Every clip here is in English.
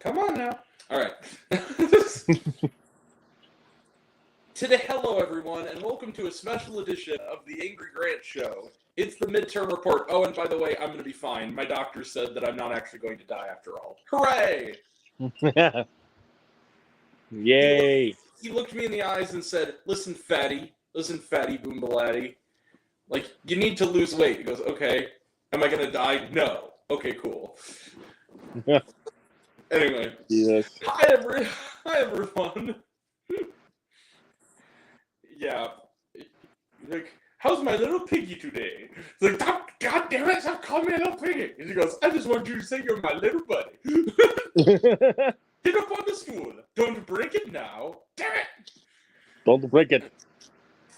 Come on now. All right. Hello, everyone, and welcome to a special edition of the Angry Grant Show. It's the midterm report. Oh, and by the way, I'm going to be fine. My doctor said that I'm not actually going to die after all. Hooray! Yay! He looked me in the eyes and said, listen, fatty, boombalatti. Like, you need to lose weight. He goes, okay. Am I going to die? No. Okay, cool. Anyway. Yes. Hi, everyone. Yeah. Like, how's my little piggy today? It's like, God damn it, stop calling me a little piggy. And he goes, I just want you to say you're my little buddy. Get up on the stool. Don't break it now. Damn it. Don't break it.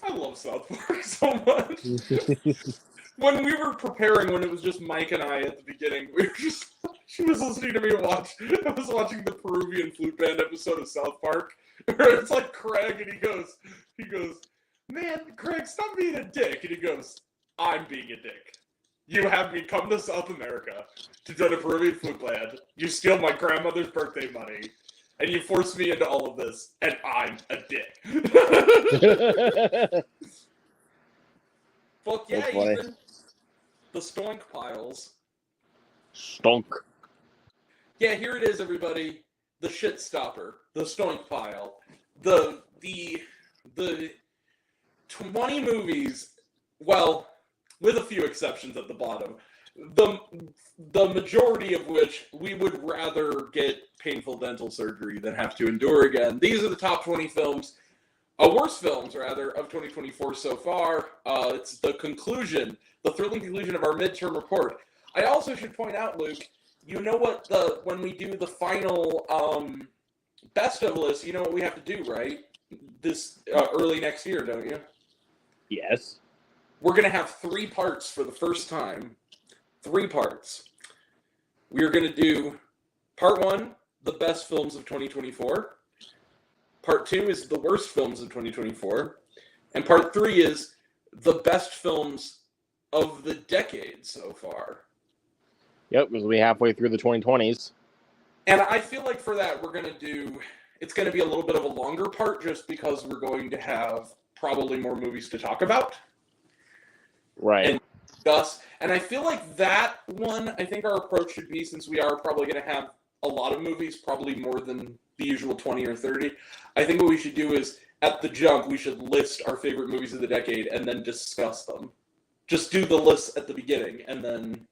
I love South Park so much. When we were preparing, when it was just Mike and I at the beginning, she was listening to me watch. I was watching the Peruvian flute band episode of South Park, where it's like Craig, and he goes, man, Craig, stop being a dick. And he goes, I'm being a dick. You have me come to South America to join a Peruvian flute band. You steal my grandmother's birthday money, and you force me into all of this, and I'm a dick. Fuck yeah, even the stonk piles. Stonk. Yeah, here it is, everybody. The shit stopper. The stonk pile. The 20 movies, well, with a few exceptions at the bottom, the majority of which we would rather get painful dental surgery than have to endure again. These are the top 20 films, worst films, rather, of 2024 so far. It's the conclusion, the thrilling conclusion of our midterm report. I also should point out, Luke, you know what, when we do the final best of list, you know what we have to do, right? This early next year, don't you? Yes. We're going to have 3 parts for the first time. 3 parts. We are going to do part 1, the best films of 2024. Part 2 is the worst films of 2024. And part 3 is the best films of the decade so far. Yep, because we're halfway through the 2020s. And I feel like for that, it's going to be a little bit of a longer part just because we're going to have probably more movies to talk about. Right. And discuss. And I feel like that one, I think our approach should be, since we are probably going to have a lot of movies, probably more than the usual 20 or 30, I think what we should do is, at the jump, we should list our favorite movies of the decade and then discuss them. Just do the list at the beginning and then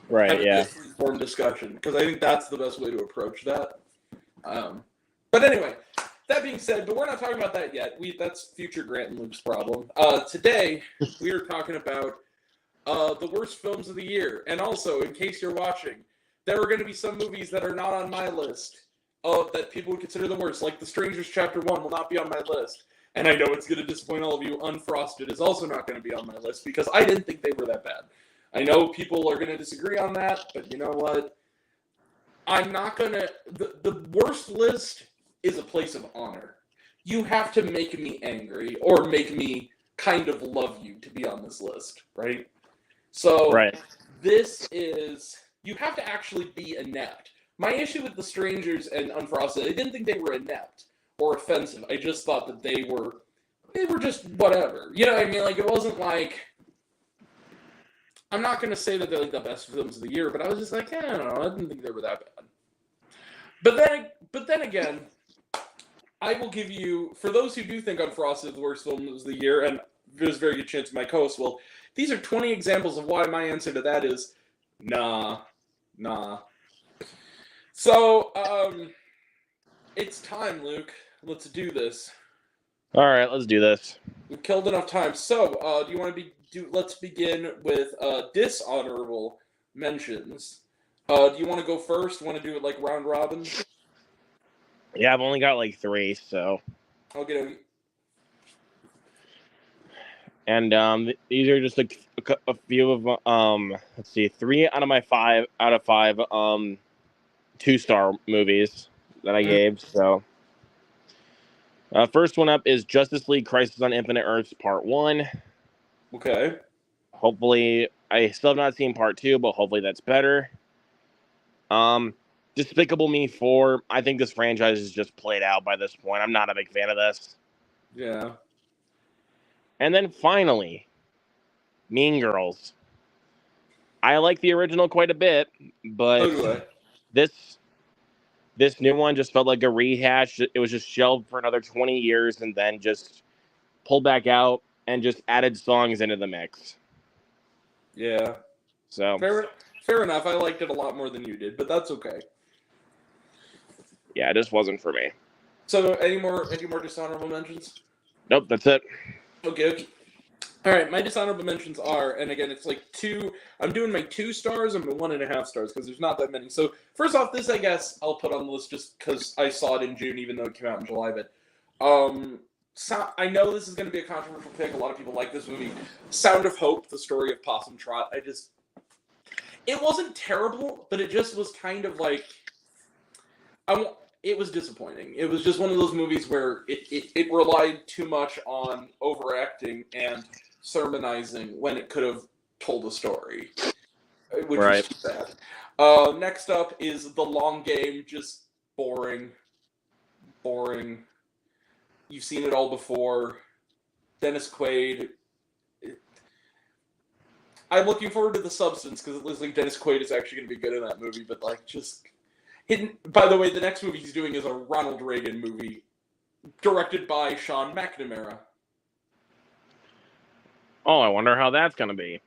right, yeah. Informed discussion, because I think that's the best way to approach that. But anyway, that being said, but we're not talking about that yet. That's future Grant and Luke's problem. Today, we are talking about the worst films of the year. And also, in case you're watching, there are going to be some movies that are not on my list that people would consider the worst. Like The Strangers Chapter 1 will not be on my list. And I know it's going to disappoint all of you. Unfrosted is also not going to be on my list because I didn't think they were that bad. I know people are going to disagree on that, but you know what? I'm not going to... The worst list is a place of honor. You have to make me angry or make me kind of love you to be on this list, right? So right. This is... You have to actually be inept. My issue with The Strangers and Unfrosted, I didn't think they were inept or offensive. I just thought that they were just whatever. You know what I mean? Like, it wasn't like... I'm not going to say that they're like the best films of the year, but I was just like, I don't know. I didn't think they were that bad. But then again, I will give you, for those who do think Unfrosted is the worst film of the year, and there's a very good chance my co-host will, these are 20 examples of why my answer to that is, nah. So, it's time, Luke. Let's do this. All right, let's do this. We've killed enough time. So, do you want to let's begin with dishonorable mentions. Do you want to go first? Want to do it like round robin? Yeah, I've only got like 3, so. Okay. And these are just like a few of let's see, 3 out of my 5 2-star movies that I gave. So first one up is Justice League Crisis on Infinite Earths Part 1. Okay. Hopefully, I still have not seen Part 2, but hopefully that's better. Despicable Me 4, I think this franchise is just played out by this point. I'm not a big fan of this. Yeah. And then finally, Mean Girls. I like the original quite a bit, but So do I. this new one just felt like a rehash. It was just shelved for another 20 years and then just pulled back out and just added songs into the mix. Yeah. So Fair enough. I liked it a lot more than you did, but that's okay. yeah, it just wasn't for me. So any more dishonorable mentions? Nope, that's it. Okay. All right, my dishonorable mentions are, and again, it's like 2. I'm doing my 2 stars and my 1.5 stars because there's not that many. So first off, this I guess I'll put on the list just because I saw it in June, even though it came out in July. But I know this is going to be a controversial pick. A lot of people like this movie. Sound of Hope: The Story of Possum Trot. It wasn't terrible, but it just was kind of like it was disappointing. It was just one of those movies where it relied too much on overacting and sermonizing when it could have told a story, which is too bad. Next up is The Long Game. Just boring. You've seen it all before. Dennis Quaid. I'm looking forward to The Substance because it looks like Dennis Quaid is actually going to be good in that movie, but like just hidden. By the way, the next movie he's doing is a Ronald Reagan movie, directed by Sean McNamara. Oh, I wonder how that's going to be.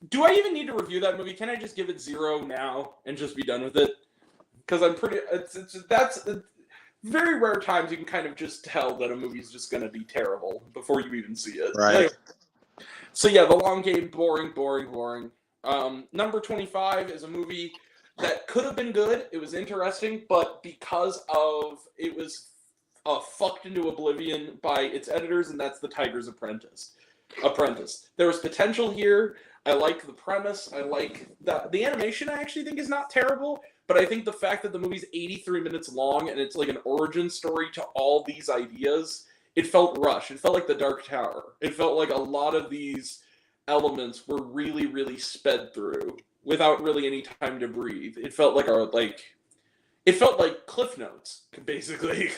Do I even need to review that movie? Can I just give it 0 now and just be done with it? Because I'm pretty. That's very rare times you can kind of just tell that a movie's just going to be terrible before you even see it. Right. Anyway, so yeah, The Long Game, boring. Number 25 is a movie that could have been good. It was interesting, but because of it was fucked into oblivion by its editors, and that's The Tiger's Apprentice. There was potential here. I like the premise. I like the animation. I actually think is not terrible, but I think the fact that the movie's 83 minutes long and it's like an origin story to all these ideas, it felt rushed. It felt like The Dark Tower. It felt like a lot of these elements were really, really sped through without really any time to breathe. It felt like Cliff Notes, basically.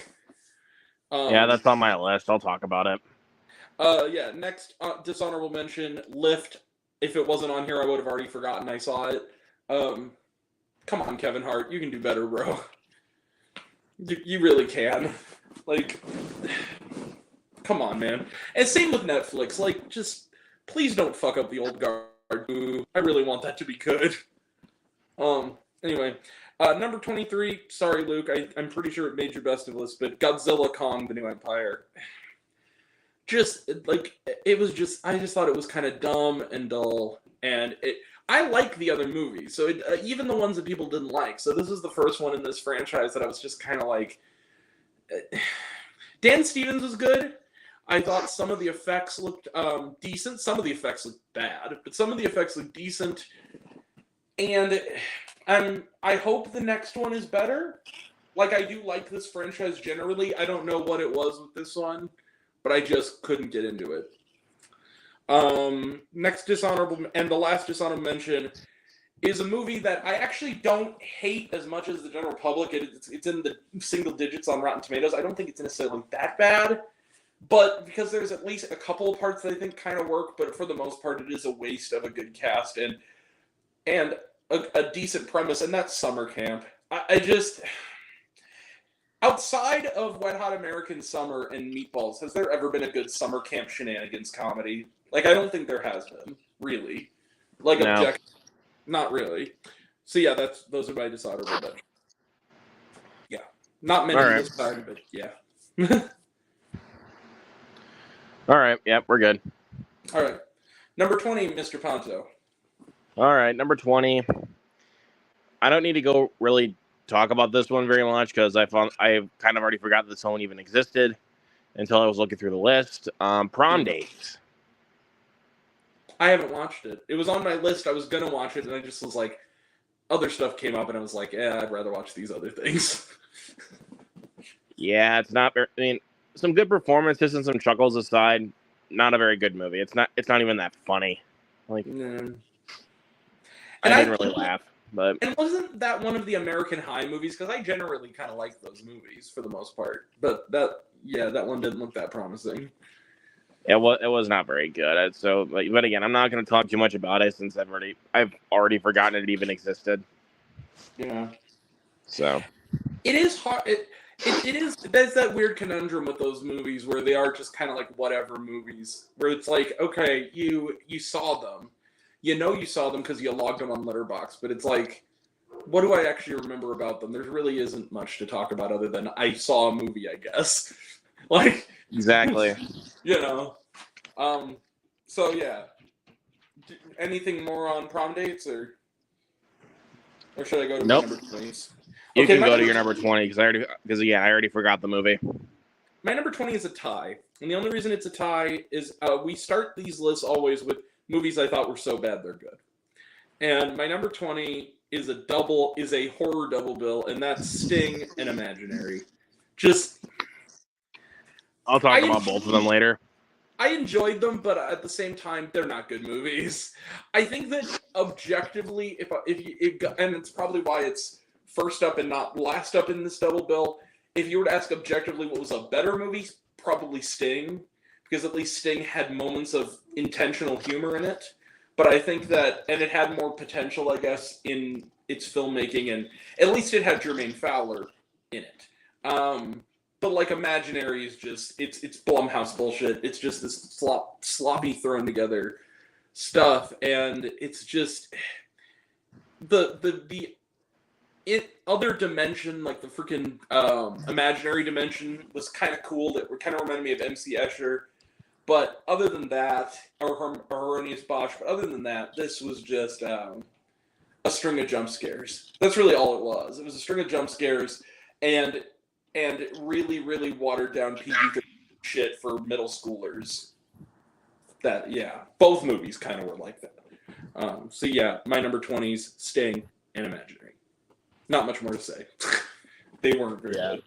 Yeah, that's on my list. I'll talk about it. Yeah, next dishonorable mention, Lift. If it wasn't on here, I would have already forgotten I saw it. Come on, Kevin Hart. You can do better, bro. You really can. Like, come on, man. And same with Netflix. Like, just please don't fuck up the old guard. I really want that to be good. Anyway, number 23. Sorry, Luke. I'm pretty sure it made your best of list, but Godzilla Kong: The New Empire. Just like it was just, I just thought it was kind of dumb and dull, and I like the other movies, so even the ones that people didn't like. So this is the first one in this franchise that I was just kind of like. Dan Stevens was good. I thought some of the effects looked decent. Some of the effects looked bad, but some of the effects looked decent. And I hope the next one is better. Like, I do like this franchise generally. I don't know what it was with this one, but I just couldn't get into it. Next dishonorable, and the last dishonorable mention, is a movie that I actually don't hate as much as the general public. It's in the single digits on Rotten Tomatoes. I don't think it's necessarily that bad, but because there's at least a couple of parts that I think kind of work, but for the most part, it is a waste of a good cast and a decent premise, and that's Summer Camp. I just... Outside of Wet Hot American Summer and Meatballs, has there ever been a good summer camp shenanigans comedy? Like, I don't think there has been, really. Like, no. Not really. So yeah, those are my dishonorable mentions. Yeah, not many All right. this time, but yeah. All right. Yep, we're good. All right, number 20, Mr. Ponto. All right, number 20. I don't need to go really talk about this one very much because I kind of already forgot this one even existed until I was looking through the list. Prom Dates. I haven't watched it. It was on my list. I was gonna watch it, and I just was like, other stuff came up, and I was like, yeah, I'd rather watch these other things. Yeah, it's not. I mean, some good performances and some chuckles aside, not a very good movie. It's not even that funny. Like, And I didn't really laugh. But And wasn't that one of the American High movies? Because I generally kind of like those movies for the most part. But that one didn't look that promising. it was not very good. So, but again, I'm not going to talk too much about it since I've already forgotten it even existed. Yeah. So it is hard. It is. There's that weird conundrum with those movies where they are just kind of like whatever movies, where it's like, okay, you saw them, you saw them because you logged them on Letterboxd, but it's like, what do I actually remember about them? There really isn't much to talk about other than I saw a movie, I guess. Like exactly. So yeah. Anything more on prom dates, or should I go to Nope. my number 20s? You Okay, can go to your number 20 because I already forgot the movie. My number 20 is a tie. And the only reason it's a tie is we start these lists always with movies I thought were so bad they're good. And my number 20 is a horror double bill, and that's Sting and Imaginary. I'll talk about both of them later. I enjoyed them, but at the same time, they're not good movies. I think that objectively, and it's probably why it's first up and not last up in this double bill. If you were to ask objectively what was a better movie, probably Sting, because at least Sting had moments of intentional humor in it. But I think that, and it had more potential, I guess, in its filmmaking, and at least it had Jermaine Fowler in it. But like Imaginary is just it's Blumhouse bullshit. It's just this sloppy thrown together stuff, and it's just the other dimension, like the freaking Imaginary dimension, was kind of cool. That kind of reminded me of MC Escher. But other than that, or Hieronymus Bosch, but other than that, this was just a string of jump scares. That's really all it was. It was a string of jump scares, and really, really watered down PG-13 shit for middle schoolers. Both movies kind of were like that. So yeah, my number 20s, Sting and Imaginary. Not much more to say. They weren't very good.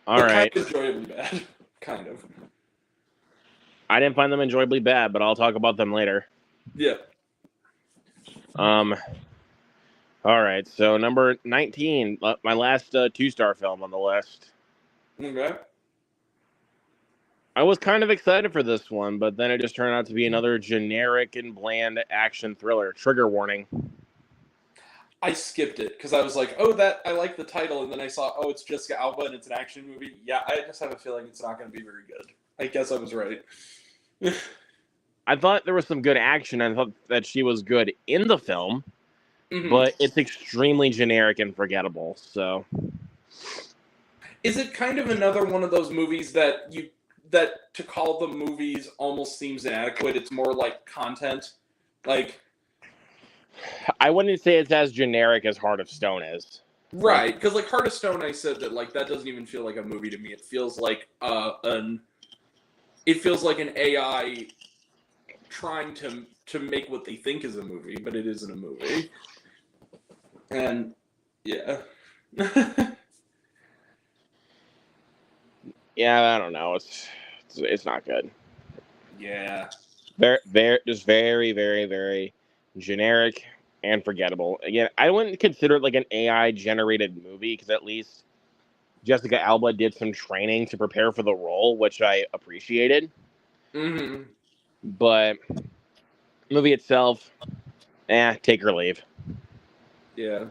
All right. Kind of enjoyably bad. Kind of. I didn't find them enjoyably bad, but I'll talk about them later. Yeah. All right, so number 19, my last 2-star film on the list. Okay. I was kind of excited for this one, but then it just turned out to be another generic and bland action thriller. Trigger Warning. I skipped it because I was like, oh, I like the title, and then I saw, oh, it's Jessica Alba and it's an action movie. Yeah, I just have a feeling it's not going to be very good. I guess I was right. I thought there was some good action. I thought that she was good in the film. Mm-hmm. But it's extremely generic and forgettable. So, is it kind of another one of those movies that to call them movies almost seems inadequate? It's more like content. Like, I wouldn't say it's as generic as Heart of Stone is. Right, because like Heart of Stone, I said that like that doesn't even feel like a movie to me. It feels like an AI trying to make what they think is a movie, but it isn't a movie. And yeah. Yeah, I don't know. It's not good. Yeah. Just very, very, very generic and forgettable. Again, I wouldn't consider it like an AI generated movie because at least Jessica Alba did some training to prepare for the role, which I appreciated. Mm-hmm. But movie itself, take or leave. Yeah,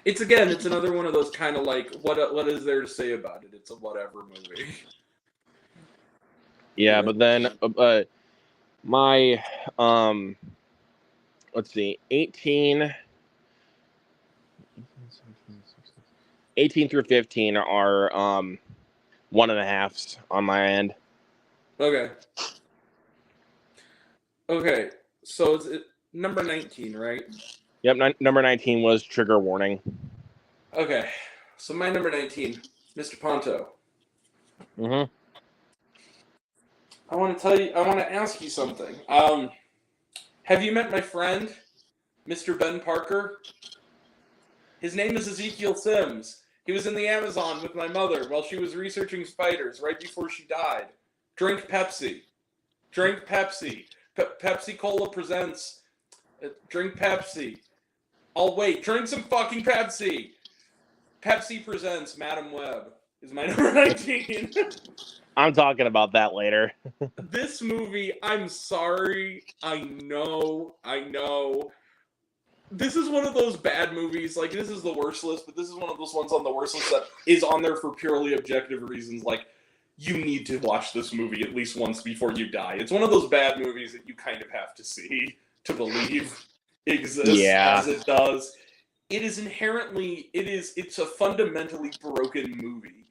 it's another one of those kind of like what is there to say about it? It's a whatever movie. Yeah, but then my let's see, 18 through 15 are 1.5s on my end. Okay. Okay, so it's number 19, right? Yep, number 19 was Trigger Warning. Okay, so my number 19, Mr. Ponto. Mm-hmm. I want to ask you something. Have you met my friend, Mr. Ben Parker? His name is Ezekiel Sims. He was in the Amazon with my mother while she was researching spiders right before she died. Drink Pepsi. Drink Pepsi. Pepsi Cola presents Drink Pepsi. I'll wait. Drink some fucking Pepsi. Pepsi presents Madam Web is my number 19. I'm talking about that later. This movie, I'm sorry. I know. This is one of those bad movies. Like, this is the worst list, but this is one of those ones on the worst list that is on there for purely objective reasons. Like, you need to watch this movie at least once before you die. It's one of those bad movies that you kind of have to see to believe exists as it does. It is inherently, it's a fundamentally broken movie.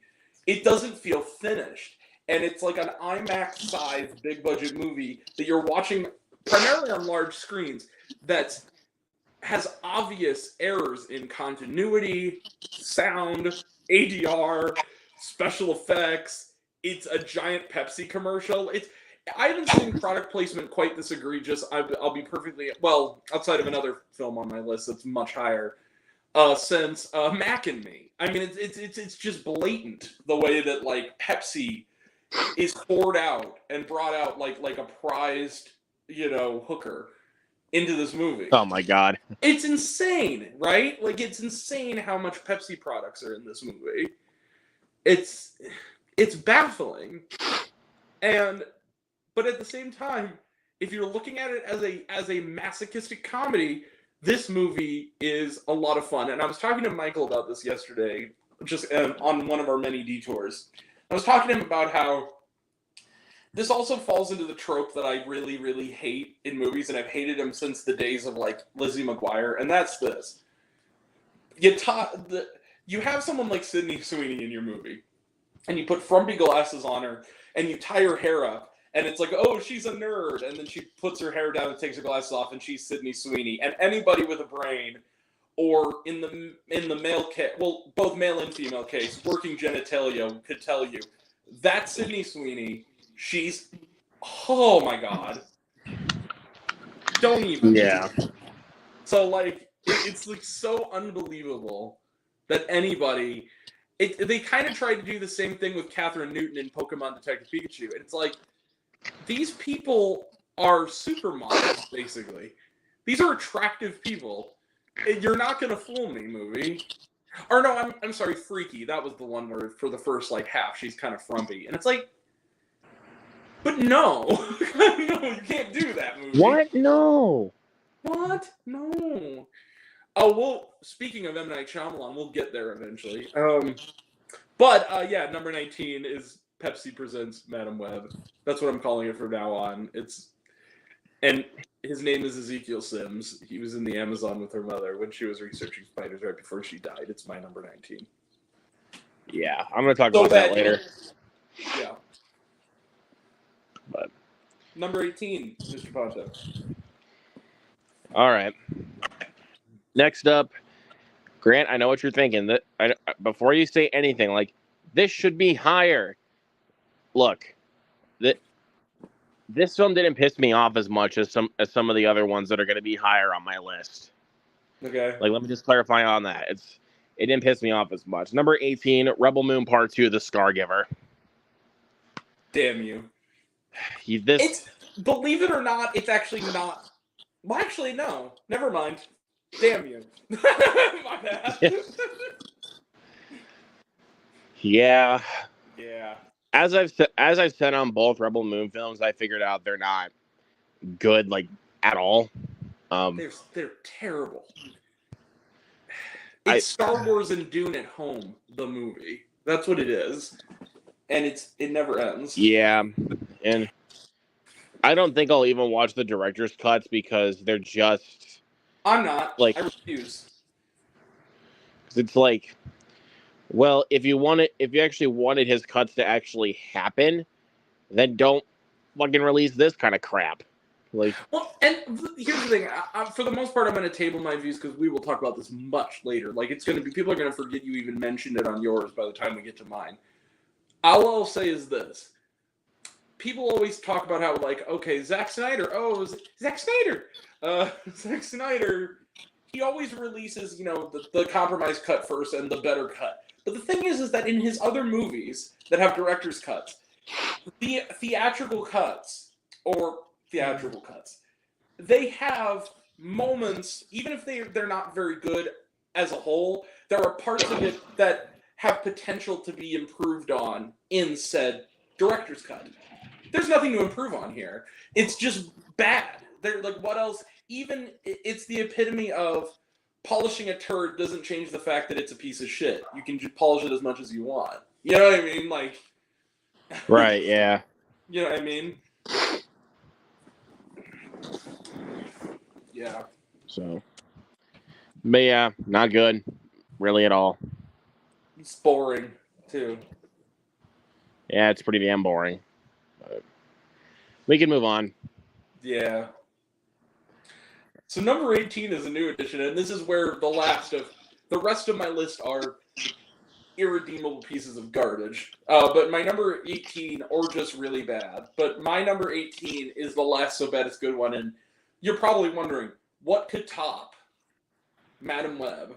It doesn't feel finished. And it's like an IMAX-sized big budget movie that you're watching primarily on large screens that has obvious errors in continuity, sound, ADR, special effects. It's a giant Pepsi commercial. I haven't seen product placement quite this egregious. I'll be perfectly, well, outside of another film on my list that's much higher, since Mac and Me. I mean, it's just blatant the way that like Pepsi is poured out and brought out like a prized, hooker into this movie. Oh my god. It's insane, right? Like, it's insane how much Pepsi products are in this movie. It's baffling. But at the same time, if you're looking at it as a masochistic comedy, this movie is a lot of fun. And I was talking to Michael about this yesterday, just on one of our many detours. I was talking to him about how this also falls into the trope that I really, really hate in movies, and I've hated them since the days of like Lizzie McGuire, and that's this. You have someone like Sydney Sweeney in your movie, and you put frumpy glasses on her, and you tie her hair up, and it's like, oh, she's a nerd, and then she puts her hair down and takes her glasses off, and she's Sydney Sweeney. And anybody with a brain, or in the male case, well, both male and female case, working genitalia could tell you that's Sydney Sweeney. She's, oh my god, don't even. Yeah. So like, it's like so unbelievable that anybody. They kind of tried to do the same thing with Catherine Newton in Pokemon Detective Pikachu, and it's like, these people are supermodels, basically. These are attractive people. You're not gonna fool me, movie. Or no, I'm sorry, Freaky. That was the one where for the first like half she's kind of frumpy, and it's like, but no, no, you can't do that, movie. What? No. What? No. Oh, well, speaking of M. Night Shyamalan, we'll get there eventually. But yeah, number 19 is Pepsi Presents Madam Web. That's what I'm calling it from now on. And his name is Ezekiel Sims. He was in the Amazon with her mother when she was researching spiders right before she died. It's my number 19. Yeah, I'm going to talk about that later. Yeah. But number 18, Mr. Ponto. All right. Next up, Grant, I know what you're thinking. Before you say anything, like, this should be higher. Look, this film didn't piss me off as much as some of the other ones that are going to be higher on my list. Okay. Like, let me just clarify on that. It didn't piss me off as much. Number 18, Rebel Moon Part 2, The Scargiver. Damn you. Believe it or not, it's actually not. Well, actually, no. Never mind. Damn you. My bad. Yeah. Yeah. As I've said on both Rebel Moon films, I figured out they're not good, like, at all. They're terrible. It's Star Wars and Dune at home, the movie. That's what it is. And it never ends. Yeah. And I don't think I'll even watch the director's cuts because they're just... I'm not. Like, I refuse. It's like, well, if you actually wanted his cuts to actually happen, then don't fucking release this kind of crap. Like, well, and here's the thing. For the most part, I'm going to table my views because we will talk about this much later. Like, people are going to forget you even mentioned it on yours by the time we get to mine. All I'll say is this. People always talk about how, like, okay, Zack Snyder. Oh, Zack Snyder. Zack Snyder, he always releases, the compromise cut first and the better cut. But the thing is that in his other movies that have director's cuts, the theatrical cuts, they have moments, even if they're not very good as a whole, there are parts of it that have potential to be improved on in said director's cut. There's nothing to improve on here. It's just bad. They're like, what else? Even it's the epitome of polishing a turd doesn't change the fact that it's a piece of shit. You can just polish it as much as you want. You know what I mean? Like, Right, yeah. you know what I mean? Yeah. So, but yeah, not good, really at all. It's boring too. Yeah, it's pretty damn boring. But we can move on. Yeah. So number 18 is a new addition, and this is where the rest of my list are irredeemable pieces of garbage. But my number 18, or just really bad. But my number 18 is the last so bad it's good one, and you're probably wondering, what could top Madam Web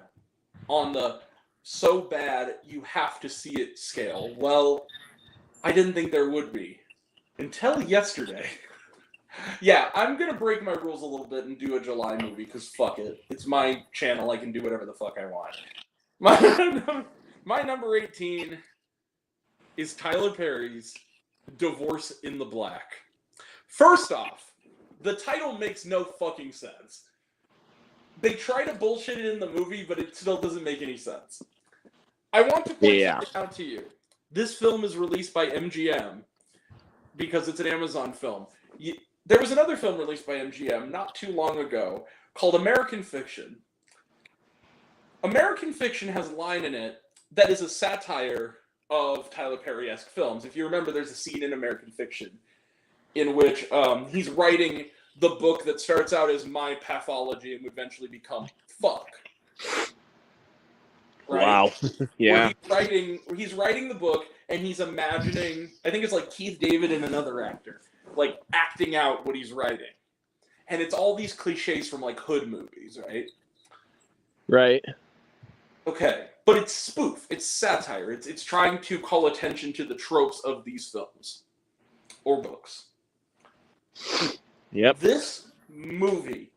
on the so bad you have to see it scale? Well, I didn't think there would be. Until yesterday. Yeah, I'm going to break my rules a little bit and do a July movie, because fuck it. It's my channel, I can do whatever the fuck I want. My number 18 is Tyler Perry's Divorce in the Black. First off, the title makes no fucking sense. They try to bullshit it in the movie, but it still doesn't make any sense. I want to point something out to you. This film is released by MGM because it's an Amazon film. There was another film released by MGM not too long ago called American Fiction. American Fiction has a line in it that is a satire of Tyler Perry-esque films. If you remember, there's a scene in American Fiction in which he's writing the book that starts out as My Pathology and would eventually become Fuck. Right? Wow. Yeah. He's writing the book and he's imagining, I think it's like Keith David and another actor, like acting out what he's writing. And it's all these cliches from like hood movies, right? Right. Okay. But it's spoof. It's satire. It's trying to call attention to the tropes of these films or books. Yep. This movie,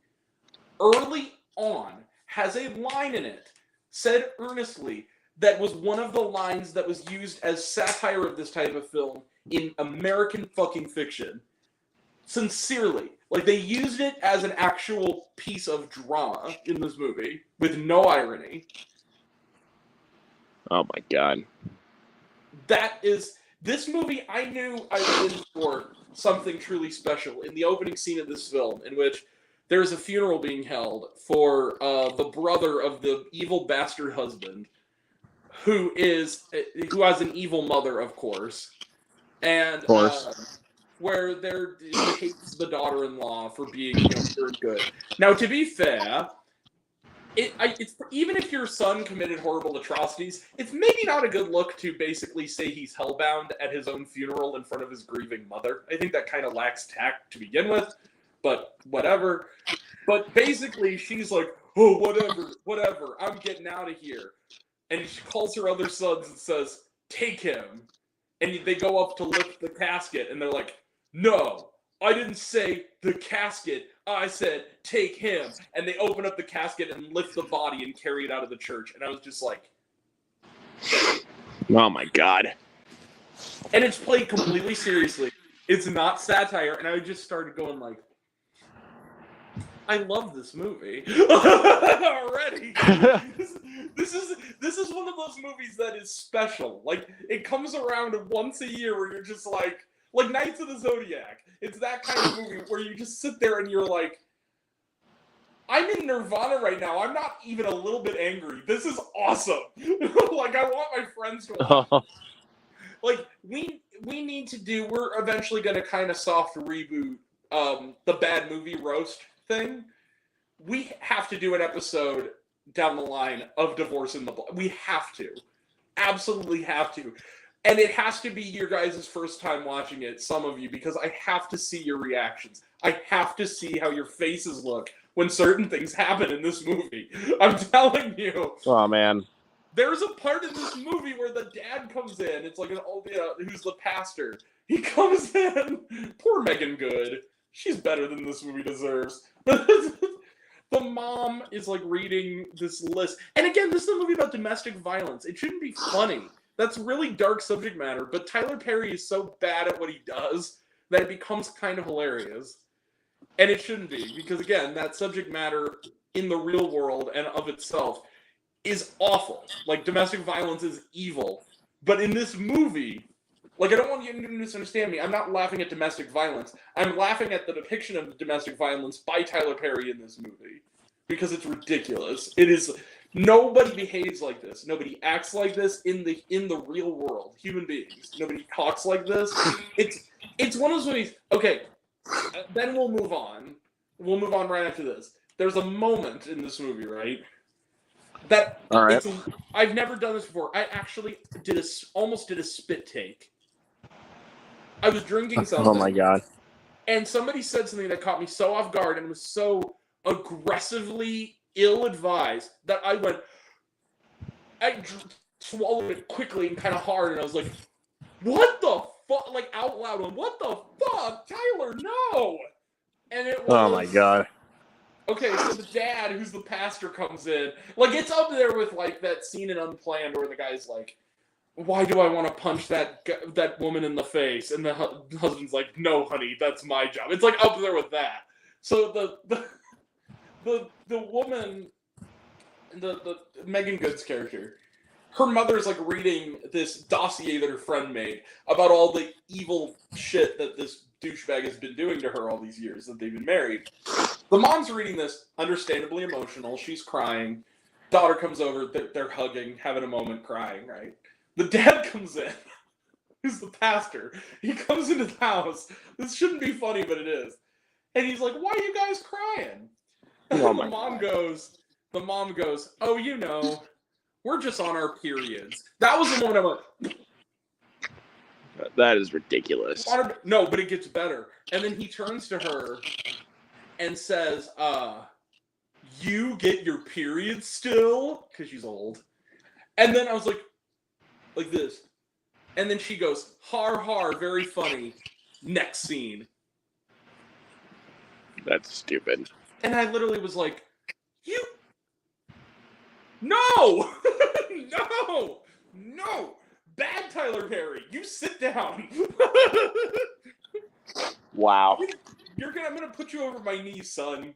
early on, has a line in it, said earnestly, that was one of the lines that was used as satire of this type of film in American fucking Fiction. Sincerely. Like, they used it as an actual piece of drama in this movie, with no irony. Oh my god. This movie, I knew I was in for something truly special in the opening scene of this film, in which there's a funeral being held for the brother of the evil bastard husband, who has an evil mother, of course, and where he hates the daughter-in-law for being very good. Now, to be fair, it's even if your son committed horrible atrocities, it's maybe not a good look to basically say he's hellbound at his own funeral in front of his grieving mother. I think that kind of lacks tact to begin with, but whatever. But basically, she's like, oh, whatever, I'm getting out of here. And she calls her other sons and says, take him. And they go up to lift the casket, and they're like, no, I didn't say the casket. I said, take him. And they open up the casket and lift the body and carry it out of the church. And I was just like... Oh, my God. And it's played completely seriously. It's not satire. And I just started going like, I love this movie already. This is one of those movies that is special. Like, it comes around once a year where you're just like Knights of the Zodiac. It's that kind of movie where you just sit there and you're like, I'm in Nirvana right now. I'm not even a little bit angry. This is awesome. Like, I want my friends to watch. Like, we need to do, we're eventually going to kind of soft reboot the bad movie roast thing. We have to do an episode down the line of Divorce in the Black. We have to. Absolutely have to. And it has to be your guys' first time watching it, some of you, because I have to see your reactions. I have to see how your faces look when certain things happen in this movie. I'm telling you. Oh, man. There's a part in this movie where the dad comes in. It's like who's the pastor. He comes in. Poor Megan Good. She's better than this movie deserves. the mom is like reading this list. And again, this is a movie about domestic violence. It shouldn't be funny. That's really dark subject matter, but Tyler Perry is so bad at what he does that it becomes kind of hilarious. And it shouldn't be, because again, that subject matter in the real world and of itself is awful. Like, domestic violence is evil. But in this movie, like, I don't want you to misunderstand me. I'm not laughing at domestic violence. I'm laughing at the depiction of domestic violence by Tyler Perry in this movie. Because it's ridiculous. It is... Nobody behaves like this. Nobody acts like this in the real world. Human beings. Nobody talks like this. It's one of those movies... Okay, then we'll move on. We'll move on right after this. There's a moment in this movie, right? That... All right. I've never done this before. I actually almost did a spit take. I was drinking something. Oh my god. And somebody said something that caught me so off guard and was so aggressively ill-advised that I swallowed it quickly and kind of hard, and I was like, what the fuck? Like, out loud, what the fuck? Tyler, no! And it was... Oh my god. Okay, so the dad, who's the pastor, comes in. Like, it's up there with, like, that scene in Unplanned where the guy's like, why do I want to punch that woman in the face? And the husband's like, no, honey, that's my job. It's, like, up there with that. So the woman, the Megan Good's character, her mother's, like, reading this dossier that her friend made about all the evil shit that this douchebag has been doing to her all these years that they've been married. The mom's reading this, understandably emotional. She's crying. Daughter comes over. They're hugging, having a moment, crying, right? The dad comes in. Who's the pastor. He comes into the house. This shouldn't be funny, but it is. And he's like, why are you guys crying? Oh the my mom God. goes, oh, you know, we're just on our periods. That was the moment I went, That is ridiculous. no, but it gets better. And then he turns to her and says, you get your period still? Because she's old. And then I was like this. And then she goes, har har, very funny. Next scene. That's stupid. And I literally was like, no! No! Bad Tyler Perry, you sit down. Wow. I'm gonna put you over my knees, son.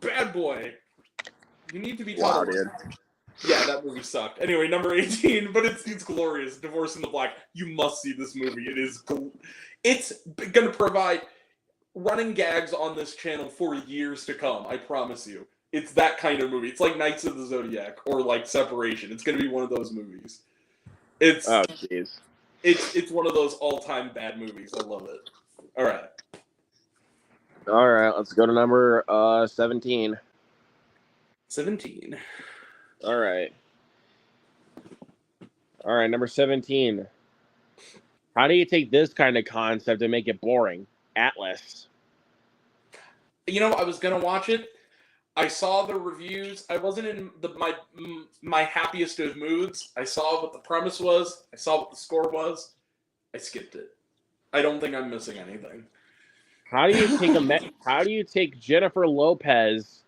Bad boy. You need to be Wow, taught. dude. Yeah, that movie sucked. Anyway, number 18, but it's glorious. Divorce in the Black. You must see this movie. It's gonna provide running gags on this channel for years to come. I promise you. It's that kind of movie. It's like Knights of the Zodiac or like Separation. It's gonna be one of those movies. Oh, jeez. It's one of those all-time bad movies. I love it. All right, Let's go to number 17. 17. All right, number 17. How do you take this kind of concept and make it boring? Atlas. You know, I was gonna watch it. I saw the reviews. I wasn't in my happiest of moods. I saw what the premise was. I saw what the score was. I skipped it. I don't think I'm missing anything. How do you take Jennifer Lopez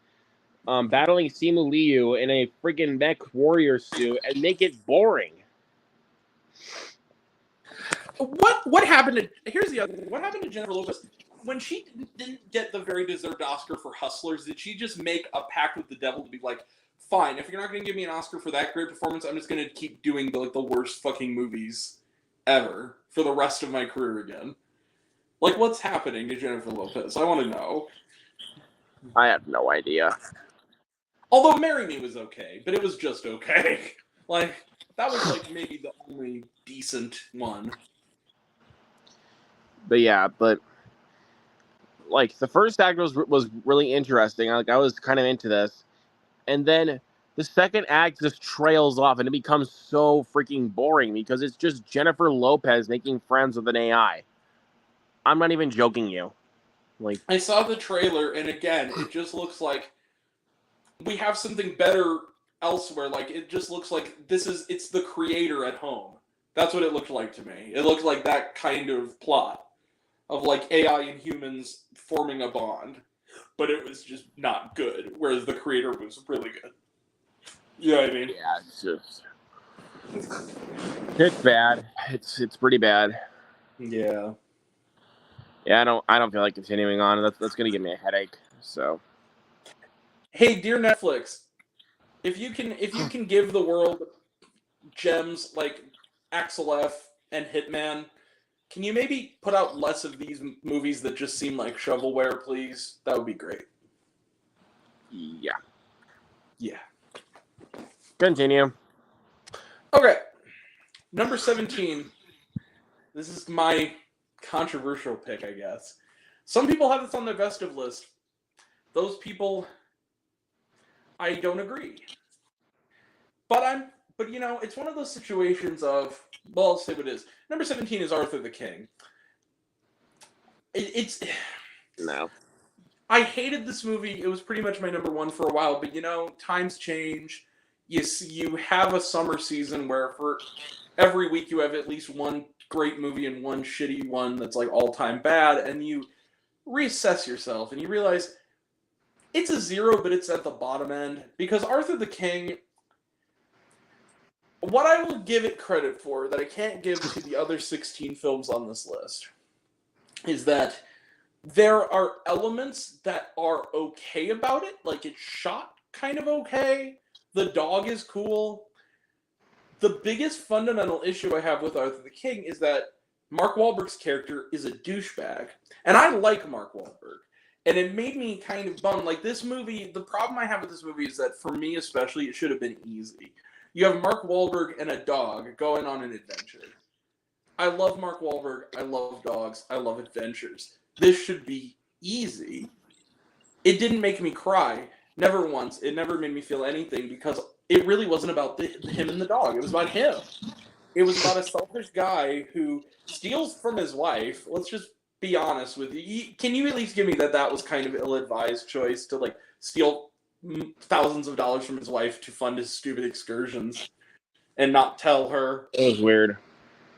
battling Simu Liu in a freaking mech warrior suit and make it boring? What happened to... Here's the other thing. What happened to Jennifer Lopez? When she didn't get the very deserved Oscar for Hustlers, did she just make a pact with the devil to be like, fine, if you're not going to give me an Oscar for that great performance, I'm just going to keep doing the worst fucking movies ever for the rest of my career again? Like, what's happening to Jennifer Lopez? I want to know. I have no idea. Although Marry Me was okay, but it was just okay. Like, that was like maybe the only decent one. But yeah, like the first act was really interesting. Like I was kind of into this, and then the second act just trails off, and it becomes so freaking boring because it's just Jennifer Lopez making friends with an AI. I'm not even joking you. Like I saw the trailer, and again, it just looks like we have something better elsewhere. Like it just looks like it's the creator at home. That's what it looked like to me. It looked like that kind of plot of like AI and humans forming a bond. but it was just not good. Whereas the creator was really good. You know what I mean? Yeah, it's bad. It's pretty bad. Yeah. Yeah, I don't feel like continuing on. That's gonna give me a headache. So, Hey, dear Netflix, if you can give the world gems like Axel F and Hitman, can you maybe put out less of these movies that just seem like shovelware, please? That would be great. yeah. Yeah. Continue. Okay. Number 17. This is my controversial pick, I guess. Some people have this on their festive list. Those people, I don't agree. But it's one of those situations of, well, I'll say what it is. Number 17 is Arthur the King. It's No. I hated this movie. It was pretty much my number one for a while, but times change. You have a summer season where for every week you have at least one great movie and one shitty one that's like all-time bad, and you reassess yourself and you realize it's a 0, but it's at the bottom end. Because Arthur the King, what I will give it credit for that I can't give to the other 16 films on this list is that there are elements that are okay about it. Like, it's shot kind of okay. The dog is cool. The biggest fundamental issue I have with Arthur the King is that Mark Wahlberg's character is a douchebag. And I like Mark Wahlberg. And it made me kind of bummed. Like, this movie, the problem I have with this movie is that, for me especially, it should have been easy. You have Mark Wahlberg and a dog going on an adventure. I love Mark Wahlberg. I love dogs. I love adventures. This should be easy. It didn't make me cry. Never once. It never made me feel anything because it really wasn't about him and the dog. It was about him. It was about a selfish guy who steals from his wife. Let's just be honest with you. Can you at least give me that was kind of ill-advised choice to like steal thousands of dollars from his wife to fund his stupid excursions and not tell her? It was weird.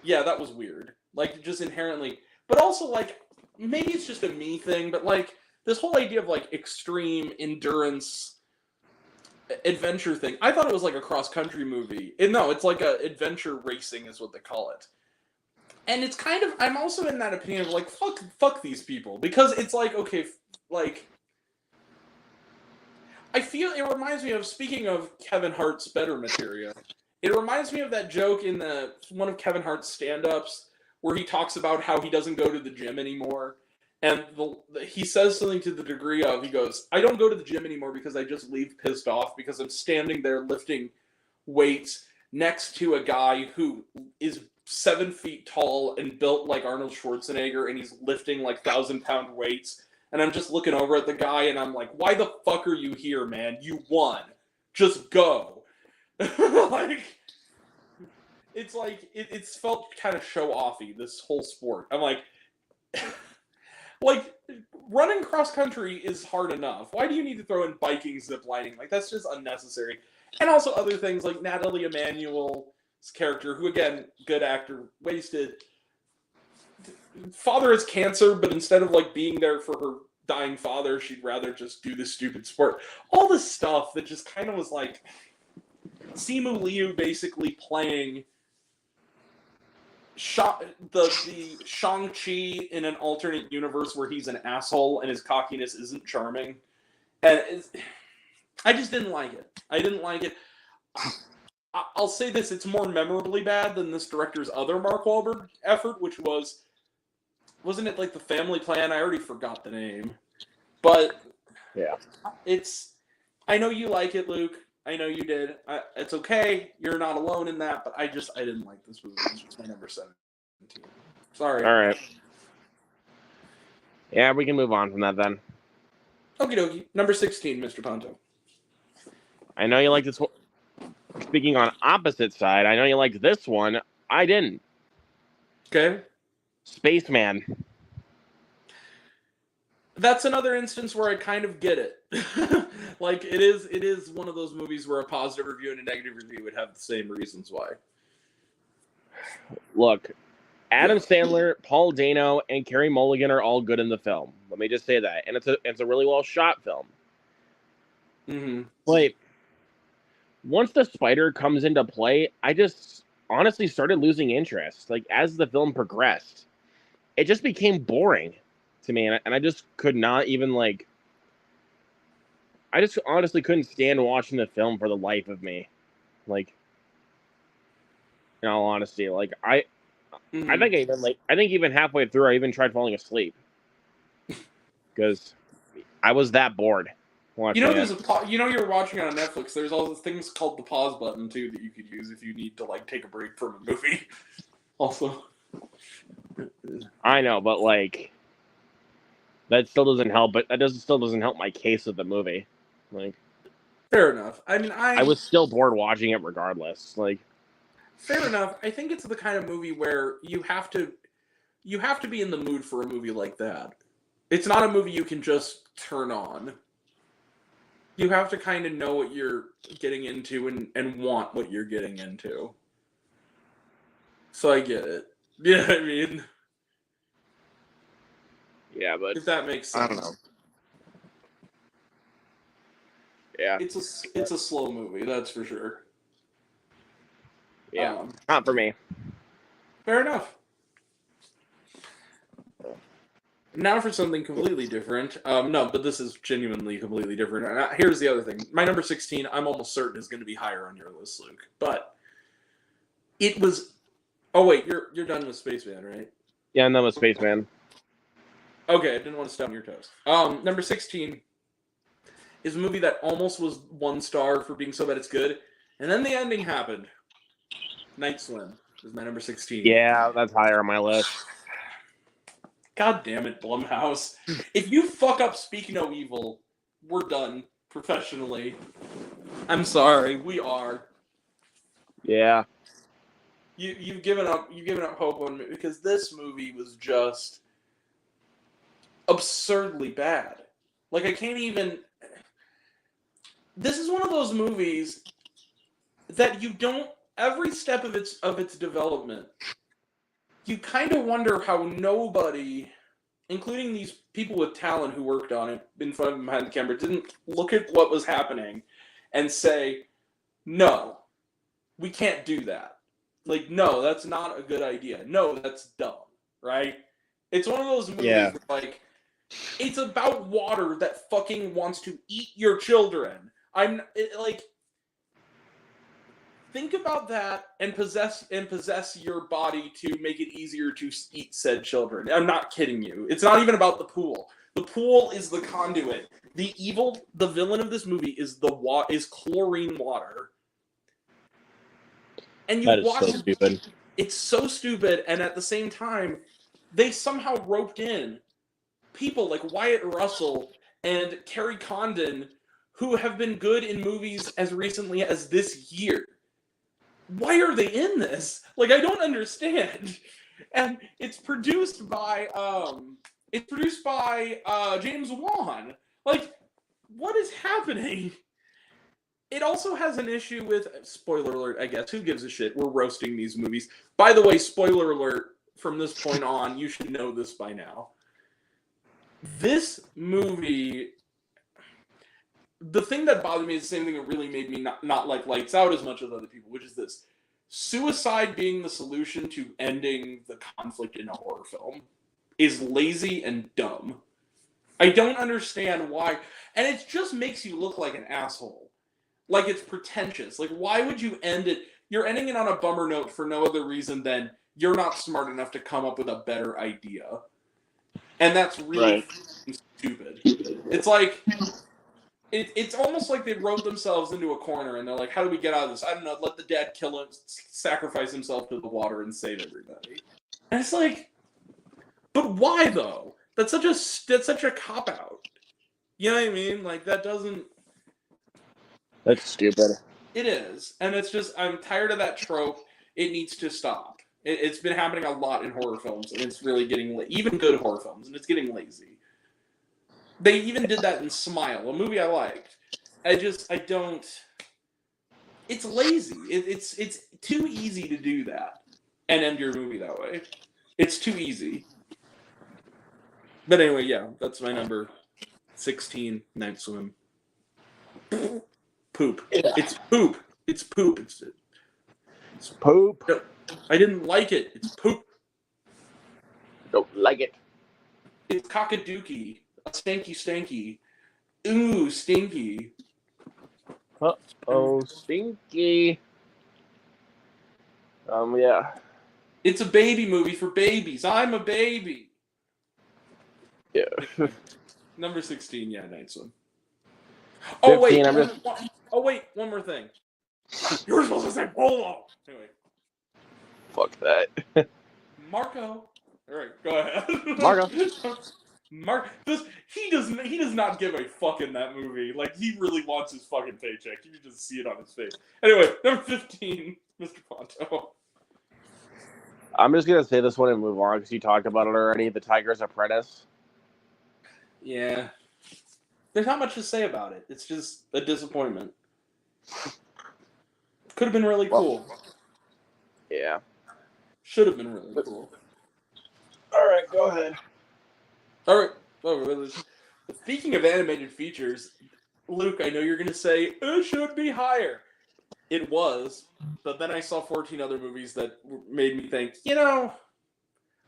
Yeah, that was weird. Like, just inherently. But also, like, maybe it's just a me thing, but like this whole idea of like extreme endurance adventure thing, I thought it was like a cross-country movie. No, it's like a adventure racing is what they call it. And it's kind of, I'm also in that opinion of like, fuck these people. Because it's like, okay, like, I feel it reminds me of, speaking of Kevin Hart's Better Material, it reminds me of that joke in one of Kevin Hart's stand-ups where he talks about how he doesn't go to the gym anymore. And he says something to the degree of, he goes, I don't go to the gym anymore because I just leave pissed off because I'm standing there lifting weights next to a guy who is 7 feet tall and built like Arnold Schwarzenegger, and he's lifting like 1,000-pound weights. And I'm just looking over at the guy and I'm like, why the fuck are you here, man? You won. Just go. Like, it's like, it's felt kind of show-offy, this whole sport. I'm like, like, running cross-country is hard enough. Why do you need to throw in biking, ziplining? Like, that's just unnecessary. And also other things like Natalie Emanuel's character, who, again, good actor, wasted. Father has cancer, but instead of, like, being there for her dying father, she'd rather just do this stupid sport. All this stuff that just kind of was like Simu Liu basically playing the Shang-Chi in an alternate universe where he's an asshole and his cockiness isn't charming. And I just didn't like it. I didn't like it. I'll say this, it's more memorably bad than this director's other Mark Wahlberg effort, which wasn't it like The Family Plan? I already forgot the name. But yeah, I know you like it, Luke. I know you did. It's okay. You're not alone in that, but I didn't like this movie. It's just my number 17. Sorry. All right. Yeah, we can move on from that then. Okie dokie. Number 16, Mr. Ponto. I know you like this one. Speaking on opposite side, I know you liked this one. I didn't. Okay. Spaceman. That's another instance where I kind of get it. Like, it is one of those movies where a positive review and a negative review would have the same reasons why. Look, Adam Sandler, Paul Dano, and Carey Mulligan are all good in the film. Let me just say that, and it's a really well shot film. Mm-hmm. Like, once the spider comes into play, I just honestly started losing interest. Like, as the film progressed, it just became boring to me, and I just could not even like. I just honestly couldn't stand watching the film for the life of me. Like, in all honesty, like I think I think even halfway through, I even tried falling asleep because I was that bored watching it. You're watching it on Netflix. There's all those things called the pause button too that you could use if you need to like take a break from a movie. Also, I know, but like that still doesn't help. But still doesn't help my case of the movie. Like, fair enough. I mean, I was still bored watching it regardless. Like, fair enough. I think it's the kind of movie where you have to be in the mood for a movie like that. It's not a movie you can just turn on. You have to kind of know what you're getting into and want what you're getting into. So I get it. Yeah, I mean, yeah, but if that makes sense. I don't know. Yeah, it's a slow movie, that's for sure. Yeah, not for me. Fair enough. Now for something completely different. No, but this is genuinely completely different. And here's the other thing. My number 16, I'm almost certain is going to be higher on your list, Luke. But it was. Oh wait, you're done with Spaceman, right? Yeah, I'm done with Spaceman. Okay, I didn't want to step on your toes. Number 16 is a movie that almost was 1 star for being so bad it's good, and then the ending happened. Night Swim is my number 16. Yeah, that's higher on my list. God damn it, Blumhouse. If you fuck up Speak No Evil, we're done professionally. I'm sorry, we are. Yeah. You've given up hope on me because this movie was just absurdly bad. Like I can't even. This is one of those movies that you don't. Every step of its development, you kind of wonder how nobody, including these people with talent who worked on it in front of behind the camera, didn't look at what was happening and say, "No, we can't do that." Like, no, that's not a good idea. No, that's dumb, right? It's one of those movies where, like, it's about water that fucking wants to eat your children. Think about that and possess your body to make it easier to eat said children. I'm not kidding you. It's not even about the pool. The pool is the conduit. The villain of this movie is is chlorine water. And that is so stupid. It's so stupid, and at the same time, they somehow roped in people like Wyatt Russell and Kerry Condon, who have been good in movies as recently as this year. Why are they in this? Like, I don't understand. And it's produced by James Wan. Like, what is happening? It also has an issue with, spoiler alert, I guess, who gives a shit? We're roasting these movies. By the way, spoiler alert, from this point on, you should know this by now. This movie, the thing that bothered me is the same thing that really made me not like Lights Out as much as other people, which is this. Suicide being the solution to ending the conflict in a horror film is lazy and dumb. I don't understand why. And it just makes you look like an asshole. Like it's pretentious. Like, why would you end it? You're ending it on a bummer note for no other reason than you're not smart enough to come up with a better idea. And that's really stupid. It's like, it's almost like they wrote themselves into a corner and they're like, how do we get out of this? I don't know, let the dad kill him, sacrifice himself to the water and save everybody. And it's like, but why though? That's such a cop-out. You know what I mean? Like, that doesn't... That's stupid. It is. And it's just, I'm tired of that trope. It needs to stop. It's been happening a lot in horror films, and it's really getting... even good horror films, and it's getting lazy. They even did that in Smile, a movie I liked. I don't... It's lazy. It's too easy to do that and end your movie that way. It's too easy. But anyway, yeah, that's my number 16, Night Swim. Poop. Yeah. It's poop. It's poop. It's Poop. no, I didn't like it. It's poop. Don't like it. It's cockadookie. A stanky. Ooh, stinky. Oh, stinky. Yeah. It's a baby movie for babies. I'm a baby. Yeah. Number 16, yeah, Night Swim. Oh 15, wait, one more thing. You were supposed to say Polo. Anyway, Fuck that. Marco. All right, go ahead. Marco. He does not give a fuck in that movie. Like, he really wants his fucking paycheck. You can just see it on his face. Anyway, number 15, Mr. Ponto. I'm just gonna say this one and move on because you talked about it already. The Tiger's Apprentice. Yeah. There's not much to say about it. It's just a disappointment. Could have been really cool. Yeah. Should have been really cool. All right, go ahead. All right. Well, speaking of animated features, Luke, I know you're going to say it should be higher. It was, but then I saw 14 other movies that made me think,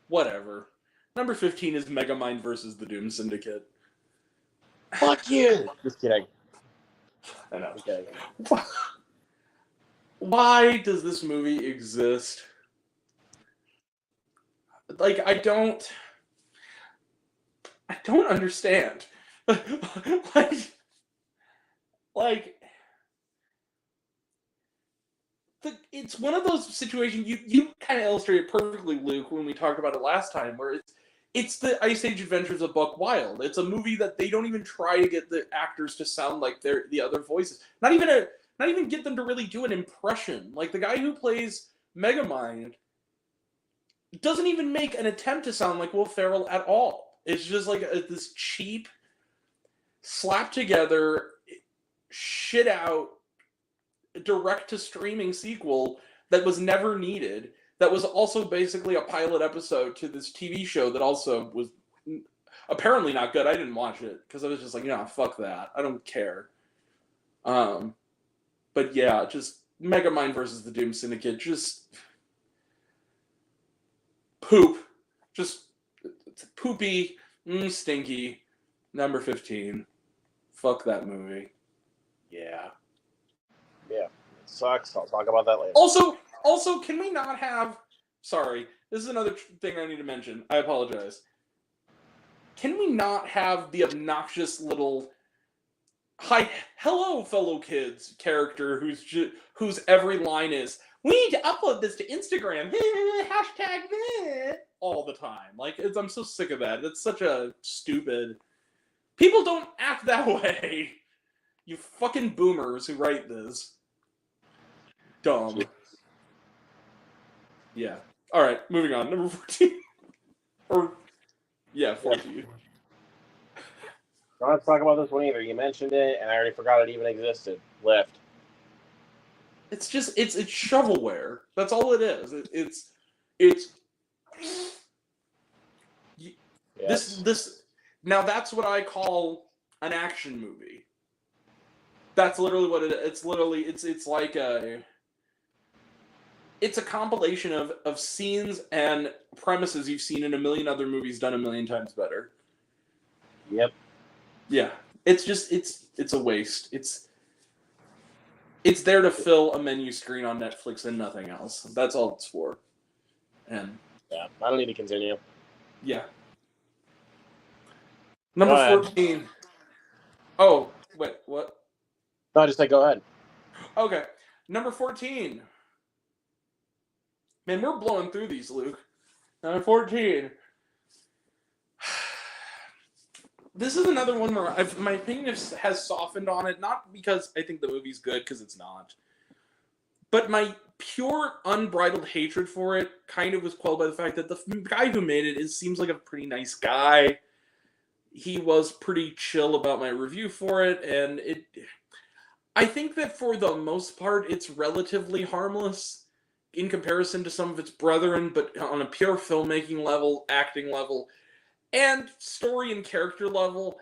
whatever. Number 15 is Megamind versus the Doom Syndicate. Fuck you. Just kidding. I know. Okay. Why does this movie exist? Like, I don't understand. It's one of those situations you kind of illustrated perfectly, Luke, when we talked about it last time, where it's the Ice Age Adventures of Buck Wild. It's a movie that they don't even try to get the actors to sound like they're the other voices. Not even get them to really do an impression. Like, the guy who plays Megamind doesn't even make an attempt to sound like Will Ferrell at all. It's just like this cheap, slapped together, shit out, direct to streaming sequel that was never needed. That was also basically a pilot episode to this TV show that also was apparently not good. I didn't watch it because I was just like, fuck that. I don't care. But yeah, just Megamind versus the Doom Syndicate, just poop. Just poopy, stinky. Number 15. Fuck that movie. Yeah. Yeah. It sucks. I'll talk about that later. Also, can we not have... Sorry, this is another thing I need to mention. I apologize. Can we not have the obnoxious little... Hi, hello, fellow kids character whose every line is, we need to upload this to Instagram, hashtag all the time. Like, I'm so sick of that. It's such a stupid... People don't act that way. You fucking boomers who write this. Dumb. Yeah. All right, moving on. Number 14. 14. Don't have to talk about this one either. You mentioned it, and I already forgot it even existed. Lift. It's just it's shovelware. That's all it is. It's Yes. this now that's what I call an action movie. That's literally what it is. It's literally it's like it's a compilation of scenes and premises you've seen in a million other movies done a million times better. Yep. Yeah. It's just it's a waste. It's there to fill a menu screen on Netflix and nothing else. That's all it's for. And yeah, I don't need to continue. Yeah. Number 14. Oh, wait, what? No, just go ahead. Okay. Number 14. Man, we're blowing through these, Luke. Number 14. This is another one where my opinion has softened on it, not because I think the movie's good, because it's not. But my pure, unbridled hatred for it kind of was quelled by the fact that the guy who made it seems like a pretty nice guy. He was pretty chill about my review for it, and I think that for the most part, it's relatively harmless. in comparison to some of its brethren, but on a pure filmmaking level, acting level, and story and character level,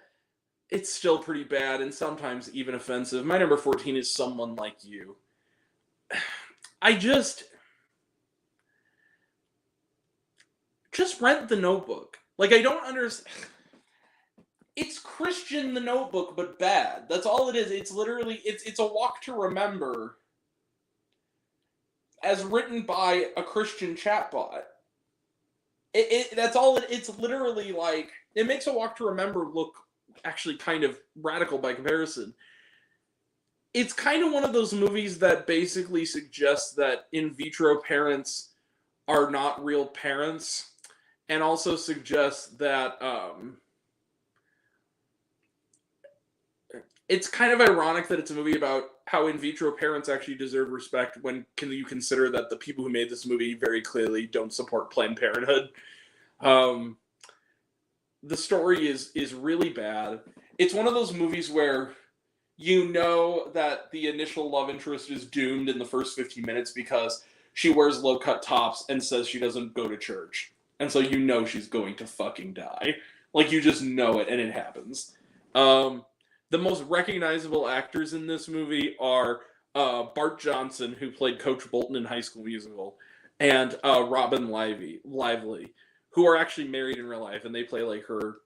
it's still pretty bad and sometimes even offensive. My number 14 is Someone Like You. I just rent The Notebook. Like, I don't understand. It's Christian The Notebook, but bad. That's all it is. It's literally, it's a walk to remember as written by a Christian chatbot. That's all it's literally like, it makes A Walk to Remember look actually kind of radical by comparison. It's kind of one of those movies that basically suggests that in vitro parents are not real parents, and also suggests that it's kind of ironic that it's a movie about how in vitro parents actually deserve respect when you consider that the people who made this movie very clearly don't support Planned Parenthood. The story is really bad. It's one of those movies where you know that the initial love interest is doomed in the first 15 minutes because she wears low-cut tops and says she doesn't go to church. And so you know she's going to fucking die. Like, you just know it, and it happens. The most recognizable actors in this movie are Bart Johnson, who played Coach Bolton in High School Musical, and Robin Lively, who are actually married in real life, and they play like her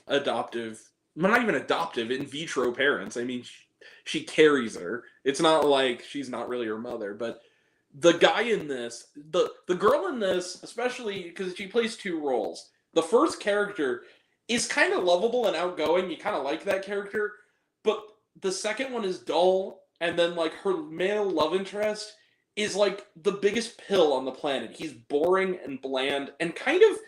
adoptive, well, not even adoptive, in vitro parents. I mean, she carries her. It's not like she's not really her mother, but the guy in this, the girl in this, especially because she plays two roles. The first character is kind of lovable and outgoing. You kind of like that character. But the second one is dull, and then, like, her male love interest is, like, the biggest pill on the planet. He's boring and bland and kind of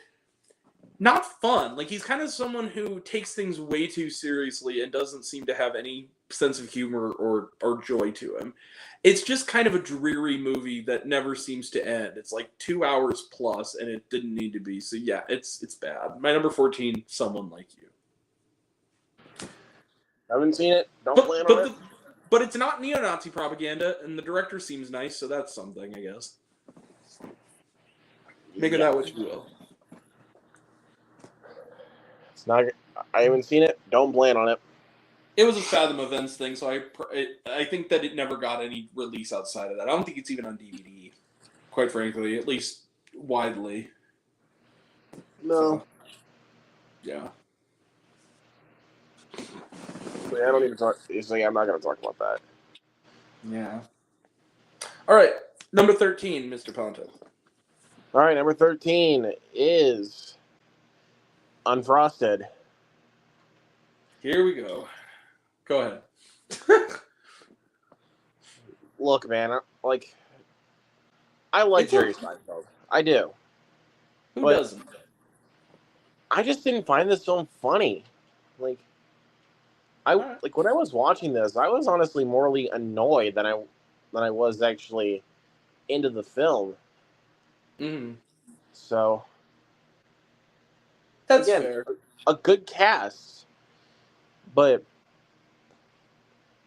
not fun. Like, he's kind of someone who takes things way too seriously and doesn't seem to have any sense of humor or joy to him. It's just kind of a dreary movie that never seems to end. It's like 2 hours plus, and it didn't need to be. So, yeah, it's bad. My number 14, Someone Like You. Haven't seen it. Don't plan on it. But it's not neo-Nazi propaganda, and the director seems nice, so that's something, I guess. Make of that what you will. It's not. I haven't seen it. Don't plan on it. It was a Fathom Events thing, so I think that it never got any release outside of that. I don't think it's even on DVD, quite frankly, at least widely. No. So, yeah. I don't even talk. I'm not going to talk about that. Yeah. All right, number 13, Mr. Ponto. All right, number 13 is Unfrosted. Here we go. Go ahead. Look, man, I like Jerry Seinfeld. I do. Who doesn't? I just didn't find this film funny. Like when I was watching this, I was honestly morally annoyed than I was actually into the film. Mm-hmm. So that's again, fair. A good cast,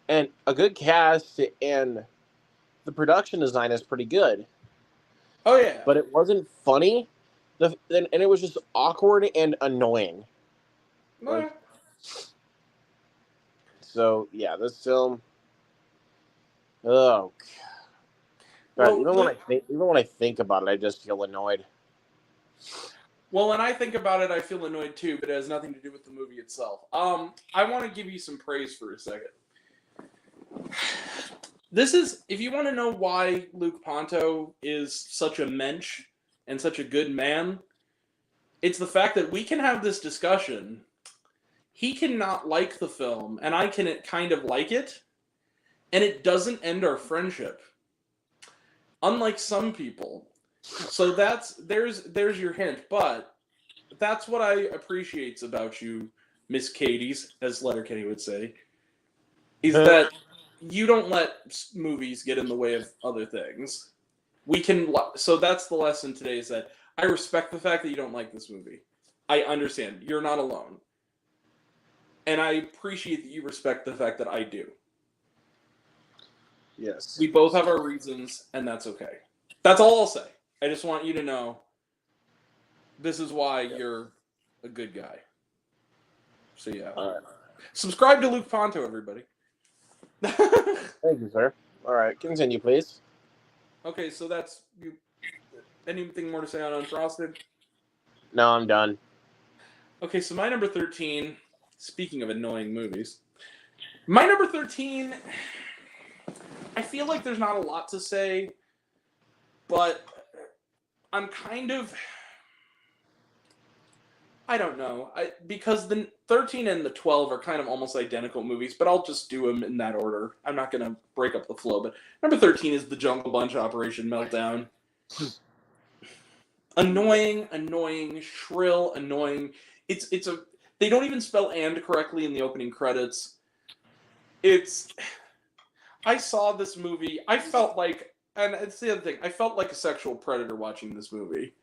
and a good cast, and the production design is pretty good. Oh yeah, but it wasn't funny. And it was just awkward and annoying. Like, so yeah, this film. Oh, God, well, even when I think about it, I just feel annoyed. Well, when I think about it, I feel annoyed too, but it has nothing to do with the movie itself. I want to give you some praise for a second. This is, if you want to know why Luke Ponto is such a mensch and such a good man, it's the fact that we can have this discussion. He cannot like the film, and I can kind of like it, and it doesn't end our friendship. Unlike some people. So there's your hint, but that's what I appreciate about you, Miss Katie's, as Letterkenny would say, is that you don't let movies get in the way of other things. So that's the lesson today, is that I respect the fact that you don't like this movie. I understand. You're not alone. And I appreciate that you respect the fact that I do. Yes. We both have our reasons, and that's okay. That's all I'll say. I just want you to know this is why you're a good guy. So yeah. All right. Subscribe to Luke Ponto, everybody. Thank you, sir. All right, continue, please. Okay, so that's you. Anything more to say on Unfrosted? No, I'm done. Okay, so my number 13, speaking of annoying movies, my number 13, I feel like there's not a lot to say, but I'm kind of, I don't know, because the 13 and the 12 are kind of almost identical movies, but I'll just do them in that order. I'm not going to break up the flow, but number 13 is The Jungle Bunch Operation Meltdown. Annoying, shrill, annoying. It's a they don't even spell "and" correctly in the opening credits. I saw this movie. I felt like, and it's the other thing. I felt like a sexual predator watching this movie.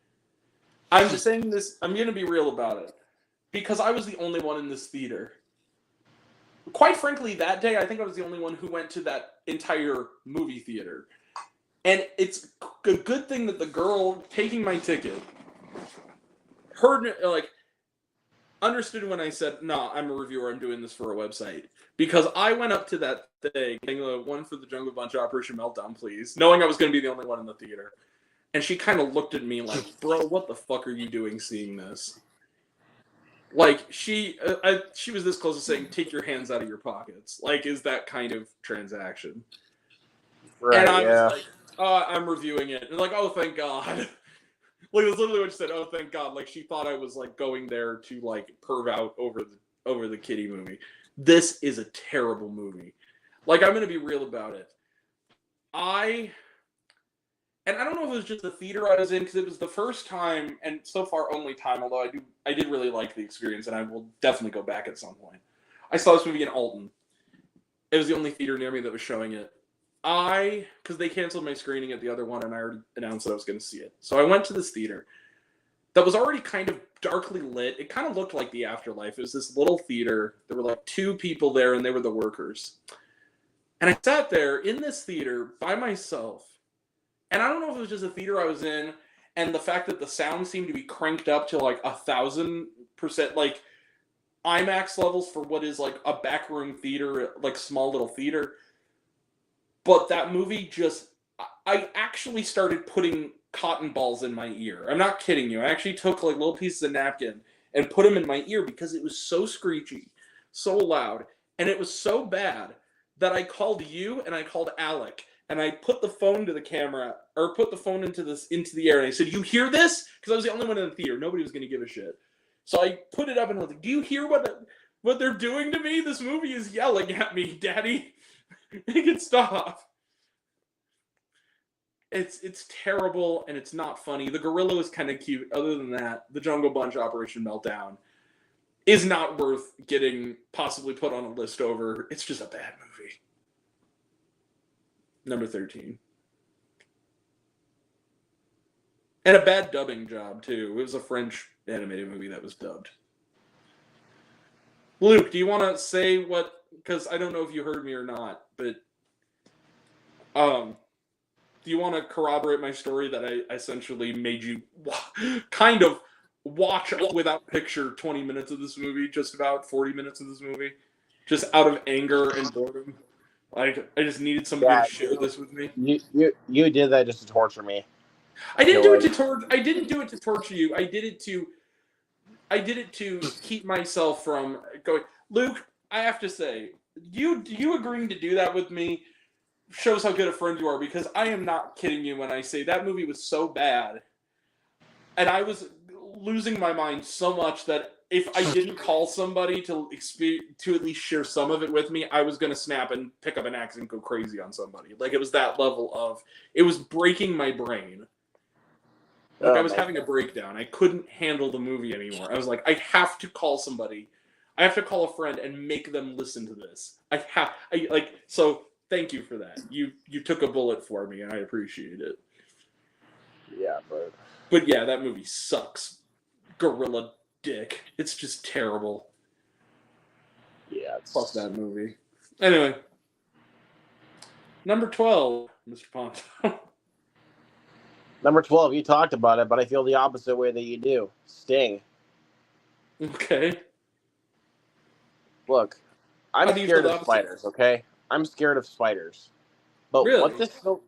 I'm just saying this. I'm gonna be real about it because I was the only one in this theater. Quite frankly, that day I think I was the only one who went to that entire movie theater. And it's a good thing that the girl taking my ticket heard, like, understood when I said, "No, I'm a reviewer. I'm doing this for a website." Because I went up to that thing, one for the Jungle Bunch Operation Meltdown, please, knowing I was going to be the only one in the theater. And she kind of looked at me like, "Bro, what the fuck are you doing seeing this?" Like, she was this close to saying, "Take your hands out of your pockets." Like, is that kind of transaction. Right, and I yeah. was like, I'm reviewing it. And like, oh, thank God. Like, it was literally what she said, oh, thank God. Like, she thought I was, like, going there to, like, perv out over the kitty movie. This is a terrible movie. Like, I'm going to be real about it. And I don't know if it was just the theater I was in, because it was the first time, and so far only time, although I did really like the experience, and I will definitely go back at some point. I saw this movie in Alton. It was the only theater near me that was showing it. Because they canceled my screening at the other one, and I already announced that I was going to see it. So I went to this theater that was already kind of darkly lit. It kind of looked like the Afterlife. It was this little theater. There were like 2 people there, and they were the workers. And I sat there in this theater by myself. And I don't know if it was just the theater I was in, and the fact that the sound seemed to be cranked up to like 1,000%, like IMAX levels for what is like a backroom theater, like small little theater. But that movie I actually started putting cotton balls in my ear. I'm not kidding you. I actually took like little pieces of napkin and put them in my ear because it was so screechy, so loud, and it was so bad that I called you and I called Alec and I put the phone to the camera or put the phone into the air and I said, "You hear this?" Because I was the only one in the theater. Nobody was going to give a shit. So I put it up and I was like, "Do you hear what they're doing to me? This movie is yelling at me, Daddy." Make it stop. It's terrible and it's not funny. The gorilla is kind of cute. Other than that, the Jungle Bunch Operation Meltdown is not worth getting possibly put on a list over. It's just a bad movie. Number 13. And a bad dubbing job, too. It was a French animated movie that was dubbed. Luke, do you want to say what... Because I don't know if you heard me or not, but... do you want to corroborate my story that I essentially made you kind of watch without picture 20 minutes of this movie, just about 40 minutes of this movie, just out of anger and boredom? Like, I just needed somebody to share this with me. You did that just to torture me. I didn't do it to torture you. I did it to keep myself from going. Luke, I have to say, you agreeing to do that with me shows how good a friend you are, because I am not kidding you when I say that movie was so bad and I was losing my mind so much that if I didn't call somebody to at least share some of it with me, I was going to snap and pick up an axe and go crazy on somebody. Like, it was that level of, it was breaking my brain. Like, I was having a breakdown. I couldn't handle the movie anymore. I was like, I have to call somebody. I have to call a friend and make them listen to this. So thank you for that. You took a bullet for me, and I appreciate it. Yeah, but yeah, that movie sucks. Gorilla dick. It's just terrible. Yeah, fuck that movie. Anyway, number 12, Mr. Ponto. Number 12, you talked about it, but I feel the opposite way that you do. Sting. Okay. Look, I'm How do you feel scared the of opposite? spiders, okay? I'm scared of spiders. But what Really? this film,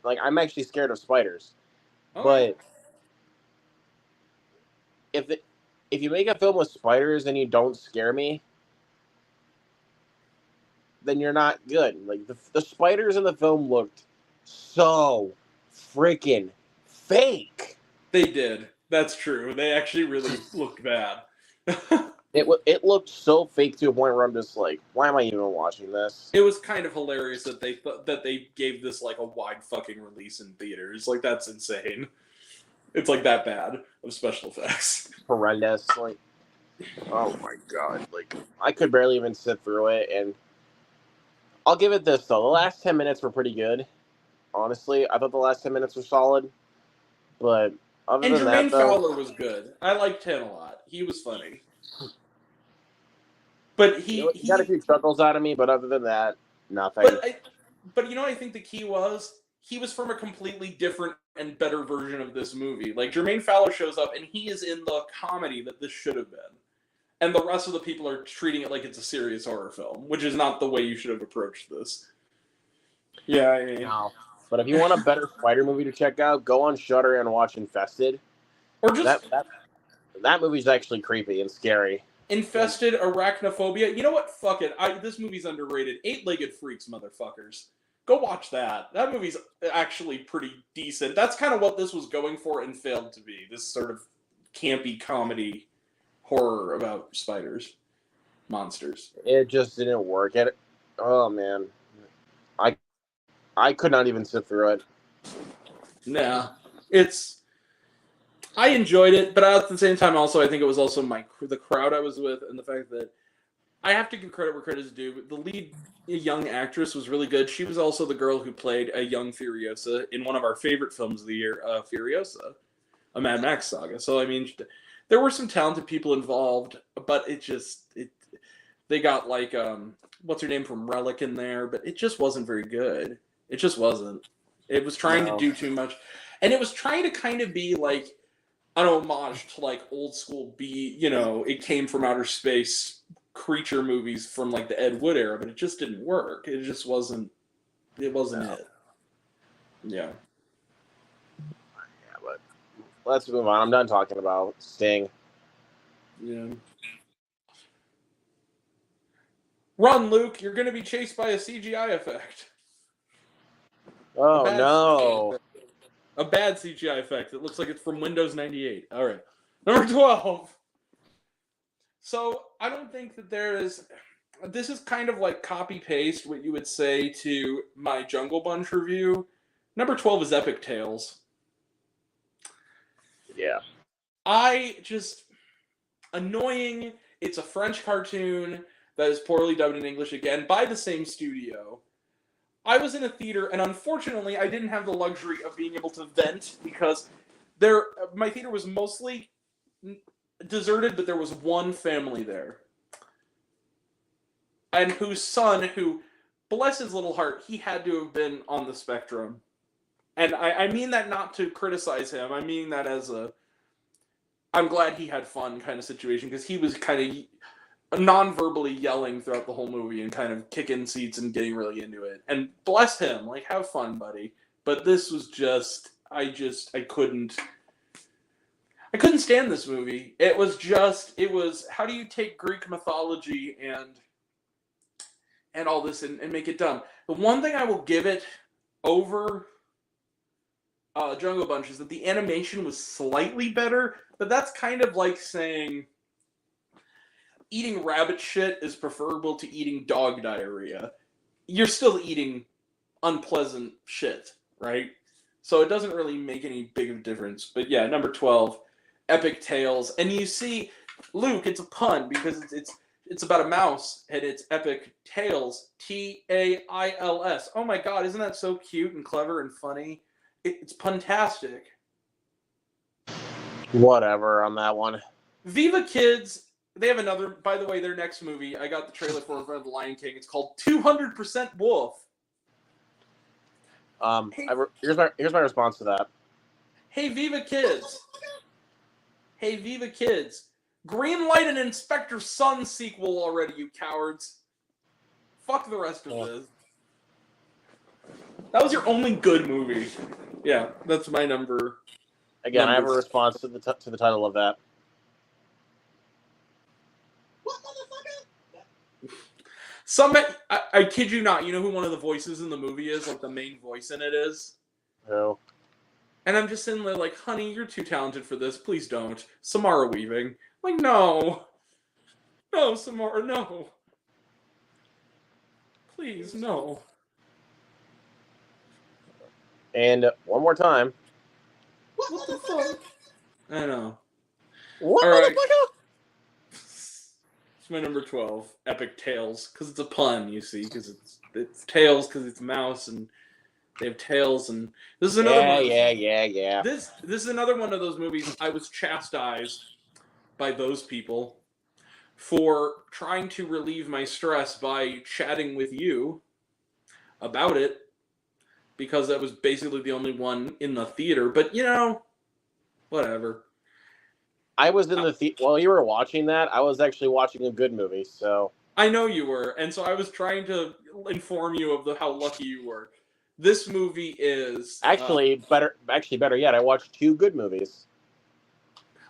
I'm actually scared of spiders. Okay. But if it, if you make a film with spiders and you don't scare me, then you're not good. Like the spiders in the film looked so freaking fake. They did. That's true. They actually really looked bad. It looked so fake to a point where I'm just like, why am I even watching this? It was kind of hilarious that they gave this like a wide fucking release in theaters. Like that's insane. It's like that bad of special effects. Horrendous. Like, oh my god. Like, I could barely even sit through it. And I'll give it this though. The last 10 minutes were pretty good. Honestly, I thought the last 10 minutes were solid. But other And than Jermaine that, though, Fowler was good. I liked him a lot. He was funny. But he got a few chuckles out of me. But other than that, nothing. But you know, I think the key was he was from a completely different and better version of this movie. Like Jermaine Fowler shows up and he is in the comedy that this should have been. And the rest of the people are treating it like it's a serious horror film, which is not the way you should have approached this. Yeah, I mean, No. But if you want a better spider movie to check out, go on Shudder and watch Infested. or just That movie's actually creepy and scary. Infested Arachnophobia. You know what? Fuck it. This movie's underrated. Eight-Legged Freaks, motherfuckers. Go watch that. That movie's actually pretty decent. That's kind of what this was going for and failed to be. This sort of campy comedy horror about spiders, monsters. It just didn't work. Oh man, I could not even sit through it. Nah, I enjoyed it, but at the same time, also I think it was also the crowd I was with, and the fact that I have to give credit where credit is due. The lead young actress was really good. She was also the girl who played a young Furiosa in one of our favorite films of the year, Furiosa, a Mad Max saga. So I mean, there were some talented people involved, but they got like what's her name from Relic in there, but it just wasn't very good. It just wasn't. It was trying to do too much, and it was trying to kind of be like an homage to like old school it came from outer space creature movies from like the Ed Wood era, but it just didn't work. It just wasn't. It wasn't it. Yeah. Yeah, but let's move on. I'm done talking about Sting. Yeah. Run, Luke! You're going to be chased by a CGI effect. Oh no! A bad CGI effect. It looks like it's from Windows 98. All right, number 12. So I don't think that there is. This is kind of like copy paste what you would say to my Jungle Bunch review. Number 12 is Epic Tales. Yeah. Annoying. It's a French cartoon that is poorly dubbed in English again by the same studio. I was in a theater, and unfortunately, I didn't have the luxury of being able to vent because my theater was mostly deserted, but there was one family there, and whose son, who, bless his little heart, he had to have been on the spectrum. And I mean that not to criticize him. I mean that as I'm glad he had fun kind of situation, because he was kind of non-verbally yelling throughout the whole movie and kind of kicking seats and getting really into it. And bless him, like, have fun, buddy. But this was just, I couldn't stand this movie. It was how do you take Greek mythology and all this and make it dumb? The one thing I will give it over Jungle Bunch is that the animation was slightly better, but that's kind of like saying eating rabbit shit is preferable to eating dog diarrhea. You're still eating unpleasant shit, right? So it doesn't really make any big of a difference. But yeah, number 12, Epic Tales. And you see, Luke, it's a pun because it's about a mouse and it's Epic Tales. Tails. Oh my god, isn't that so cute and clever and funny? It's puntastic. Whatever on that one. Viva Kids. They have another, by the way, their next movie, I got the trailer for in front of The Lion King. It's called 200% Wolf. Here's my response to that. Hey, Viva Kids. Hey, Viva Kids. Greenlight an Inspector Sun sequel already, you cowards. Fuck the rest of this. That was your only good movie. Yeah, that's my number. Again, I have a response to the title of that. I kid you not, you know who one of the voices in the movie is? Like, the main voice in it is? Who? And I'm just sitting there like, honey, you're too talented for this. Please don't. Samara Weaving. Like, no. No, Samara, no. Please, no. And one more time. What the fuck? I know. What, all right. motherfucker? It's my number 12, Epic Tales, because it's a pun, you see, because it's Tails, because it's a mouse, and they have tails, and this is another one. Yeah. This is another one of those movies I was chastised by those people for trying to relieve my stress by chatting with you about it, because that was basically the only one in the theater, but, whatever. I was in the while you were watching that, I was actually watching a good movie, so... I know you were, and so I was trying to inform you of how lucky you were. This movie is... Actually, better yet, I watched two good movies.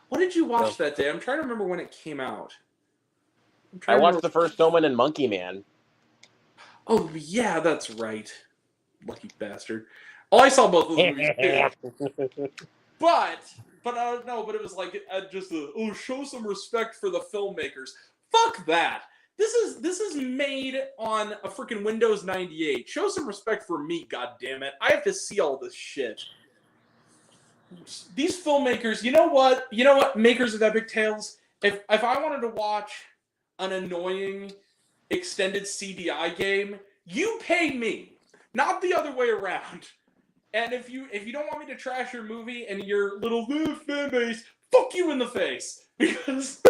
What did you watch that day? I'm trying to remember when it came out. I watched The First Omen and Monkey Man. Oh, yeah, that's right. Lucky bastard. Oh, I saw both those movies, too. But it was like show some respect for the filmmakers. Fuck that. This is made on a freaking Windows 98. Show some respect for me, goddammit. I have to see all this shit. These filmmakers, you know what, makers of Epic Tales, if I wanted to watch an annoying extended CDI game, you pay me, not the other way around. And if you don't want me to trash your movie and your little fan base, fuck you in the face. Because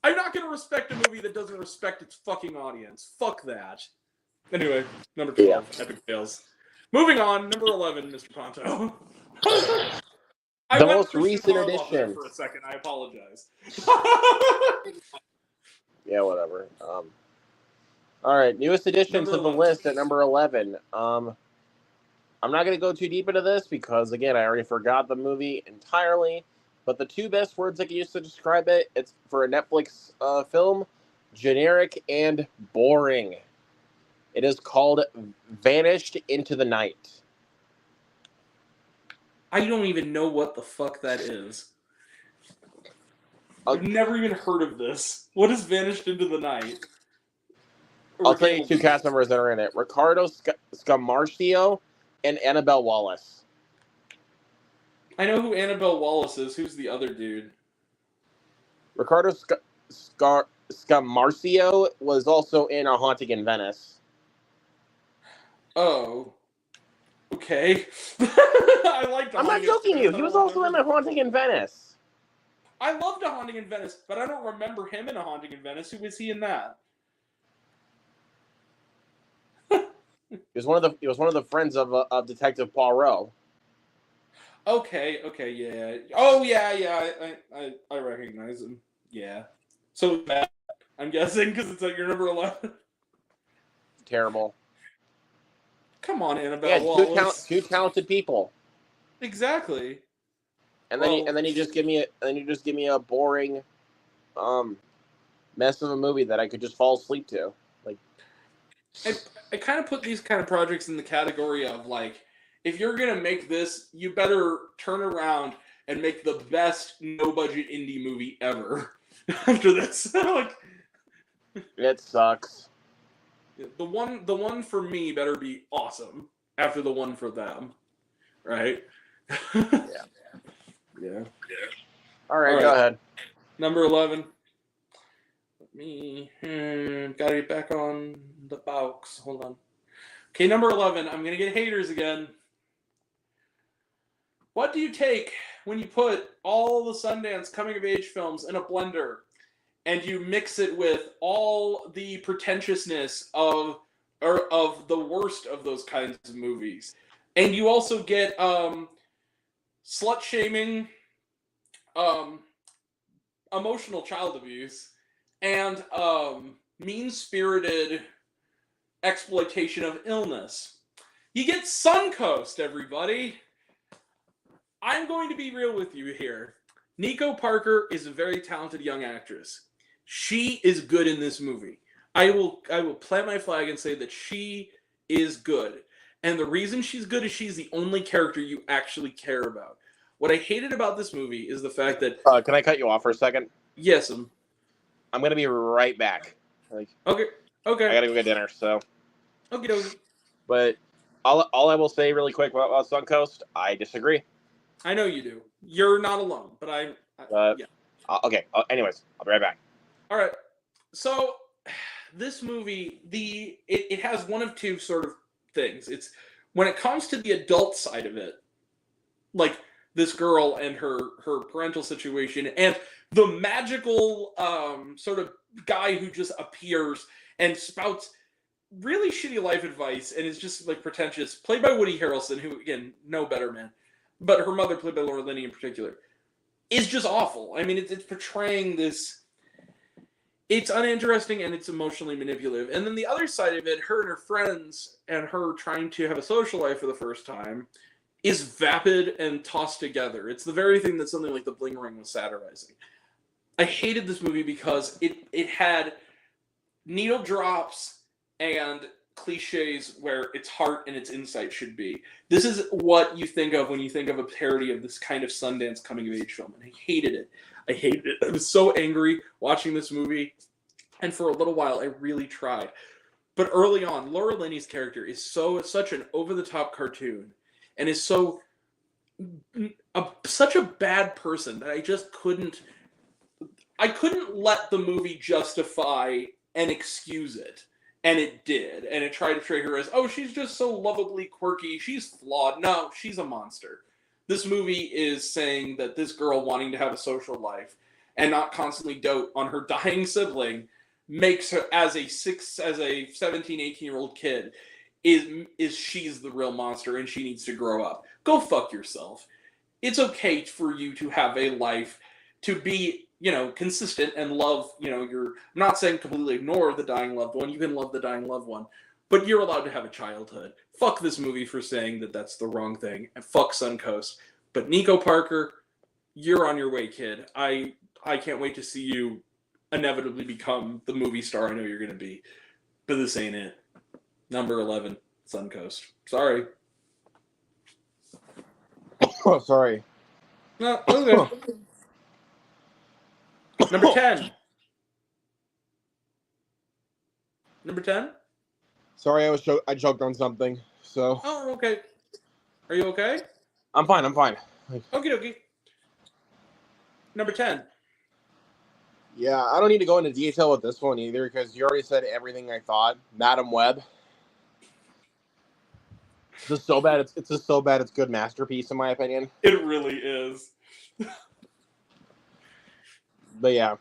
I'm not going to respect a movie that doesn't respect its fucking audience. Fuck that. Anyway, number 12, Epic Tales. Moving on, number 11, Mr. Ponto. The most recent edition. For a second, I apologize. Yeah, whatever. All right, newest addition to the list at number 11. I'm not going to go too deep into this because, again, I already forgot the movie entirely. But the two best words I can use to describe it, it's for a Netflix film, generic and boring. It is called Vanished into the Night. I don't even know what the fuck that is. I've never even heard of this. What is Vanished into the Night? I'll tell you two cast members that are in it. Ricardo Scamarcio and Annabelle Wallace. I know who Annabelle Wallace is. Who's the other dude? Ricardo Scamarcio was also in A Haunting in Venice. Oh. Okay. I liked. I'm not joking you. He was also in A Haunting in Venice. I loved A Haunting in Venice, but I don't remember him in A Haunting in Venice. Who was he in that? He was one of the friends of Detective Poirot. Okay, yeah. Oh, yeah. I recognize him. Yeah. So bad, I'm guessing, because it's like your number 11. Terrible. Come on, Annabelle Wallace. Two talented people. Exactly. And then you just give me a boring, mess of a movie that I could just fall asleep to. Like, I kind of put these kind of projects in the category of like, if you're gonna make this, you better turn around and make the best no-budget indie movie ever. After this, like, it sucks. The one for me better be awesome. After the one for them, right? Yeah. All right, go ahead. Number 11. Let me gotta get back on the box. Hold on. Okay, number 11. I'm gonna get haters again. What do you take when you put all the Sundance coming-of-age films in a blender and you mix it with all the pretentiousness of the worst of those kinds of movies? And you also get slut-shaming, emotional child abuse, and mean-spirited exploitation of illness. You get Suncoast, everybody. I'm going to be real with you here. Nico Parker is a very talented young actress. She is good in this movie. I will plant my flag and say that she is good. And the reason she's good is she's the only character you actually care about. What I hated about this movie is the fact that... Can I cut you off for a second? Yes. I'm going to be right back. Okay. I got to go get dinner, so... Okay. But all I will say really quick about Suncoast, I disagree. I know you do. You're not alone, but yeah. Okay. Anyways, I'll be right back. All right. So this movie, it has one of two sort of things. It's when it comes to the adult side of it, like this girl and her parental situation, and the magical sort of guy who just appears and spouts really shitty life advice and is just like pretentious, played by Woody Harrelson, who again, no better man. But her mother, played by Laura Linney in particular, is just awful. I mean, it's portraying this... It's uninteresting and it's emotionally manipulative. And then the other side of it, her and her friends and her trying to have a social life for the first time, is vapid and tossed together. It's the very thing that something like The Bling Ring was satirizing. I hated this movie because it had needle drops and cliches where its heart and its insight should be. This is what you think of when you think of a parody of this kind of Sundance coming-of-age film, and I hated it. I was so angry watching this movie, and for a little while, I really tried. But early on, Laura Linney's character is such an over-the-top cartoon, and is such a bad person that I just couldn't let the movie justify and excuse it. And it did. And it tried to portray her as, oh, she's just so lovably quirky. She's flawed. No, she's a monster. This movie is saying that this girl wanting to have a social life and not constantly dote on her dying sibling makes her, as a 17, 18-year-old kid, is she's the real monster and she needs to grow up. Go fuck yourself. It's okay for you to have a life, to be, consistent and love, I'm not saying completely ignore the dying loved one. You can love the dying loved one, but you're allowed to have a childhood. Fuck this movie for saying that that's the wrong thing, and fuck Suncoast. But Nico Parker, you're on your way, kid. I can't wait to see you inevitably become the movie star I know you're going to be. But this ain't it. Number 11, Suncoast. Sorry. Oh, sorry. No, okay. Number 10. Number 10? Sorry, I choked on something. So. Oh, okay. Are you okay? I'm fine. Okie dokie. Number 10. Yeah, I don't need to go into detail with this one either because you already said everything I thought. Madam Web. It's just so bad. It's just so bad. It's a good masterpiece in my opinion. It really is. But yeah,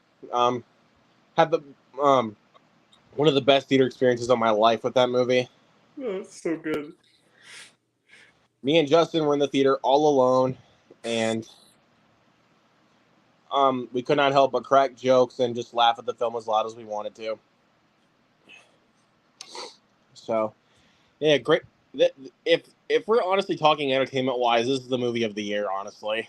had the one of the best theater experiences of my life with that movie. Oh, it's so good. Me and Justin were in the theater all alone, and we could not help but crack jokes and just laugh at the film as loud as we wanted to. So, yeah, great. If we're honestly talking entertainment wise, this is the movie of the year. Honestly,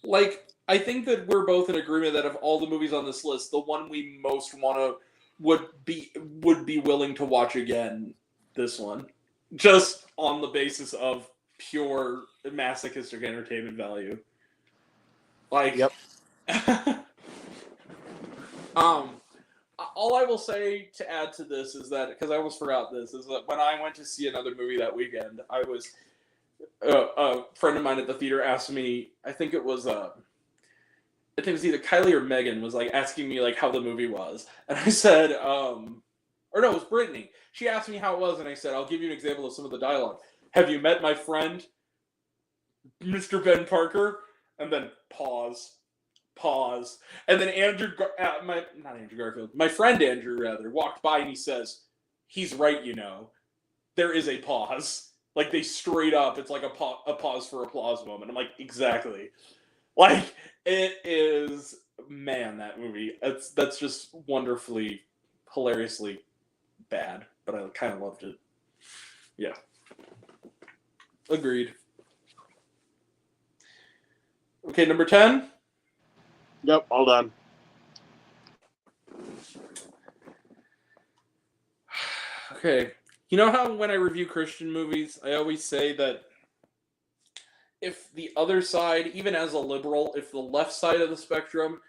like I think that we're both in agreement that of all the movies on this list, the one we most would be willing to watch again. This one, just on the basis of pure masochistic entertainment value. Like, yep. All I will say to add to this is that, because I almost forgot this, is that when I went to see another movie that weekend, I was a friend of mine at the theater asked me, I think it was either Kylie or Megan was like asking me like how the movie was, and I said, or no, it was Brittany. She asked me how it was, and I said, I'll give you an example of some of the dialogue. Have you met my friend, Mr. Ben Parker? And then pause, and then my friend Andrew rather walked by and he says, he's right, there is a pause. Like, they straight up, it's like a pause for applause moment. I'm like, exactly. Like, it is, man, that movie. That's just wonderfully, hilariously bad, but I kind of loved it. Yeah. Agreed. Okay, number 10. Yep, all done. Okay. You know how when I review Christian movies, I always say that if the other side, even as a liberal, if the left side of the spectrum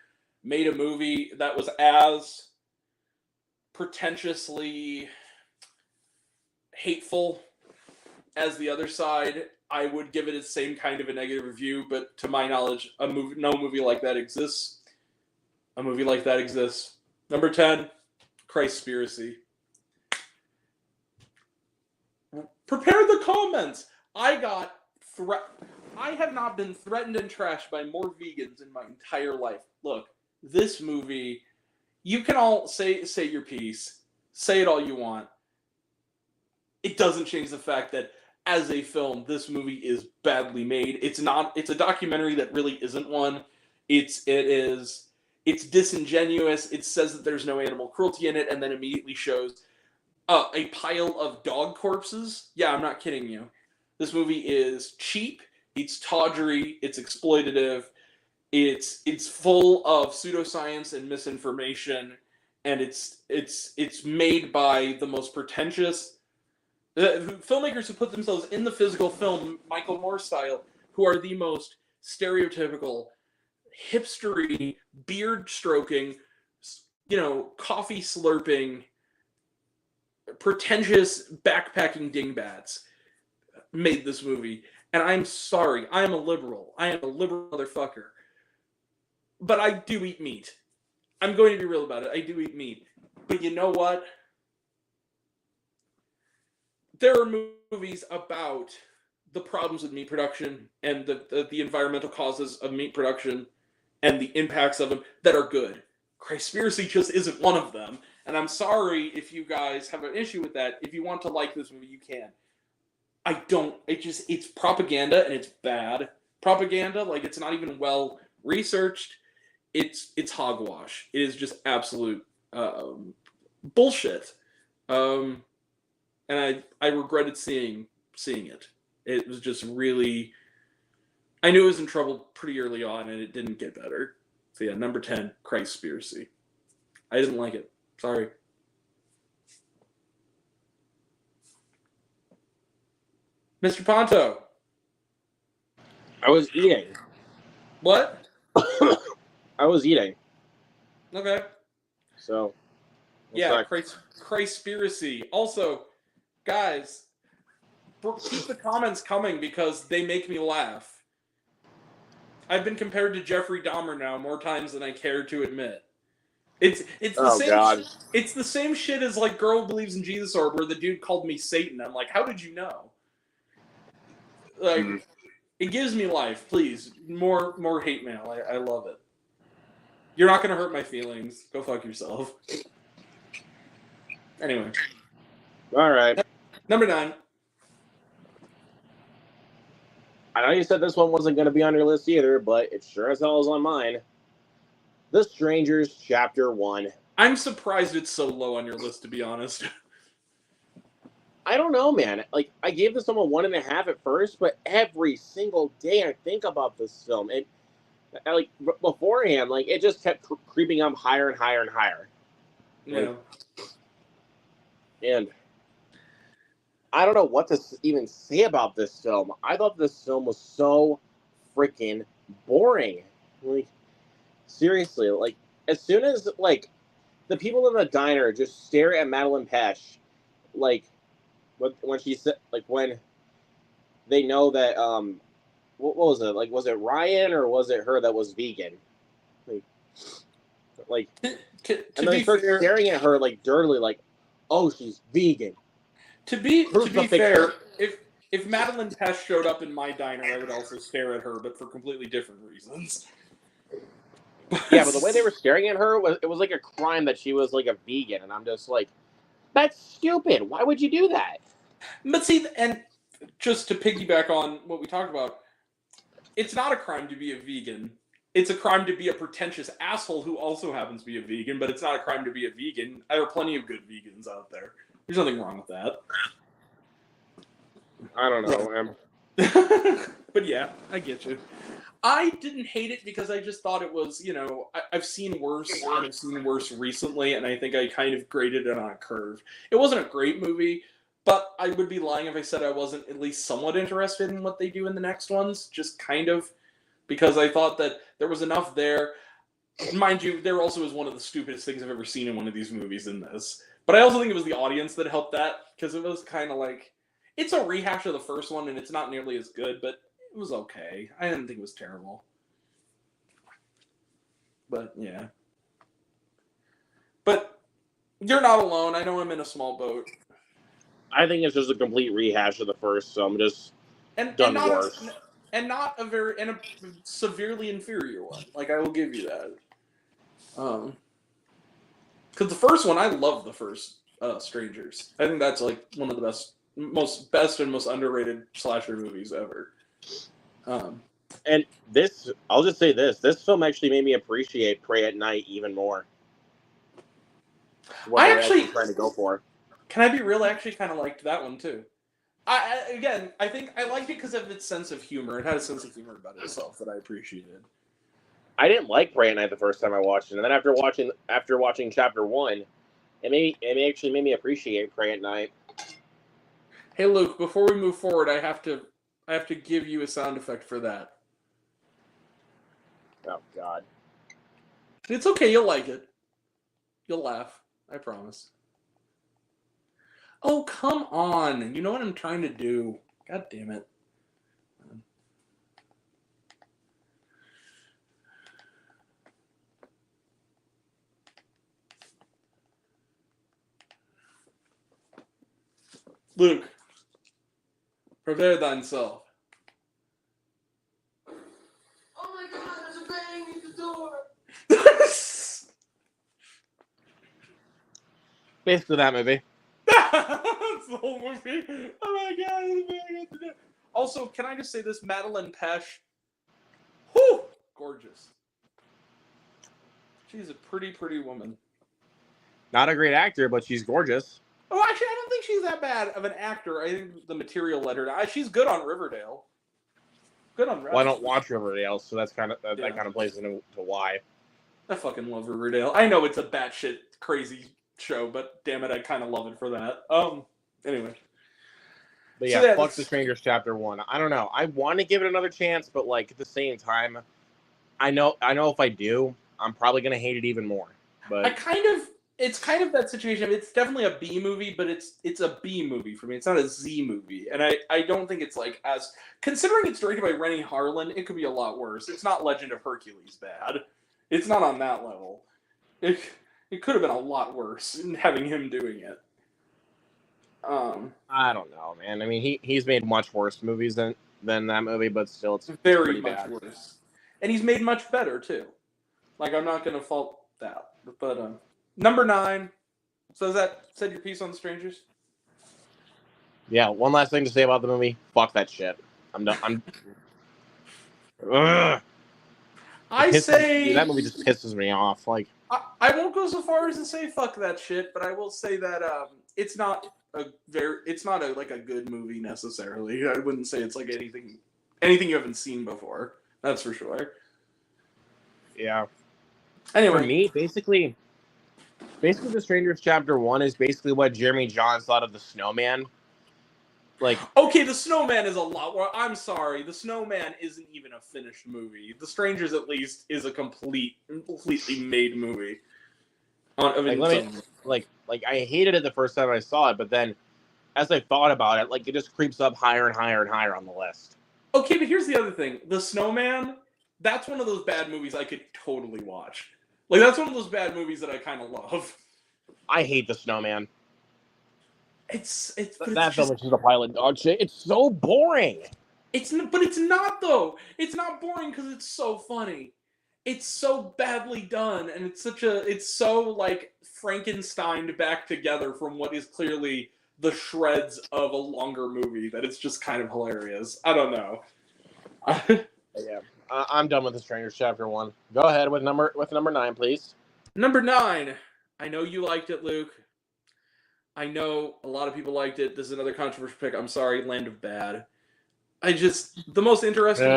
made a movie that was as pretentiously hateful as the other side, I would give it the same kind of a negative review. But to my knowledge, no movie like that exists. A movie like that exists. Number 10, Christspiracy. Prepare the comments. I have not been threatened and trashed by more vegans in my entire life. Look, this movie, you can all say your piece, say it all you want. It doesn't change the fact that as a film, this movie is badly made. It's a documentary that really isn't one. It's disingenuous. It says that there's no animal cruelty in it, and then immediately shows a pile of dog corpses. Yeah, I'm not kidding you. This movie is cheap. It's tawdry. It's exploitative. It's full of pseudoscience and misinformation, and it's made by the most pretentious filmmakers who put themselves in the physical film, Michael Moore style, who are the most stereotypical, hipstery, beard stroking, coffee slurping, pretentious backpacking dingbats made this movie. And I'm sorry, I am a liberal. I am a liberal motherfucker. But I do eat meat. I'm going to be real about it. I do eat meat. But you know what? There are movies about the problems with meat production and the environmental causes of meat production and the impacts of them that are good. Christspiracy just isn't one of them. And I'm sorry if you guys have an issue with that. If you want to like this movie, you can. I don't. It's propaganda, and it's bad propaganda. Like, it's not even well researched. It's hogwash. It is just absolute bullshit. And I regretted seeing it. It was just really. I knew it was in trouble pretty early on, and it didn't get better. So yeah, number 10, Christspiracy. I didn't like it. Sorry. Mr. Ponto. I was eating. What? I was eating. Okay. So. Yeah, Christspiracy. Also, guys, keep the comments coming because they make me laugh. I've been compared to Jeffrey Dahmer now more times than I care to admit. It's the same. God. It's the same shit as like Girl Who Believes in Jesus Orb, where the dude called me Satan. I'm like, how did you know? Like, It gives me life. Please, more hate mail. I love it. You're not gonna hurt my feelings. Go fuck yourself. Anyway. All right. Number 9. I know you said this one wasn't going to be on your list either, but it sure as hell is on mine. The Strangers, Chapter 1. I'm surprised it's so low on your list, to be honest. I don't know, man. Like, I gave this one a 1.5 at first, but every single day I think about this film. It, like, beforehand, like, it just kept creeping up higher and higher and higher. Yeah. And I don't know what to even say about this film. I thought this film was so freaking boring. Like, seriously, like, as soon as, like, the people in the diner just stare at Madeline Pesh, like, when she said, like, when they know that, what was it? Like, was it Ryan or was it her that was vegan? Like and then they start staring at her, like, dirtily, like, oh, she's vegan. To be fair, if Madeline Pesh showed up in my diner, I would also stare at her, but for completely different reasons. Yeah, but the way they were staring at her it was like a crime that she was like a vegan, and I'm just like, that's stupid. Why would you do that? But see, and just to piggyback on what we talked about, it's not a crime to be a vegan. It's a crime to be a pretentious asshole who also happens to be a vegan, but it's not a crime to be a vegan. There are plenty of good vegans out there. There's nothing wrong with that. I don't know, man. But yeah, I get you. I didn't hate it because I just thought it was, I've seen worse, and I've seen worse recently, and I think I kind of graded it on a curve. It wasn't a great movie, but I would be lying if I said I wasn't at least somewhat interested in what they do in the next ones, just kind of, because I thought that there was enough there. Mind you, there also is one of the stupidest things I've ever seen in one of these movies in this. But I also think it was the audience that helped that, because it was kind of like, it's a rehash of the first one, and it's not nearly as good, but it was okay. I didn't think it was terrible. But, yeah. But you're not alone. I know I'm in a small boat. I think it's just a complete rehash of the first, so I'm just done worse. And not a severely inferior one. Like, I will give you that. Because the first one, I love the first Strangers. I think that's, like, one of the best and most underrated slasher movies ever. And this, I'll just say this film actually made me appreciate Prey at Night even more. What they're actually trying to go for. Can I be real? I actually kind of liked that one too. I think I liked it because of its sense of humor. It had a sense of humor about itself that I appreciated. I didn't like Prey at Night the first time I watched it, and then after watching chapter 1, it actually made me appreciate Prey at Night. Hey Luke, before we move forward, I have to give you a sound effect for that. Oh God. It's okay, you'll like it. You'll laugh, I promise. Oh, come on. You know what I'm trying to do. God damn it. Luke, prepare thyself. Oh my God, there's a bang at the door. Basically that movie. That's the whole movie. Oh my God. Also, can I just say this? Madeline Pesh. Whew! Gorgeous. She's a pretty, pretty woman. Not a great actor, but she's gorgeous. Oh, actually, I don't think she's that bad of an actor. I think the material let her down. She's good on Riverdale. Good on Riverdale. Well, I don't watch Riverdale, so that kind of plays into why. I fucking love Riverdale. I know it's a batshit crazy show, but damn it, I kind of love it for that. Anyway. But yeah, fuck The Strangers Chapter 1. I don't know. I want to give it another chance, but like at the same time, I know if I do, I'm probably gonna hate it even more. But it's kind of that situation. It's definitely a B movie, but it's a B movie for me. It's not a Z movie, and I don't think it's like as considering it's directed by Renny Harlin, it could be a lot worse. It's not Legend of Hercules bad. It's not on that level. It could have been a lot worse in having him doing it. I don't know, man. I mean, he's made much worse movies than that movie, but still, it's very much worse. And he's made much better too. Like, I'm not gonna fault that, but number 9. So has that said your piece on The Strangers? Yeah. One last thing to say about the movie. Fuck that shit. I'm done. Ugh. That movie just pisses me off. Like, I won't go so far as to say fuck that shit, but I will say that it's not a good movie necessarily. I wouldn't say it's like anything you haven't seen before. That's for sure. Yeah. Anyway, for me, basically, The Strangers Chapter 1 is basically what Jeremy Jahns thought of The Snowman. Like, okay, The Snowman is a lot more. I'm sorry, The Snowman isn't even a finished movie. The Strangers, at least, is a completely made movie. I hated it the first time I saw it, but then as I thought about it, like, it just creeps up higher and higher and higher on the list. Okay, but here's the other thing: The Snowman. That's one of those bad movies I could totally watch. Like, that's one of those bad movies that I kind of love. I hate The Snowman. That film is just a pile of dog shit. It's so boring. But it's not though. It's not boring because it's so funny. It's so badly done, and it's so like Frankensteined back together from what is clearly the shreds of a longer movie that it's just kind of hilarious. I don't know. Yeah, I'm done with the Strangers Chapter 1. Go ahead with number 9, please. Number 9. I know you liked it, Luke. I know a lot of people liked it. This is another controversial pick. I'm sorry, Land of Bad. The most interesting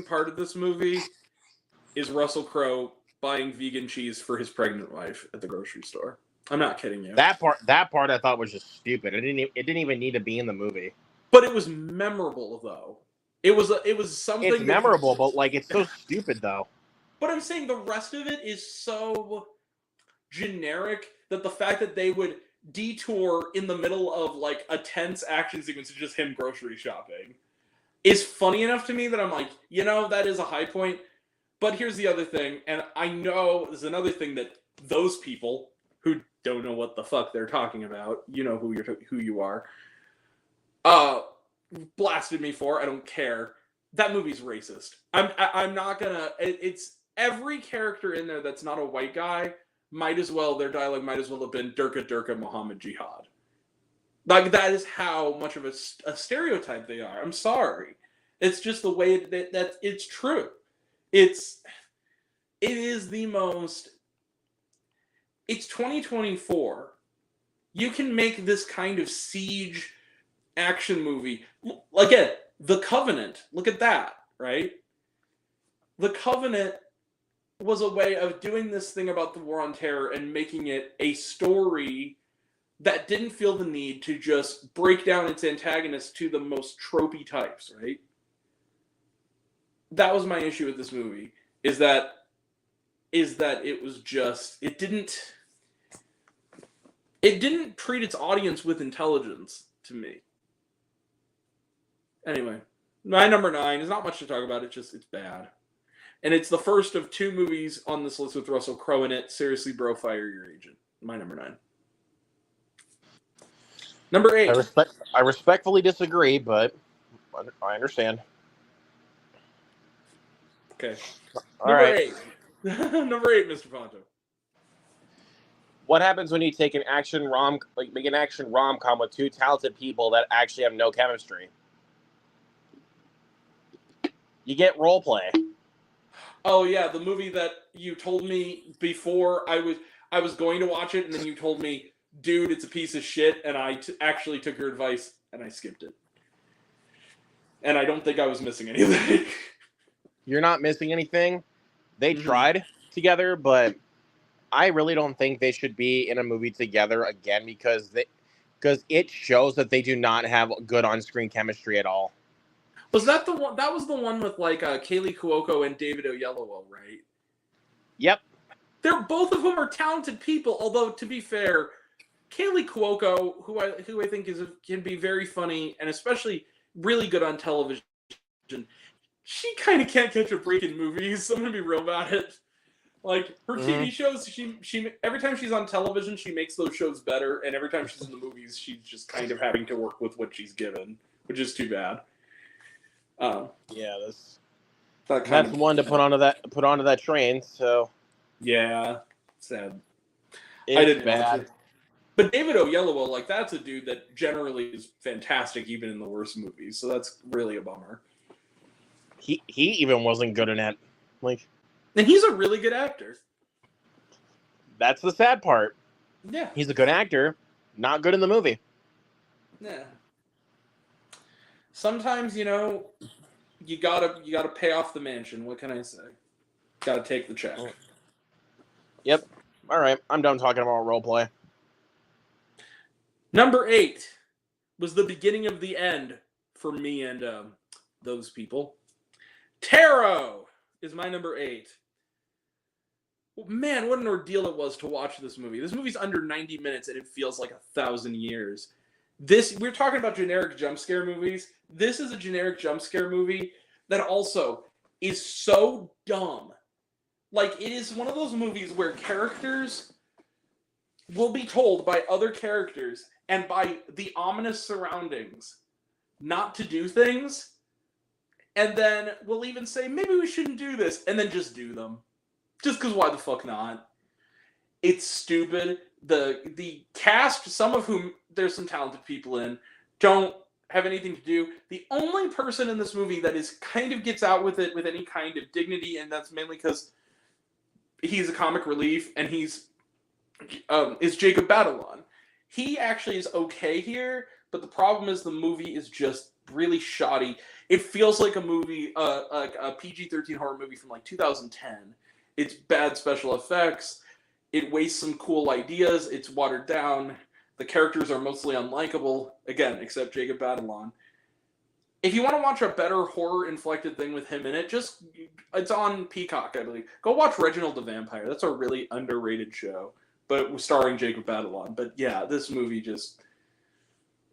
part of this movie is Russell Crowe buying vegan cheese for his pregnant wife at the grocery store. I'm not kidding you. That part I thought was just stupid. It didn't even need to be in the movie. But it was memorable, though. It was something. It's memorable, but like it's so stupid, though. But I'm saying the rest of it is so generic that the fact that they would detour in the middle of like a tense action sequence of just him grocery shopping is funny enough to me that I'm like, that is a high point. But here's the other thing, and I know there's another thing that those people who don't know what the fuck they're talking about, you know who you are, blasted me for. I don't care. That movie's racist. I'm not gonna. It's every character in there that's not a white guy. Their dialogue might as well have been Durka Durka Muhammad Jihad. Like, that is how much of a stereotype they are. I'm sorry. It's just the way that it's true. It is the most. It's 2024. You can make this kind of siege action movie. Again, The Covenant. Look at that, right? The Covenant was a way of doing this thing about the War on Terror and making it a story that didn't feel the need to just break down its antagonists to the most tropey types, right? That was my issue with this movie, is that it was just, it didn't treat its audience with intelligence to me. Anyway, my number 9 is not much to talk about. It's bad. And it's the first of 2 movies on this list with Russell Crowe in it. Seriously, bro, fire your agent. My number 9. Number 8. I respectfully disagree, but I understand. Okay. All right. 8. Number 8, Mr. Fonto. What happens when you take make an action rom-com with 2 talented people that actually have no chemistry? You get role play. Oh yeah, the movie that you told me before I was going to watch it, and then you told me, dude, it's a piece of shit, and I actually took your advice and I skipped it. And I don't think I was missing anything. You're not missing anything. They tried together, but I really don't think they should be in a movie together again because it shows that they do not have good on-screen chemistry at all. Was that the one? That was the one with like Kaylee Cuoco and David Oyelowo, right? Yep. Both of whom are talented people. Although, to be fair, Kaylee Cuoco, who I think can be very funny and especially really good on television, she kind of can't catch a break in movies. I'm gonna be real about it. Like her TV shows, she every time she's on television, she makes those shows better, and every time she's in the movies, she's just kind of having to work with what she's given, which is too bad. Yeah, that's one to put onto that train. So yeah, sad. I didn't watch it. But David Oyelowo, like, that's a dude that generally is fantastic, even in the worst movies. So that's really a bummer. He even wasn't good in it. Like, and he's a really good actor. That's the sad part. Yeah, he's a good actor, not good in the movie. Yeah. Sometimes, you gotta pay off the mansion. What can I say? Gotta take the check. Yep. All right, I'm done talking about roleplay. Number 8 was the beginning of the end for me and those people. Tarot is my number 8. Well, man, what an ordeal it was to watch this movie. This movie's under 90 minutes and it feels like 1,000 years. We're talking about generic jump scare movies. This is a generic jump scare movie that also is so dumb. Like, it is one of those movies where characters will be told by other characters and by the ominous surroundings not to do things, and then we'll even say, maybe we shouldn't do this, and then just do them. Just because why the fuck not? It's stupid. the cast, some of whom there's some talented people in, don't have anything to do. The only person in this movie that is kind of gets out with it with any kind of dignity, and that's mainly because he's a comic relief, and is Jacob Batalon. He actually is okay here, but the problem is the movie is just really shoddy. It feels like a movie, a PG-13 horror movie from like 2010. It's bad special effects. It wastes some cool ideas. It's watered down. The characters are mostly unlikable. Again, except Jacob Batalon. If you want to watch a better horror-inflected thing with him in it, it's on Peacock, I believe. Go watch Reginald the Vampire. That's a really underrated show, but starring Jacob Batalon. But yeah, this movie just...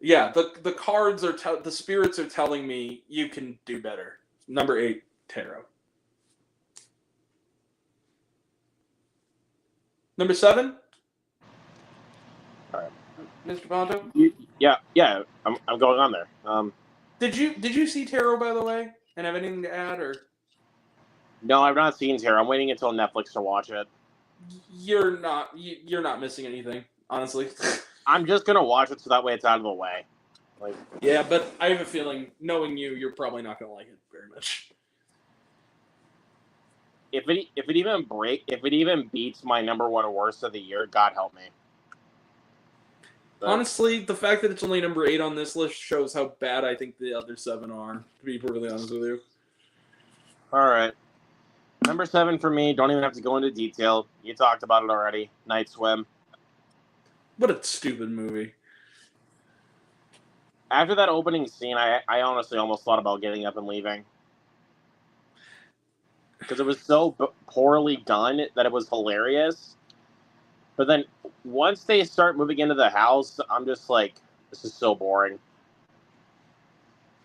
Yeah, the cards are... the spirits are telling me you can do better. Number 8, Tarot. Number 7? All right. Mr. Bonto? Yeah, I'm going on there. Did you see Tarot, by the way, and have anything to add, or? No, I've not seen Tarot. I'm waiting until Netflix to watch it. You're not missing anything, honestly. I'm just gonna watch it so that way it's out of the way. Like, yeah, but I have a feeling, knowing you're probably not gonna like it very much. if it even beats my number one worst of the year, God help me. But, Honestly, the fact that it's only number 8 on this list shows how bad I think the other 7 are, to be perfectly honest with you. all right. Number 7 for me, don't even have to go into detail. You talked about it already. Night Swim. What a stupid movie. After that opening scene, I honestly almost thought about getting up and leaving. Because it was so poorly done that it was hilarious. But then once they start moving into the house, I'm just like, this is so boring.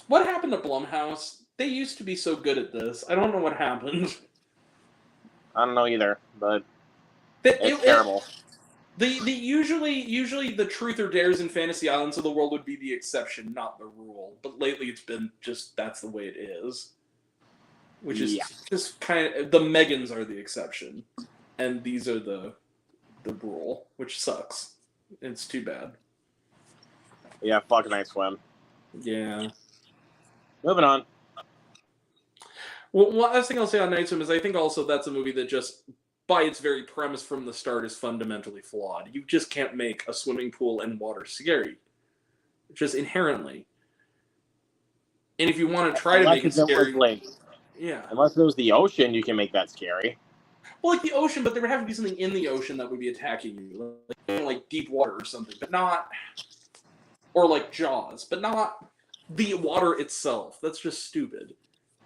What happened to Blumhouse? They used to be so good at this. I don't know what happened. I don't know either, but it's terrible. Usually the truth or dares in Fantasy Islands of the world would be the exception, not the rule. But lately it's been just that's the way it is. Which is just kind of the Megans are the exception. And these are the rule, which sucks. It's too bad. Yeah, fuck Night Swim. Yeah. Moving on. Well, one last thing I'll say on Night Swim is I think also that's a movie that just, by its very premise from the start, is fundamentally flawed. You just can't make a swimming pool and water scary. Just inherently. And if you want to try to make it scary... yeah. Unless it was the ocean, you can make that scary. Well, like the ocean, but there would have to be something in the ocean that would be attacking you. Like deep water or something, but not... Or like Jaws, but not the water itself. That's just stupid.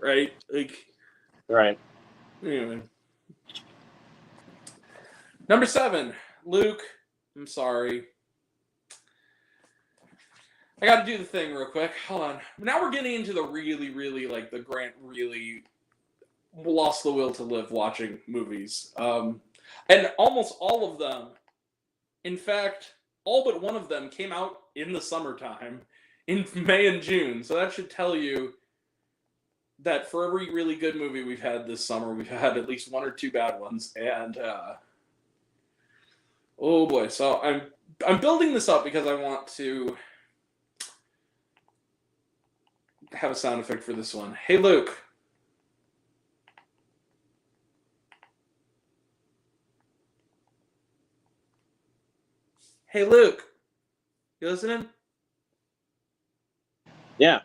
Right? Like... Right. Anyway. Number 7, Luke. I'm sorry. I got to do the thing real quick. Hold on. Now we're getting into the really, like the Grant really lost the will to live watching movies. And almost all of them, in fact, all but one of them came out in the summertime, in May and June. So that should tell you that for every really good movie we've had this summer, we've had at least 1 or 2 bad ones. And, oh boy. So I'm building this up because I want to have a sound effect for this one. Hey, Luke. Hey, Luke. You listening? Yeah.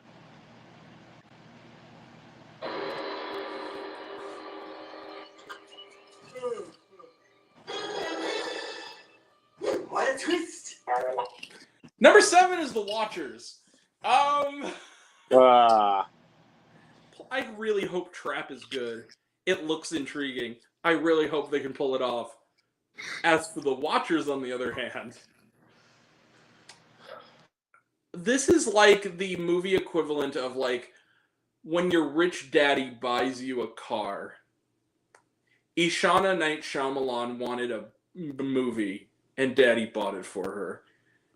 What a twist! Number 7 is The Watchers. I really hope Trap is good. It looks intriguing. I really hope they can pull it off. As for The Watchers, on the other hand, this is like the movie equivalent of like when your rich daddy buys you a car. Ishana Night Shyamalan wanted a movie, and daddy bought it for her.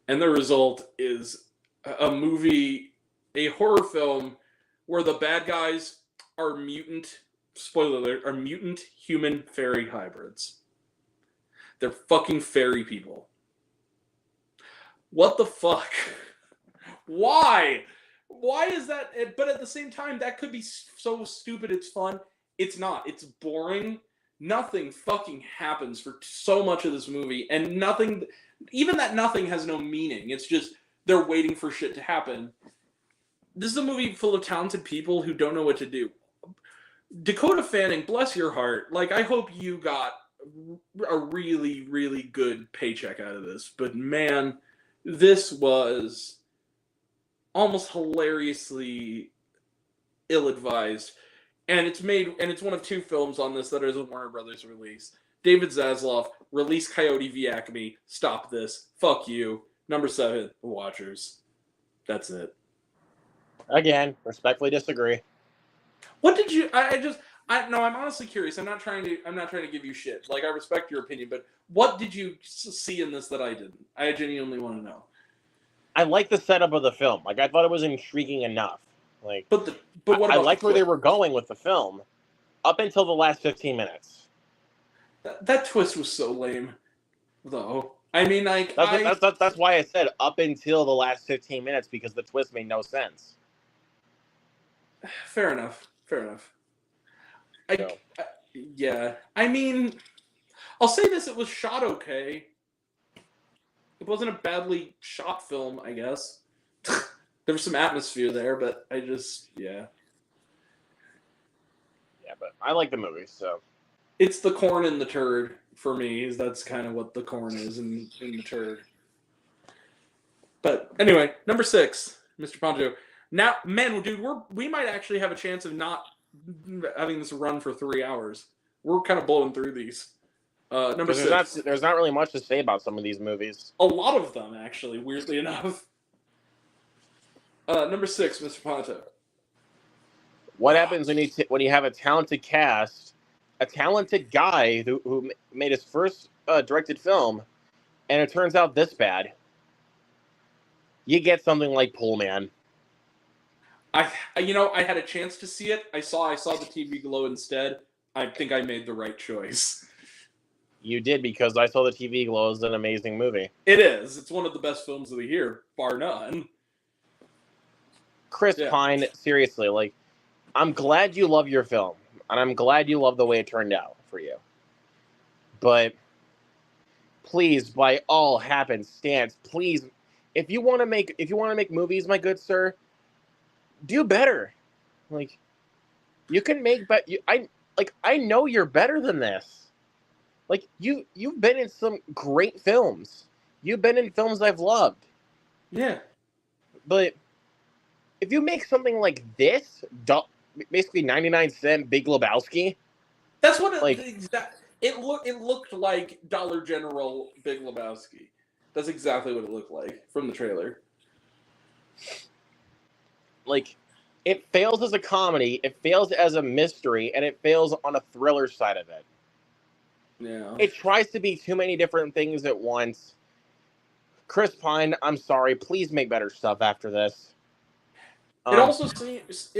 And the result is a movie, a horror film, where the bad guys are mutant, spoiler alert, are mutant human fairy hybrids. They're fucking fairy people. What the fuck? Why? Why is that? But at the same time, that could be so stupid. It's fun. It's not. It's boring. Nothing fucking happens for so much of this movie, and nothing. Even that nothing has no meaning. It's just they're waiting for shit to happen. This is a movie full of talented people who don't know what to do. Dakota Fanning, bless your heart. Like, I hope you got a really, really good paycheck out of this. But man, this was almost hilariously ill-advised. And it's one of two films on this that is a Warner Brothers release. David Zaslav, release Coyote v. Acme. Stop this. Fuck you. Number 7, The Watchers. That's it. Again, respectfully disagree. What did you? I'm honestly curious. I'm not trying to give you shit. Like, I respect your opinion, but what did you see in this that I didn't? I genuinely want to know. I like the setup of the film. Like, I thought it was intriguing enough. Like, But what about I liked where they were going with the film up until the last 15 minutes. That twist was so lame, though. I mean, like, That's why I said up until the last 15 minutes, because the twist made no sense. Fair enough. So. Yeah. I mean, I'll say this: it was shot okay. It wasn't a badly shot film, I guess. There was some atmosphere there, but yeah. Yeah, but I like the movie, so. It's the corn in the turd for me. That's kind of what the corn is in the turd. But anyway, number 6, Mr. Poncho. Now, man, dude, we might actually have a chance of not having this run for 3 hours. We're kind of blowing through these. Number 6. There's not really much to say about some of these movies. A lot of them, actually, weirdly enough. Number 6, Mr. Poncho. What happens when you have a talented cast, a talented guy who made his first directed film, and it turns out this bad? You get something like Pullman. I had a chance to see it. I saw the TV Glow instead. I think I made the right choice. You did, because I saw the TV Glow as an amazing movie. It is. It's one of the best films of the year, bar none. Chris Pine, seriously, like, I'm glad you love your film, and I'm glad you love the way it turned out for you. But please, by all happenstance, please, if you want to make movies, my good sir, do better. Like, you can make I know you're better than this. Like, you've been in some great films. You've been in films I've loved. Yeah. But if you make something like this, basically 99-cent Big Lebowski, that's what it looked like. Dollar General Big Lebowski. That's exactly what it looked like from the trailer. Like, it fails as a comedy, it fails as a mystery, and it fails on a thriller side of it. Yeah. It tries to be too many different things at once. Chris Pine, I'm sorry, please make better stuff after this. It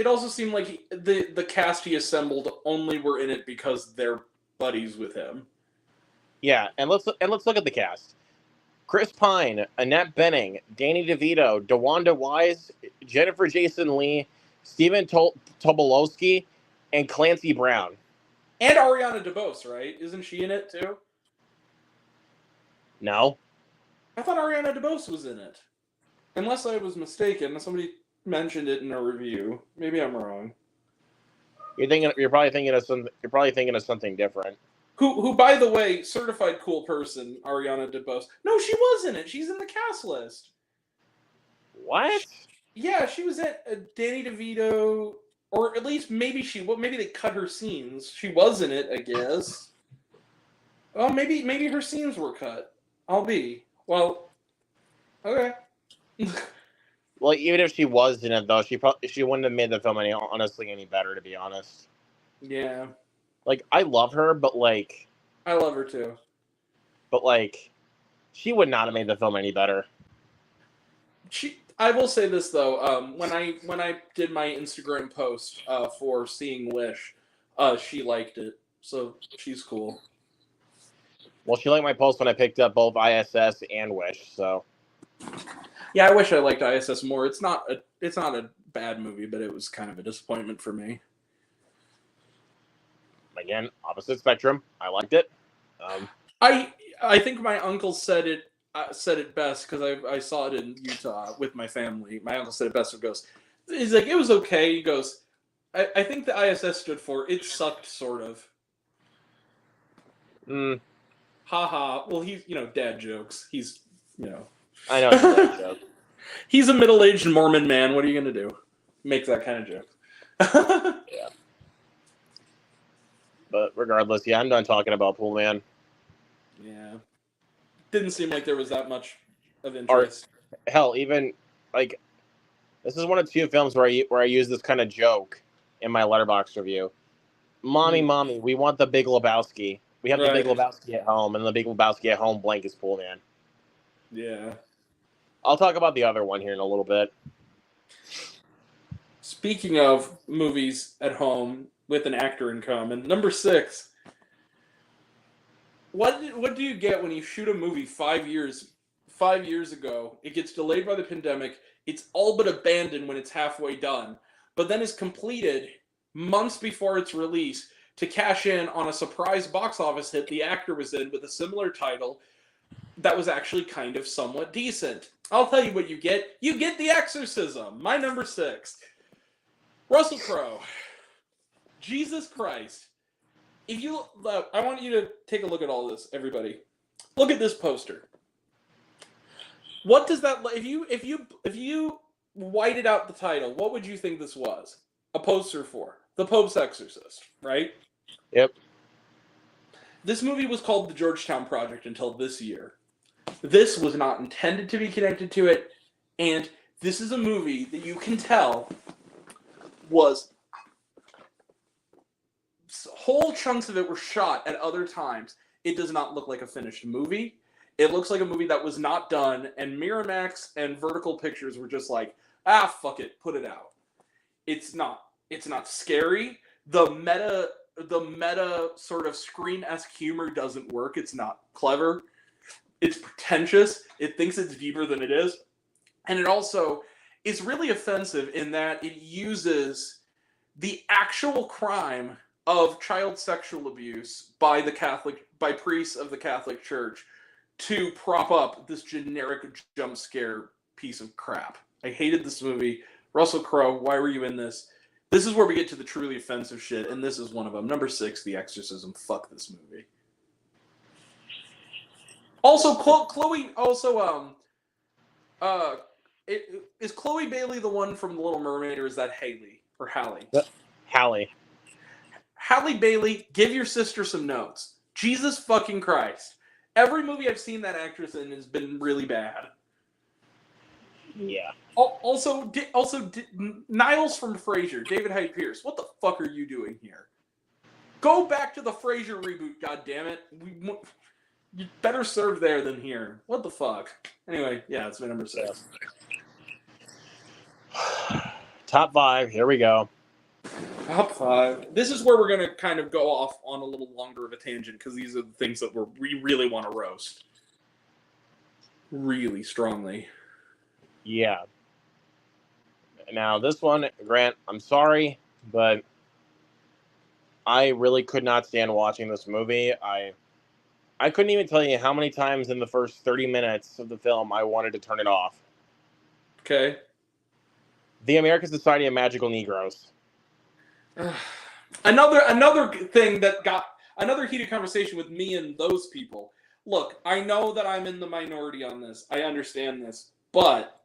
also seemed like the cast he assembled only were in it because they're buddies with him. Yeah, and let's look at the cast. Chris Pine, Annette Bening, Danny DeVito, DeWanda Wise, Jennifer Jason Leigh, Stephen Tobolowsky, and Clancy Brown. And Ariana DeBose, right? Isn't she in it too? No. I thought Ariana DeBose was in it. Unless I was mistaken. Somebody mentioned it in a review. Maybe I'm wrong. You're probably thinking of something different. Who, by the way, certified cool person, Ariana DeBose. No, she was in it. She's in the cast list. What? Yeah, she was at Danny DeVito, or at least maybe they cut her scenes. She was in it, I guess. Oh, maybe her scenes were cut. Okay. Well, even if she was in it, though, she wouldn't have made the film any better, to be honest. Yeah. Like, I love her, but like, I love her too. But like, she would not have made the film any better. I will say this though, when I did my Instagram post for Seeing Wish, she liked it, so she's cool. Well, she liked my post when I picked up both ISS and Wish, so. Yeah, I wish I liked ISS more. It's not a bad movie, but it was kind of a disappointment for me. Again, opposite spectrum. I liked it. I think my uncle said it best because I saw it in Utah with my family. My uncle said it best. It goes, he's like, it was okay. He goes, I think the ISS stood for it sucked, sort of. Mm, Haha. Well, he's dad jokes. He's I know it's a bad joke. he's a middle-aged Mormon man. What are you gonna do? Make that kind of joke. Yeah. But regardless, yeah, I'm done talking about Pool Man. Yeah. Didn't seem like there was that much of interest. Hell, even like this is one of two films where I use this kind of joke in my Letterboxd review. Mommy, we want the Big Lebowski. We have the Big Lebowski at home, and the Big Lebowski at home blank is Pool Man. Yeah. I'll talk about the other one here in a little bit. Speaking of movies at home with an actor in common, number 6. What do you get when you shoot a movie 5 years ago? It gets delayed by the pandemic. It's all but abandoned when it's halfway done, but then is completed months before its release to cash in on a surprise box office hit the actor was in with a similar title that was actually kind of somewhat decent. I'll tell you what you get. You get The Exorcism, my number 6. Russell Crowe. Jesus Christ. I want you to take a look at all this, everybody. Look at this poster. What does that if you whited out the title, what would you think this was? A poster for The Pope's Exorcist, right? Yep. This movie was called The Georgetown Project until this year. This was not intended to be connected to it, and this is a movie that you can tell was whole chunks of it were shot at other times. It does not look like a finished movie. It looks like a movie that was not done, and Miramax and Vertical Pictures were just like, fuck it, put it out. It's not scary. The meta sort of Scream-esque humor doesn't work. It's not clever. It's pretentious. It thinks it's deeper than it is. And it also is really offensive in that it uses the actual crime of child sexual abuse by priests of the Catholic Church to prop up this generic jump scare piece of crap. I hated this movie. Russell Crowe, why were you in this? This is where we get to the truly offensive shit, and this is one of them. Number 6, The Exorcism. Fuck this movie. Also, Chloe. Also, is Chloe Bailey the one from The Little Mermaid, or is that Haley or Hallie? Hallie. Halle Bailey, give your sister some notes. Jesus fucking Christ. Every movie I've seen that actress in has been really bad. Yeah. Also, Niles from Frasier, David Hyde Pierce. What the fuck are you doing here? Go back to the Frasier reboot, goddammit. You better serve there than here. What the fuck? Anyway, yeah, it's my number 6. Top 5. Here we go. Top 5. This is where we're going to kind of go off on a little longer of a tangent because these are the things that we really want to roast. Really strongly. Yeah. Now, this one, Grant, I'm sorry, but I really could not stand watching this movie. I couldn't even tell you how many times in the first 30 minutes of the film I wanted to turn it off. Okay. The American Society of Magical Negroes. Another thing that got another heated conversation with me and those people. Look, I know that I'm in the minority on this. I understand this. But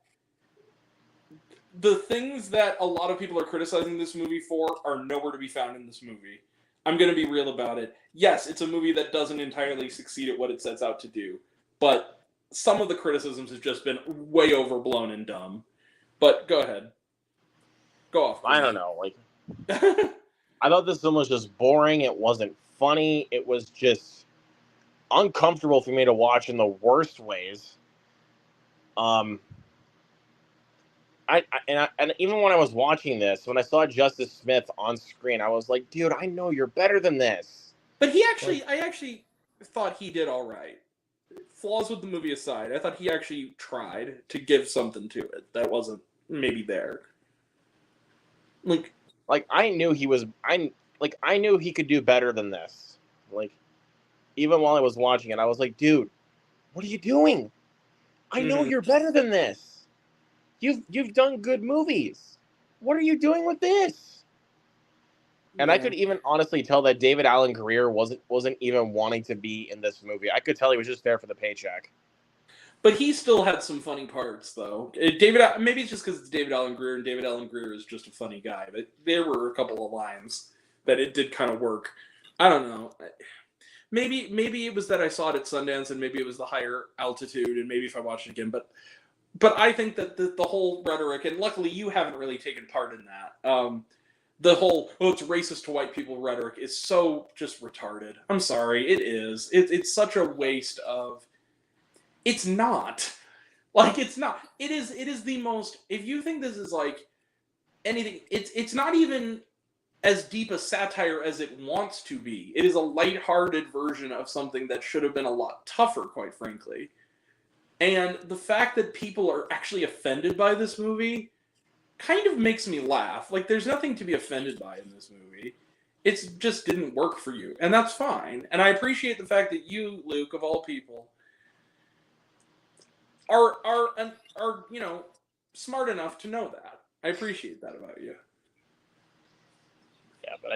the things that a lot of people are criticizing this movie for are nowhere to be found in this movie. I'm going to be real about it. Yes, it's a movie that doesn't entirely succeed at what it sets out to do. But some of the criticisms have just been way overblown and dumb. But go ahead. Go off. I don't know. I thought this film was just boring. It wasn't funny. It was just uncomfortable for me to watch in the worst ways. And even when I was watching this, when I saw Justice Smith on screen, I was like, dude, I know you're better than this. But I actually thought he did all right. flaws with the movie aside, I thought he actually tried to give something to it that wasn't maybe there. Like, I knew I knew he could do better than this. Like, even while I was watching it, I was like, dude, what are you doing? I know Mhm. you're better than this. You've done good movies. What are you doing with this? And I yeah. could even honestly tell that David Allen Greer wasn't even wanting to be in this movie. I could tell he was just there for the paycheck. But he still had some funny parts, though. Maybe it's just because it's David Allen Greer, and David Allen Greer is just a funny guy. But there were a couple of lines that it did kind of work. I don't know. Maybe it was that I saw it at Sundance, and maybe it was the higher altitude, and maybe if I watched it again. But I think that the whole rhetoric, and luckily you haven't really taken part in that. The whole it's racist to white people rhetoric is so just retarded. I'm sorry, it is. It's such a waste of. It's not. Like it's not. It is the most. If you think this is like anything, it's not even as deep a satire as it wants to be. It is a lighthearted version of something that should have been a lot tougher, quite frankly. And the fact that people are actually offended by this movie kind of makes me laugh. Like there's nothing to be offended by in this movie. It just didn't work for you, and that's fine. And I appreciate the fact that you, Luke, of all people, are smart enough to know that. I appreciate that about you. Yeah, but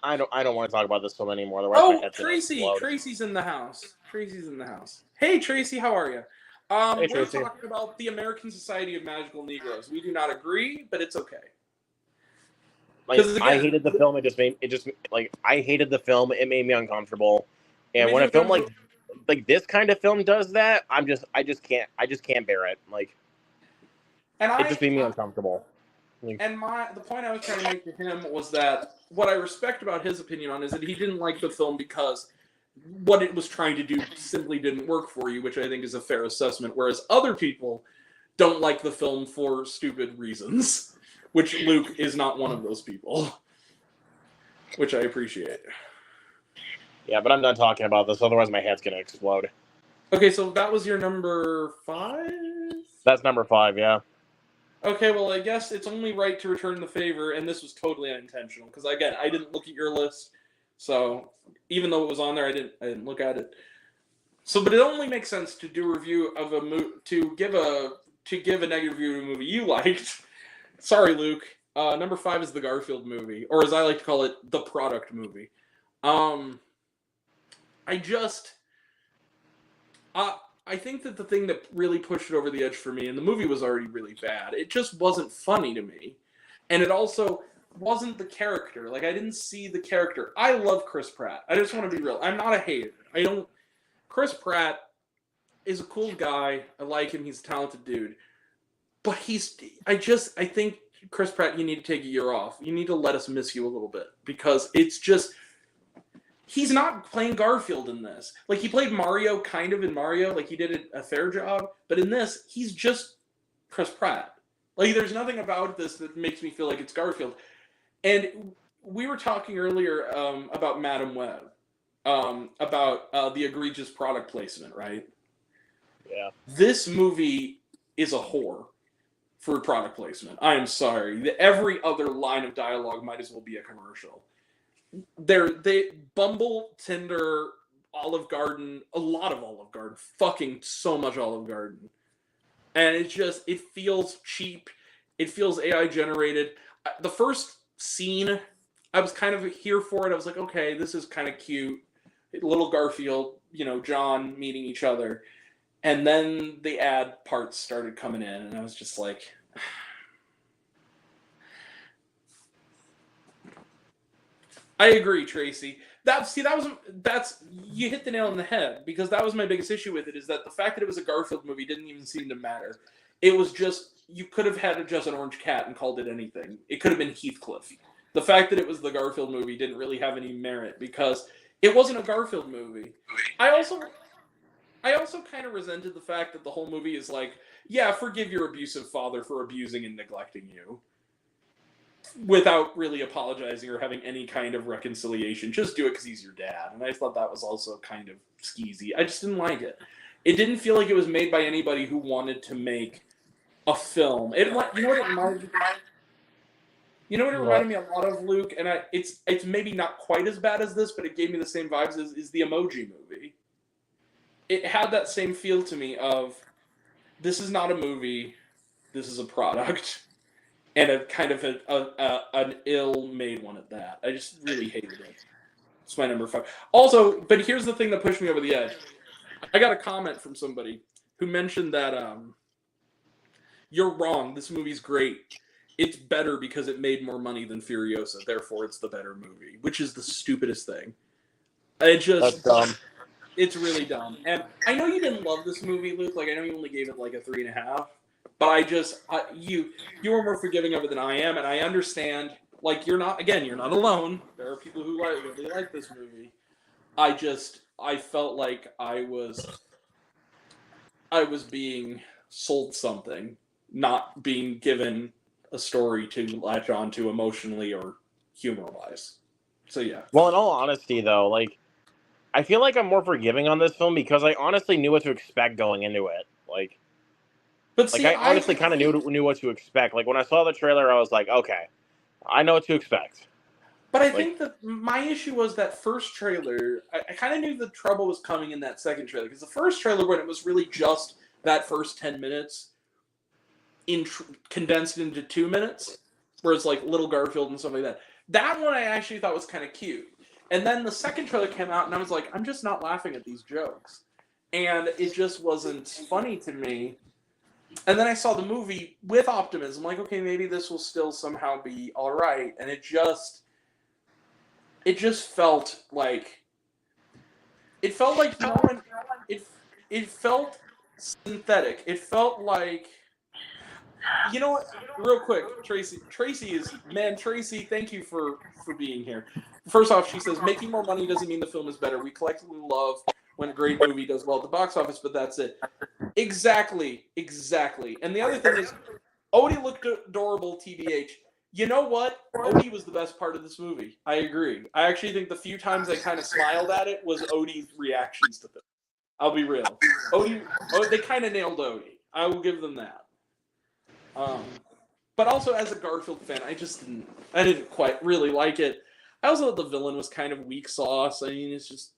I don't want to talk about this film anymore. Otherwise, my Oh, head's gonna Tracy! explode. Tracy's in the house. Tracy's in the house. Hey, Tracy, how are you? Hey, We're Tracy. talking about the American Society of Magical Negroes. We do not agree, but it's okay. Like 'Cause I again- hated the film. I hated the film. It made me uncomfortable. And made when you a film uncomfortable? like this kind of film does that, I just can't bear it. Like And it just made me uncomfortable. And the point I was trying to make to him was that what I respect about his opinion on is that he didn't like the film because what it was trying to do simply didn't work for you, which I think is a fair assessment. Whereas other people don't like the film for stupid reasons, which Luke is not one of those people, which I appreciate. Yeah, but I'm done talking about this. Otherwise, my head's gonna explode. Okay, so that was your number 5? That's number 5. Yeah. Okay, well, I guess it's only right to return the favor, and this was totally unintentional because again, I didn't look at your list, so even though it was on there, I didn't look at it. So, but it only makes sense to do a review of a to give a negative review of a movie you liked. Sorry, Luke. Number 5 is the Garfield movie, or as I like to call it, the product movie. I think that the thing that really pushed it over the edge for me, and the movie was already really bad, it just wasn't funny to me. And it also wasn't the character. Like, I didn't see the character. I love Chris Pratt. I just want to be real. I'm not a hater. Chris Pratt is a cool guy. I like him. He's a talented dude. But I think, Chris Pratt, you need to take a year off. You need to let us miss you a little bit. Because it's just... He's not playing Garfield in this. Like, he played Mario kind of in Mario. Like, he did a fair job. But in this, he's just Chris Pratt. Like, there's nothing about this that makes me feel like it's Garfield. And we were talking earlier about Madam Web. About the egregious product placement, right? Yeah. This movie is a whore for product placement. I am sorry. Every other line of dialogue might as well be a commercial. They Bumble, Tinder, Olive Garden, a lot of Olive Garden, fucking so much Olive Garden. And it feels cheap. It feels AI generated. The first scene, I was kind of here for it. I was like, okay, this is kind of cute. Little Garfield, John meeting each other. And then the ad parts started coming in, and I was just like... I agree, Tracy. You hit the nail on the head, because that was my biggest issue with it, is that the fact that it was a Garfield movie didn't even seem to matter. It was just, you could have had just an orange cat and called it anything. It could have been Heathcliff. The fact that it was the Garfield movie didn't really have any merit, because it wasn't a Garfield movie. I also kind of resented the fact that the whole movie is like, yeah, forgive your abusive father for abusing and neglecting you. without really apologizing or having any kind of reconciliation. Just do it because he's your dad. And I thought that was also kind of skeezy. I just didn't like it. It didn't feel like it was made by anybody who wanted to make a film. You know what it reminded me a lot of, Luke? And it's maybe not quite as bad as this, but it gave me the same vibes as is the Emoji Movie. It had that same feel to me of, this is not a movie, this is a product. And a kind of an ill-made one at that. I just really hated it. It's my number 5. Also, but here's the thing that pushed me over the edge. I got a comment from somebody who mentioned that you're wrong. This movie's great. It's better because it made more money than Furiosa. Therefore, it's the better movie, which is the stupidest thing. That's dumb. It's really dumb. And I know you didn't love this movie, Luke. Like, I know you only gave it like a 3.5. But you were more forgiving of it than I am, and I understand. Like, you're not alone. There are people who really like this movie. I felt like I was being sold something, not being given a story to latch onto emotionally or humor-wise. So yeah. Well, in all honesty, though, like, I feel like I'm more forgiving on this film because I honestly knew what to expect going into it. Like. But see, I honestly kind of knew what to expect. Like, when I saw the trailer, I was like, okay, I know what to expect. But I think that my issue was that first trailer, I kind of knew the trouble was coming in that second trailer. Because the first trailer, when it was really just that first 10 minutes condensed into 2 minutes, whereas like Little Garfield and stuff like that. That one I actually thought was kind of cute. And then the second trailer came out, and I was like, I'm just not laughing at these jokes. And it just wasn't funny to me. And then I saw the movie with optimism, like, okay, maybe this will still somehow be all right. And it just felt like no one. It felt synthetic. It felt like, you know what? Real quick, Tracy. Tracy, thank you for being here. First off, she says making more money doesn't mean the film is better. We collectively love when a great movie does well at the box office, but that's it. Exactly. And the other thing is, Odie looked adorable, TBH. You know what? Odie was the best part of this movie. I agree. I actually think the few times I kind of smiled at it was Odie's reactions to them. I'll be real. They kind of nailed Odie. I will give them that. But also as a Garfield fan, I didn't quite really like it. I also thought the villain was kind of weak sauce. I mean, it's just,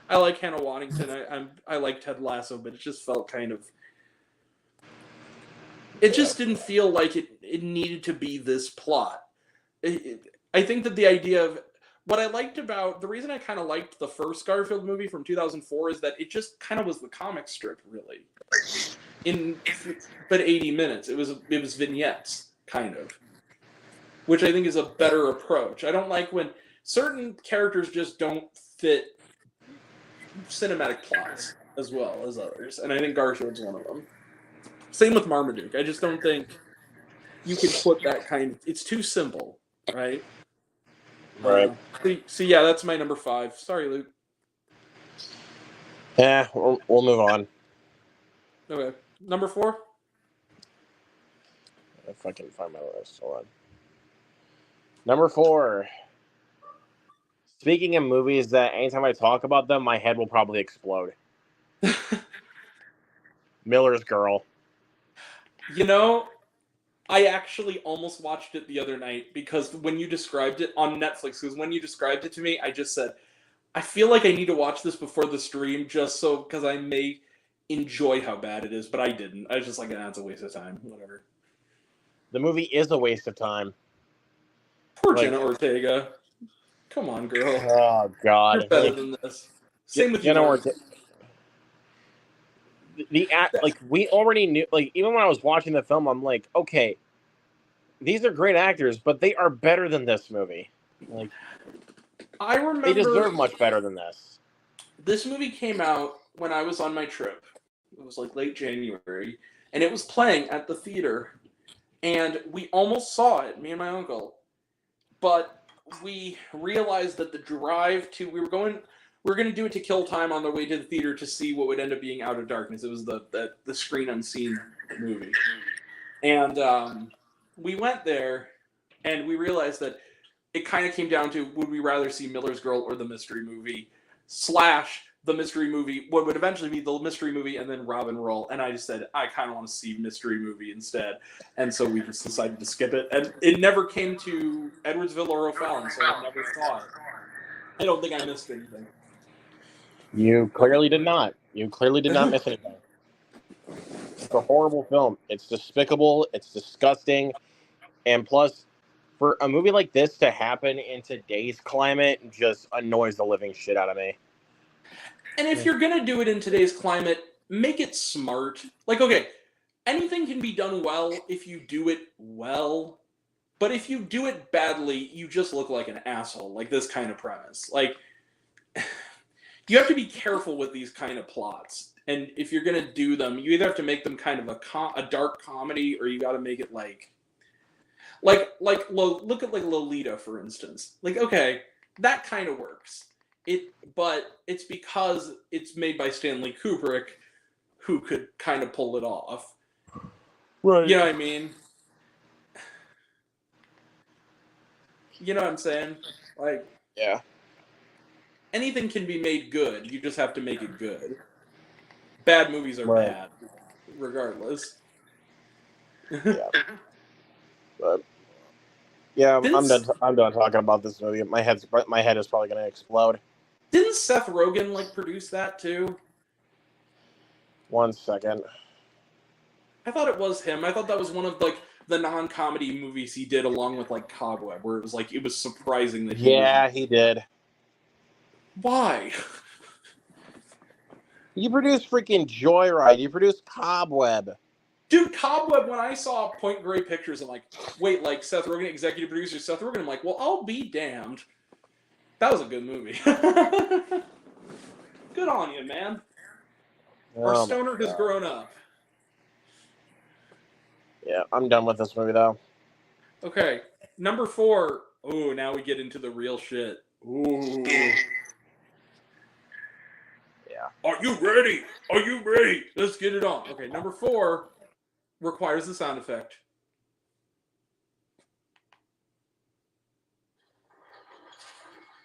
I like Hannah Waddington. I like Ted Lasso, but it just felt kind of. It just didn't feel like it needed to be this plot. I think that the idea of what I liked about the reason I kind of liked the first Garfield movie from 2004 is that it just kind of was the comic strip, really. But 80 minutes. It was vignettes, kind of, which I think is a better approach. I don't like when certain characters just don't fit cinematic plots as well as others, and I think Garfield's one of them. Same with Marmaduke. I just don't think you can put that kind of. It's too simple, right? Right. So yeah, that's my number 5. Sorry, Luke. Yeah, we'll move on. Okay, number 4. If I can find my list, hold on. Number 4. Speaking of movies that anytime I talk about them, my head will probably explode. Miller's Girl. You know, I actually almost watched it the other night because when you described it on Netflix, because when you described it to me, I just said, I feel like I need to watch this before the stream just so, because I may enjoy how bad it is, but I didn't. I was just like, it's a waste of time, whatever. The movie is a waste of time. Poor Jenna Ortega. Come on, girl. Oh, God. You're better than this. Same with Jenna you. Ortega. We already knew, like, even when I was watching the film, I'm like, okay, these are great actors, but they are better than this movie. Like, I remember they deserve much better than this. This movie came out when I was on my trip. It was like late January, and it was playing at the theater, and we almost saw it, me and my uncle, but we realized that the drive to we were going to do it to kill time on the way to the theater to see what would end up being Out of Darkness. It was the Screen Unseen movie, and we went there, and we realized that it kind of came down to, would we rather see Miller's Girl or the mystery movie / the mystery movie, what would eventually be the mystery movie, and then Rob and Roll. And I just said, I kind of want to see mystery movie instead. And so we just decided to skip it. And it never came to Edwardsville or O'Fallon, so I never saw it. I don't think I missed anything. You clearly did not. You clearly did not miss anything. It's a horrible film. It's despicable. It's disgusting. And plus, for a movie like this to happen in today's climate just annoys the living shit out of me. And if you're going to do it in today's climate, make it smart. Like, okay, anything can be done well if you do it well. But if you do it badly, you just look like an asshole. Like this kind of premise. Like, you have to be careful with these kind of plots. And if you're going to do them, you either have to make them kind of a dark comedy, or you got to make it like look at like Lolita, for instance. Like, okay, that kind of works. But it's because it's made by Stanley Kubrick, who could kind of pull it off. Right. You know what I mean? You know what I'm saying? Like, Yeah. anything can be made good. You just have to make it good. Bad movies are bad, regardless. Yeah. But yeah, I'm done talking about this movie. My head is probably gonna explode. Didn't Seth Rogen produce that too? 1 second. I thought it was him. I thought that was one of the non-comedy movies he did along with Cobweb, where it was surprising that he did. Why? You produced freaking Joyride. You produced Cobweb. Dude, Cobweb, when I saw Point Grey Pictures, I'm like, wait, Seth Rogen, executive producer Seth Rogen, I'm like, well, I'll be damned. That was a good movie. Good on you, man. Our stoner has grown up. Yeah, I'm done with this movie, though. Okay, number 4. Oh, now we get into the real shit. Ooh. Yeah. Are you ready? Are you ready? Let's get it on. Okay, number 4 requires the sound effect.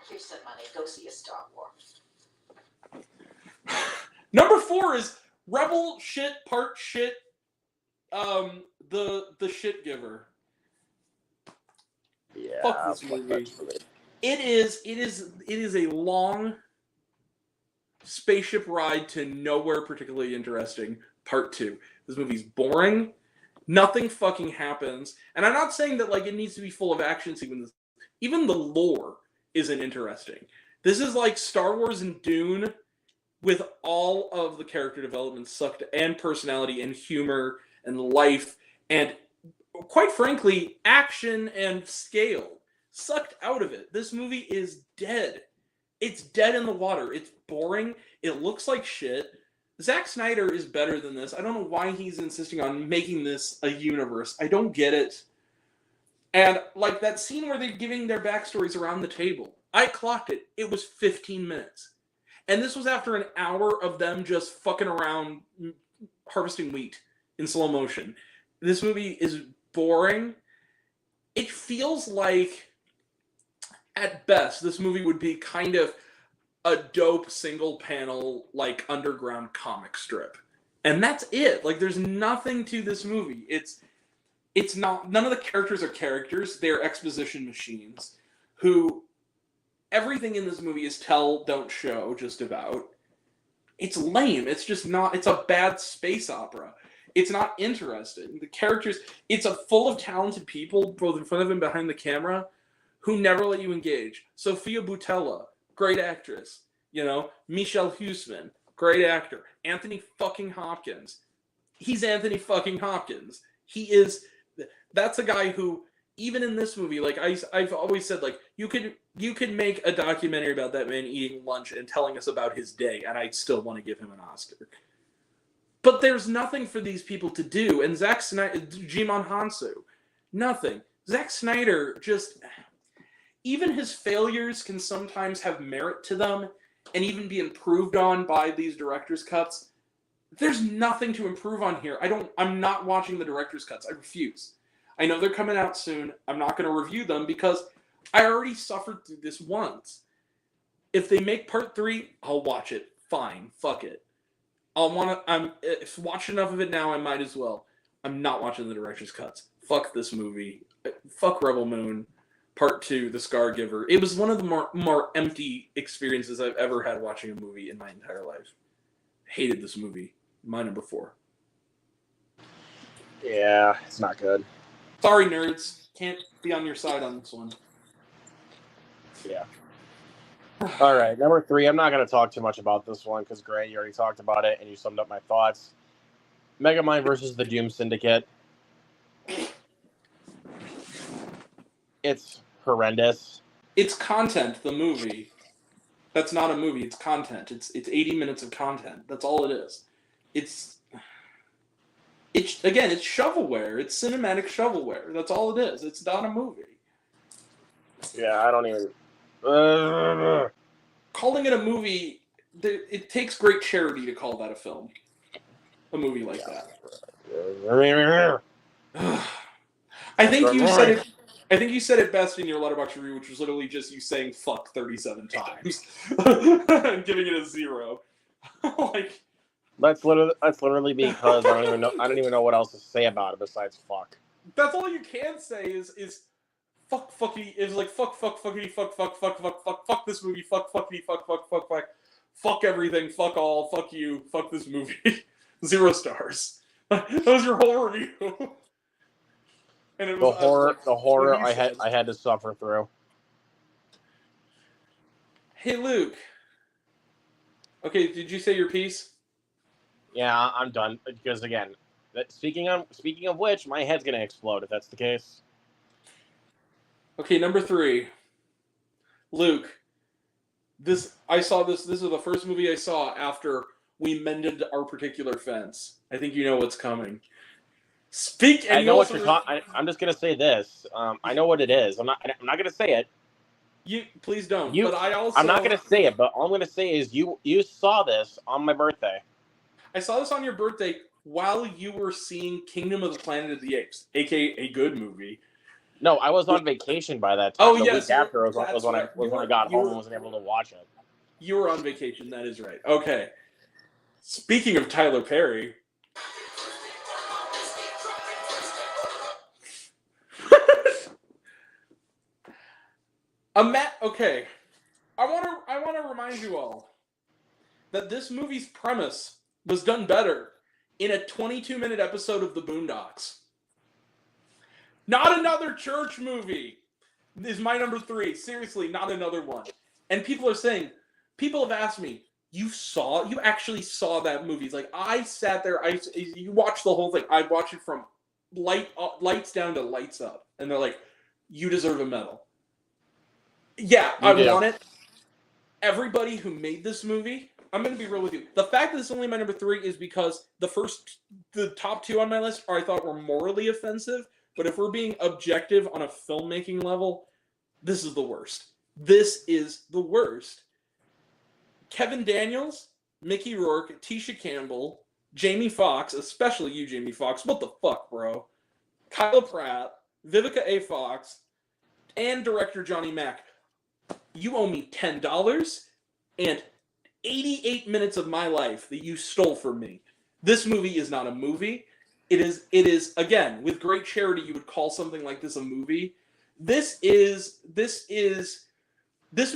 Here's some money. Go see a Star Wars. Number 4 is Rebel shit, part shit, the shit giver. Yeah. Fuck this movie. It is a long spaceship ride to nowhere particularly interesting. Part 2. This movie's boring. Nothing fucking happens. And I'm not saying that it needs to be full of action sequences. Even the lore isn't interesting. This is like Star Wars and Dune with all of the character development sucked, and personality and humor and life and, quite frankly, action and scale sucked out of it. This movie is dead. It's dead in the water. It's boring. It looks like shit. Zack Snyder is better than this. I don't know why he's insisting on making this a universe. I don't get it. And that scene where they're giving their backstories around the table, I clocked it. It was 15 minutes. And this was after an hour of them just fucking around harvesting wheat in slow motion. This movie is boring. It feels like, at best, this movie would be kind of a dope single panel, underground comic strip. And that's it. There's nothing to this movie. It's not, none of the characters are characters. They're exposition machines who, everything in this movie is tell, don't show, just about. It's lame. It's just not, it's a bad space opera. It's not interesting. The characters, it's full of talented people, both in front of and behind the camera, who never let you engage. Sophia Boutella, great actress. Michelle Huisman, great actor. Anthony fucking Hopkins. He's Anthony fucking Hopkins. That's a guy who, even in this movie, I've always said, you could make a documentary about that man eating lunch and telling us about his day, and I'd still want to give him an Oscar. But there's nothing for these people to do. And Zack Snyder, Jimon Hansu, nothing. Zack Snyder even his failures can sometimes have merit to them and even be improved on by these director's cuts. There's nothing to improve on here. I'm not watching the director's cuts. I refuse. I know they're coming out soon. I'm not going to review them because I already suffered through this once. If they make part 3, I'll watch it. Fine. Fuck it. If watch enough of it now, I might as well. I'm not watching the director's cuts. Fuck this movie. Fuck Rebel Moon. Part 2, The Scar Giver. It was one of the more empty experiences I've ever had watching a movie in my entire life. Hated this movie. My number 4. Yeah, it's not good. Sorry, nerds. Can't be on your side on this one. Yeah. All right, number 3. I'm not going to talk too much about this one because, Grant, you already talked about it and you summed up my thoughts. Megamind versus the Doom Syndicate. It's horrendous. It's content, the movie. That's not a movie, it's content. It's 80 minutes of content. That's all it is. It's shovelware. It's cinematic shovelware. That's all it is. It's not a movie. Yeah, I don't even... Calling it a movie, it takes great charity to call that a film. A movie like that. I think you said it. I think you said it best in your Letterboxd review, which was literally just you saying "fuck" 37 times and giving it a 0. Like that's literally because I don't even know what else to say about it besides fuck. That's all you can say is fuck fuckity is like fuck fuckity fuck this movie fuck fuckity fuck everything fuck all fuck you fuck this movie 0 stars. That was your whole review. And it was the horror I had to suffer through. Hey Luke. Okay, did you say your piece? Yeah, I'm done. Because again, speaking of which, my head's gonna explode if that's the case. Okay, number 3. Luke. This is the first movie I saw after we mended our particular fence. I think you know what's coming. I know what you're talking. I'm just gonna say this. I know what it is. I'm not gonna say it. You please don't. But I'm not gonna say it. But all I'm gonna say is you saw this on my birthday. I saw this on your birthday while you were seeing Kingdom of the Planet of the Apes, aka a good movie. No, I was on vacation by that time. Oh the yes, week after was when I got home and were, wasn't able to watch it. You were on vacation. That is right. Okay. Speaking of Tyler Perry. Okay, I want to remind you all that this movie's premise was done better in a 22-minute episode of The Boondocks. Not another church movie is my number 3. Seriously, not another one. And people have asked me, you actually saw that movie? It's like, I sat there, you watched the whole thing. I watched it from lights down to lights up. And they're like, you deserve a medal. Yeah, I want it. Everybody who made this movie, I'm going to be real with you. The fact that this is only my number 3 is because the top 2 on my list I thought were morally offensive. But if we're being objective on a filmmaking level, this is the worst. This is the worst. Kevin Daniels, Mickey Rourke, Tisha Campbell, Jamie Foxx, especially you, Jamie Foxx. What the fuck, bro? Kyle Pratt, Vivica A. Fox, and director Johnny Mack. You owe me $10 and 88 minutes of my life that you stole from me. This movie is not a movie. It is again, with great charity, you would call something like this a movie. This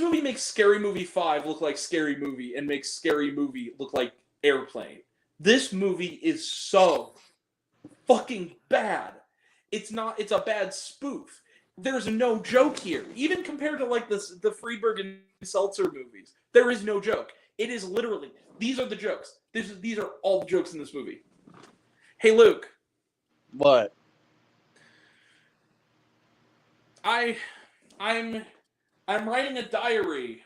movie makes Scary Movie 5 look like Scary Movie and makes Scary Movie look like Airplane. This movie is so fucking bad. It's a bad spoof. There's no joke here. Even compared to like the Friedberg and Seltzer movies, there is no joke. It is literally, these are the jokes. These are all the jokes in this movie. Hey, Luke. What? I'm writing a diary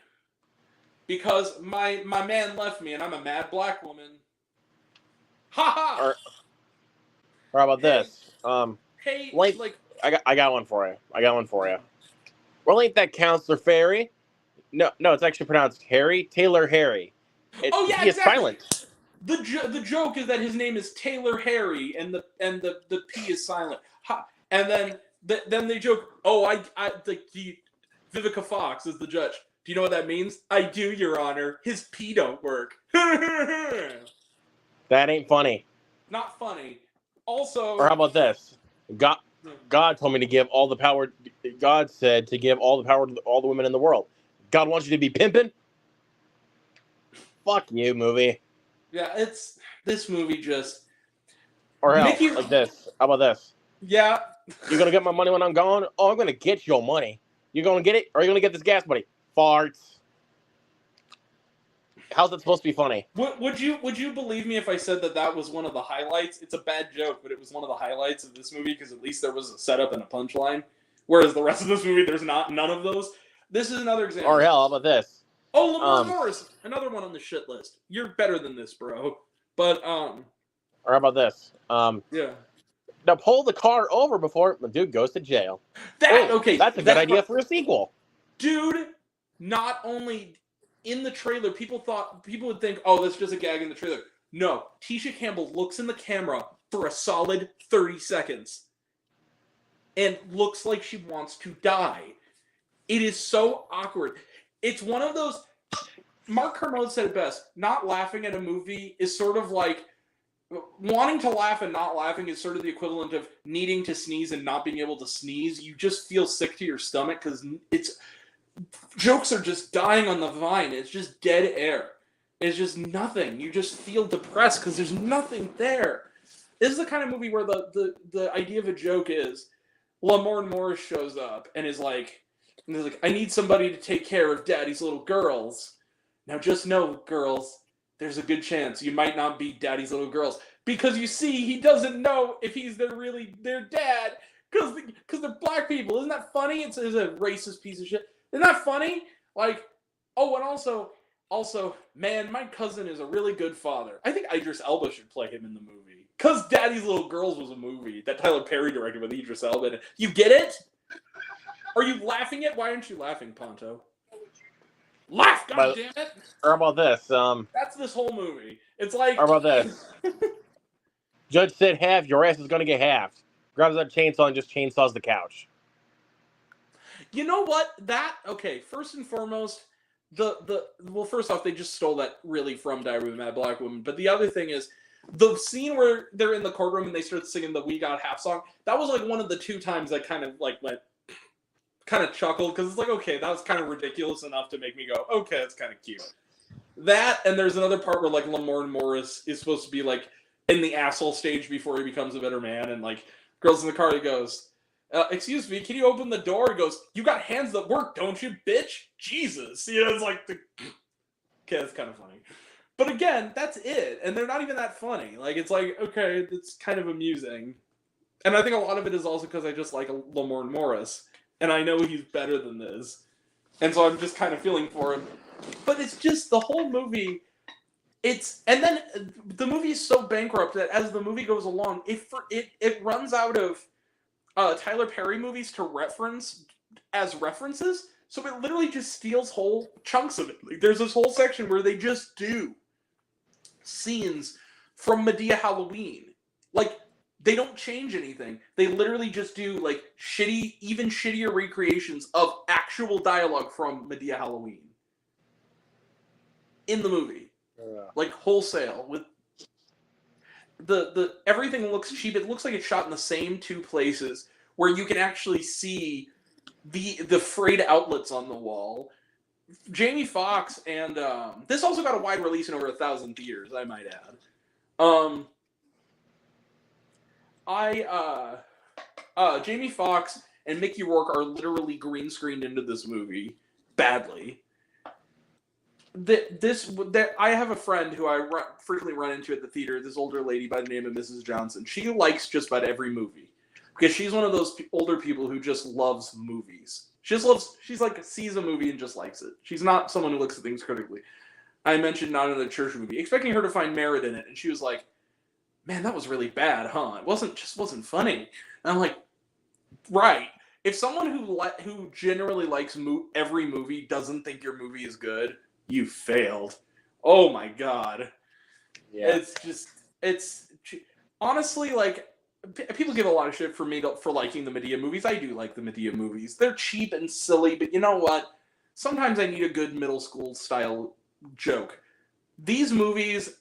because my man left me and I'm a mad black woman. Ha ha! Or how about this? Hey, like I got one for you. Well, ain't that Counselor Fairy? No, it's actually pronounced Harry. Taylor Harry. He exactly. is silent. The joke is that his name is Taylor Harry and the P is silent. And then then they joke, oh, Vivica Fox is the judge. Do you know what that means? I do, Your Honor. His pee don't work. That ain't funny. Not funny. Also, Or how about this? God told me to give all the power. God said to give all the power to all the women in the world. God wants you to be pimping? Fuck you, movie. yeah, it's this movie just. Or hell, Mickey- like this. How about this? Yeah. You're going to get my money when I'm gone? Oh, I'm going to get your money. You're going to get it? Or are you going to get this gas money? Farts. How's it supposed to be funny? Would you believe me if I said that was one of the highlights? It's a bad joke, but it was one of the highlights of this movie because at least there was a setup and a punchline. Whereas the rest of this movie, there's none of those. This is another example. Or hell, how about this? Oh, Lamar Morris, another one on the shit list. You're better than this, bro. But Or how about this? yeah. Now pull the car over before the dude goes to jail. Okay, That's a good idea for a sequel. Dude, not only in the trailer, people would think, oh, that's just a gag in the trailer. No, Tisha Campbell looks in the camera for a solid 30 seconds and looks like she wants to die. It is so awkward. It's one of those. Mark Kermode said it best. Not laughing at a movie is sort of like wanting to laugh and not laughing is sort of the equivalent of needing to sneeze and not being able to sneeze. You just feel sick to your stomach because jokes are just dying on the vine. It's just dead air. It's just nothing. You just feel depressed because there's nothing there. This is the kind of movie where the idea of a joke is Lamar Morris shows up and is like, I need somebody to take care of Daddy's little girls. Now just know, girls, there's a good chance you might not be Daddy's little girls. Because you see, he doesn't know if he's their dad. Because they're black people. Isn't that funny? It's a racist piece of shit. Isn't that funny? Like, oh, and also, man, my cousin is a really good father. I think Idris Elba should play him in the movie. Because Daddy's Little Girls was a movie that Tyler Perry directed with Idris Elba. You get it? Are you laughing at? Why aren't you laughing, Ponto? Laugh, goddammit! Or how about this? That's this whole movie. It's like. How about this? Judge said half, your ass is going to get halved. Grabs that chainsaw and just chainsaws the couch. You know what? Okay, first and foremost, well, first off, they just stole that really from Diary of a Mad Black Woman. But the other thing is, the scene where they're in the courtroom and they start singing the We Got Half song, that was like one of the 2 times I kind of like went, kind of chuckled, because it's like, okay, that was kind of ridiculous enough to make me go, okay, that's kind of cute. That, and there's another part where like Lamar Morris is supposed to be like in the asshole stage before he becomes a better man, and like girls in the car, he goes, excuse me, can you open the door? He goes, you got hands that work, don't you, bitch? Jesus. You know, it's like, okay, that's kind of funny. But again, that's it. And they're not even that funny. Like, it's like, okay, it's kind of amusing. And I think a lot of it is also because I just like Lamar Morris. And I know he's better than this. And so I'm just kind of feeling for him. But it's just the whole movie. And then the movie is so bankrupt that as the movie goes along, it runs out of Tyler Perry movies to reference as references. So it literally just steals whole chunks of it. Like, there's this whole section where they just do scenes from Medea Halloween. Like, they don't change anything. They literally just do like even shittier recreations of actual dialogue from Medea Halloween in the movie. Like wholesale with the everything looks cheap. It looks like it's shot in the same 2 places where you can actually see the frayed outlets on the wall. Jamie Foxx and this also got a wide release in over 1,000 theaters, I might add. Jamie Foxx and Mickey Rourke are literally green screened into this movie badly. I have a friend who I frequently run into at the theater. This older lady by the name of Mrs. Johnson. She likes just about every movie because she's one of those older people who just loves movies. She's like sees a movie and just likes it. She's not someone who looks at things critically. I mentioned Not Another Church Movie, expecting her to find merit in it, and she was like, "Man, that was really bad, huh? It wasn't funny." And I'm like, right. If someone who generally likes every movie doesn't think your movie is good, you failed. Oh my god. Yeah. It's honestly like people give a lot of shit for me for liking the Medea movies. I do like the Medea movies. They're cheap and silly, but you know what? Sometimes I need a good middle school style joke. These movies,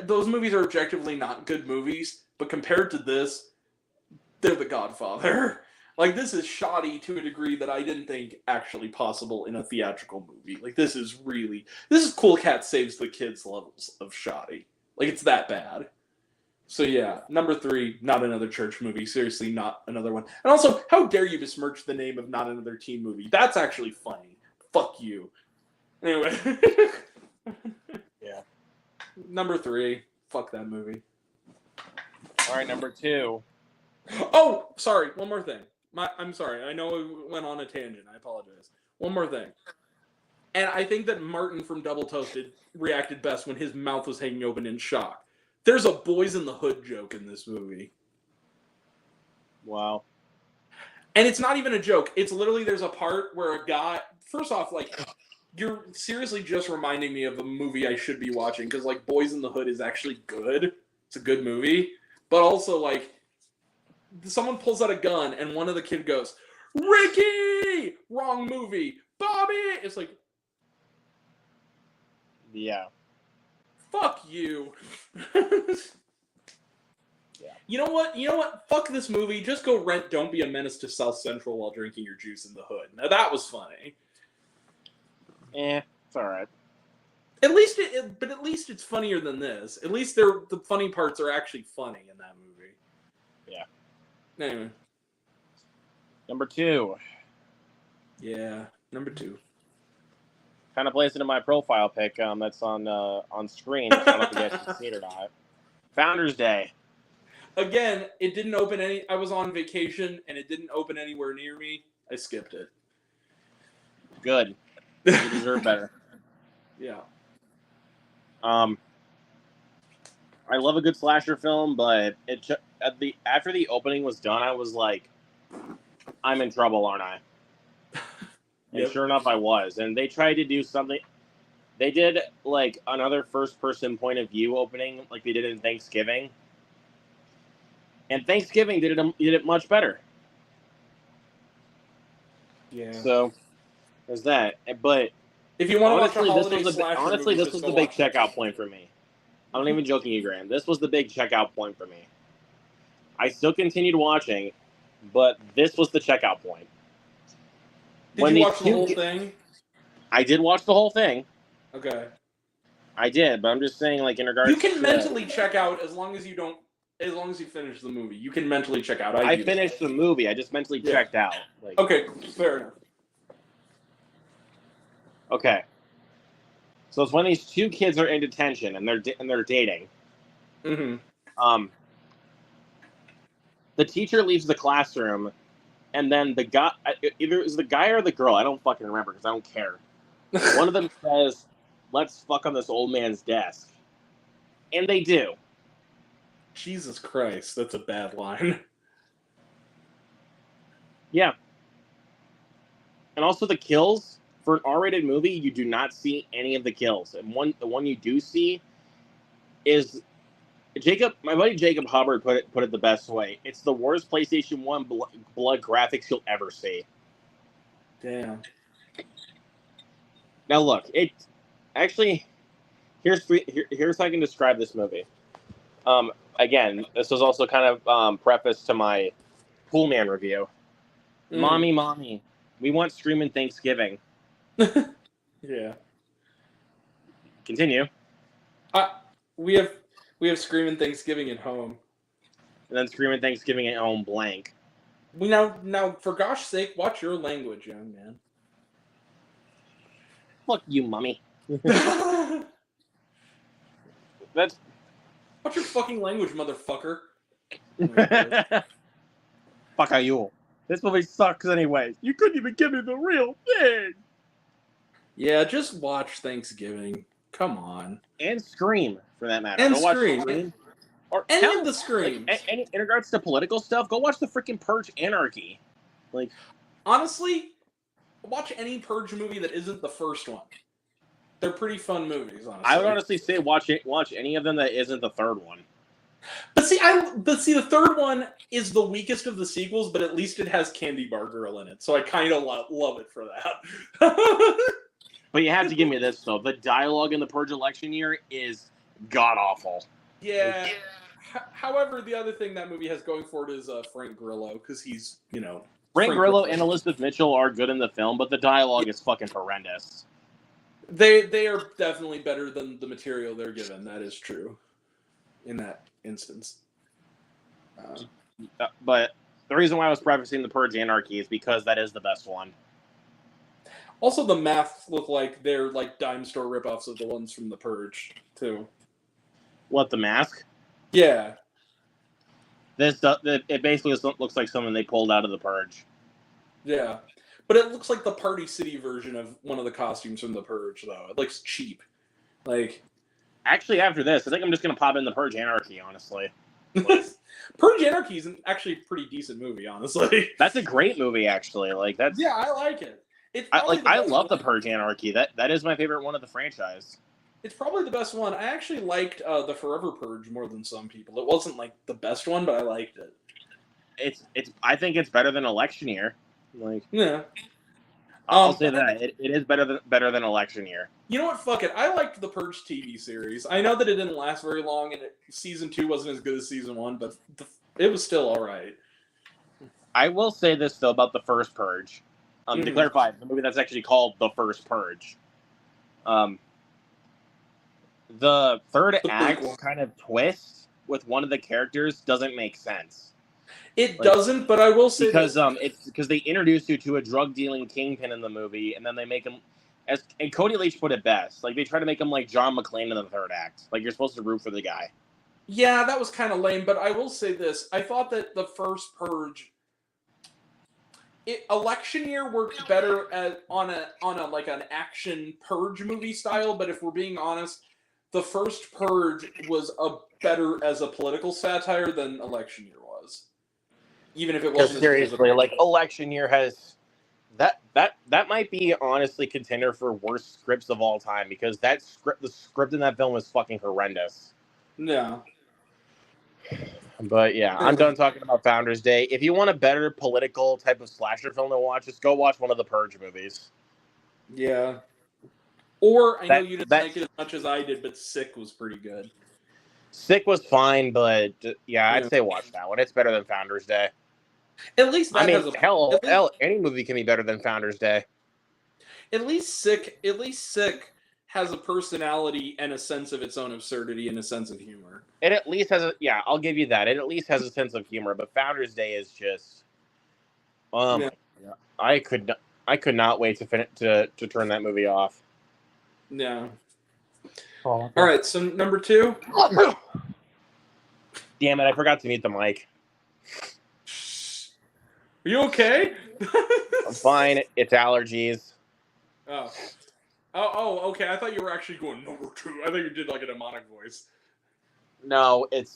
those movies are objectively not good movies, but compared to this, they're The Godfather. Like, this is shoddy to a degree that I didn't think actually possible in a theatrical movie. Like, this is Cool Cat Saves the Kids levels of shoddy. Like, it's that bad. So yeah, number 3, not another church movie. Seriously, not another one. And also, how dare you besmirch the name of not another teen movie? That's actually funny. Fuck you. Anyway. Yeah. Number 3, fuck that movie. All right, number 2. Oh, sorry, one more thing. I'm sorry. I know we went on a tangent. I apologize. One more thing. And I think that Martin from Double Toasted reacted best when his mouth was hanging open in shock. There's a Boys in the Hood joke in this movie. Wow. And it's not even a joke. It's literally, there's a part where a guy, first off, like, you're seriously just reminding me of a movie I should be watching, because, like, Boys in the Hood is actually good. It's a good movie. But also, like, someone pulls out a gun and one of the kid goes, "Ricky!" Wrong movie. "Bobby!" It's like, Yeah. fuck you. Yeah. You know what? Fuck this movie. Just go rent Don't Be a Menace to South Central while drinking your juice in the hood. Now that was funny. It's all right. At least it's funnier than this. At least the funny parts are actually funny in that movie. Yeah. Anyway. Number 2. Yeah. Number 2. Kind of placed it in my profile pic. That's on screen. I don't know if you guys can see it or not. Founders Day. Again, it didn't open I was on vacation and it didn't open anywhere near me. I skipped it. Good. You deserve better. Yeah. I love a good slasher film, but after the opening was done, I was like, I'm in trouble, aren't I? And Yep. sure enough, I was. And they tried to do something. They did like another first-person point of view opening, like they did in Thanksgiving. And Thanksgiving did it much better. Yeah. So there's that. But If you want to watch a holiday honestly, slasher this was the big checkout point for me. I'm not even joking you, Graham. This was the big checkout point for me. I still continued watching, but this was the checkout point. Did you watch the whole thing? I did watch the whole thing. Okay. I did, but I'm just saying, like, in regards You can mentally check out as long as you finish the movie. You can mentally check out. I finished the movie. I just mentally checked out. Like, okay, fair enough. Okay. So it's when these two kids are in detention and they're dating. Mm-hmm. The teacher leaves the classroom, and then the guy, either it was the guy or the girl, I don't fucking remember because I don't care. One of them says, "Let's fuck on this old man's desk," and they do. Jesus Christ, that's a bad line. Yeah. And also the kills. For an R-rated movie, you do not see any of the kills. And the one you do see is my buddy Jacob Hubbard put it the best way. It's the worst PlayStation 1 blood graphics you'll ever see. Damn. Now look, it actually here's how I can describe this movie. Again, this was also kind of preface to my Pool Man review. Mommy, we want Screamin' Thanksgiving. Yeah. Continue. We have Screamin' Thanksgiving at home. And then Screamin' Thanksgiving at home blank. We now for gosh sake, watch your language, young man. Fuck you, mommy. That's What's your fucking language, motherfucker? fuck are you? This movie sucks anyway. You couldn't even give me the real thing. Yeah, just watch Thanksgiving. Come on. And Scream, for that matter. And Go watch Scream. Or Any of the Screams. in regards to political stuff, go watch the freaking Purge Anarchy. Like, honestly, watch any Purge movie that isn't the first one. They're pretty fun movies, honestly. I would honestly say watch any of them that isn't the third one. But see, the third one is the weakest of the sequels, but at least it has Candy Bar Girl in it, so I kind of love it for that. But you have to give me this though: the dialogue in the Purge election year is god awful. Yeah. However, the other thing that movie has going for it is Frank Grillo, because he's, Frank Grillo and Elizabeth Mitchell are good in the film, but the dialogue is fucking horrendous. They are definitely better than the material they're given. That is true. In that instance. But the reason why I was prefacing the Purge Anarchy is because that is the best one. Also, the masks look like they're like dime store ripoffs of the ones from the Purge too. What, the mask? Yeah. It basically looks like something they pulled out of the Purge. Yeah. But it looks like the Party City version of one of the costumes from the Purge, though. It looks cheap. Like, actually, after this, I think I'm just gonna pop in the Purge Anarchy. Honestly, Purge Anarchy is actually a pretty decent movie. Honestly, that's a great movie. Actually, like that's yeah, I like it. I love the Purge Anarchy. That is my favorite one of the franchise. It's probably the best one. I actually liked the Forever Purge more than some people. It wasn't like the best one, but I liked it. It's. I think it's better than Election Year. Like, yeah, I'll say that it is better than Election Year. You know what? Fuck it. I liked the Purge TV series. I know that it didn't last very long, and season 2 wasn't as good as season 1, but it was still all right. I will say this though about the first Purge. To clarify, the movie that's actually called The First Purge. The third act kind of twist with one of the characters doesn't make sense. It doesn't, but I will say because it's because they introduce you to a drug dealing kingpin in the movie, and then they make him and Cody Leach put it best. Like they try to make him like John McClane in the third act. Like you're supposed to root for the guy. Yeah, that was kind of lame, but I will say this: I thought that the first Purge. Election Year worked better on a like an action Purge movie style, but if we're being honest, the first Purge was better as a political satire than Election Year was. Even if it wasn't seriously, like Election Year has that might be honestly contender for worst scripts of all time because the script in that film was fucking horrendous. No. But yeah, I'm done talking about Founders Day. If you want a better political type of slasher film to watch, just go watch one of the Purge movies. Yeah. Or I know you didn't like it as much as I did, but Sick was pretty good. Sick was fine, but yeah, I'd say watch that one. It's better than Founders Day. At least that hell, any movie can be better than Founders Day. At least Sick has a personality and a sense of its own absurdity and a sense of humor. It at least has I'll give you that. It at least has a sense of humor, but Founders Day is just I could not wait to turn that movie off. Yeah. All right, so number 2. Damn it, I forgot to mute the mic. Are you okay? I'm fine. It's allergies. Oh, okay. I thought you were actually going number 2. I thought you did like a demonic voice. No, it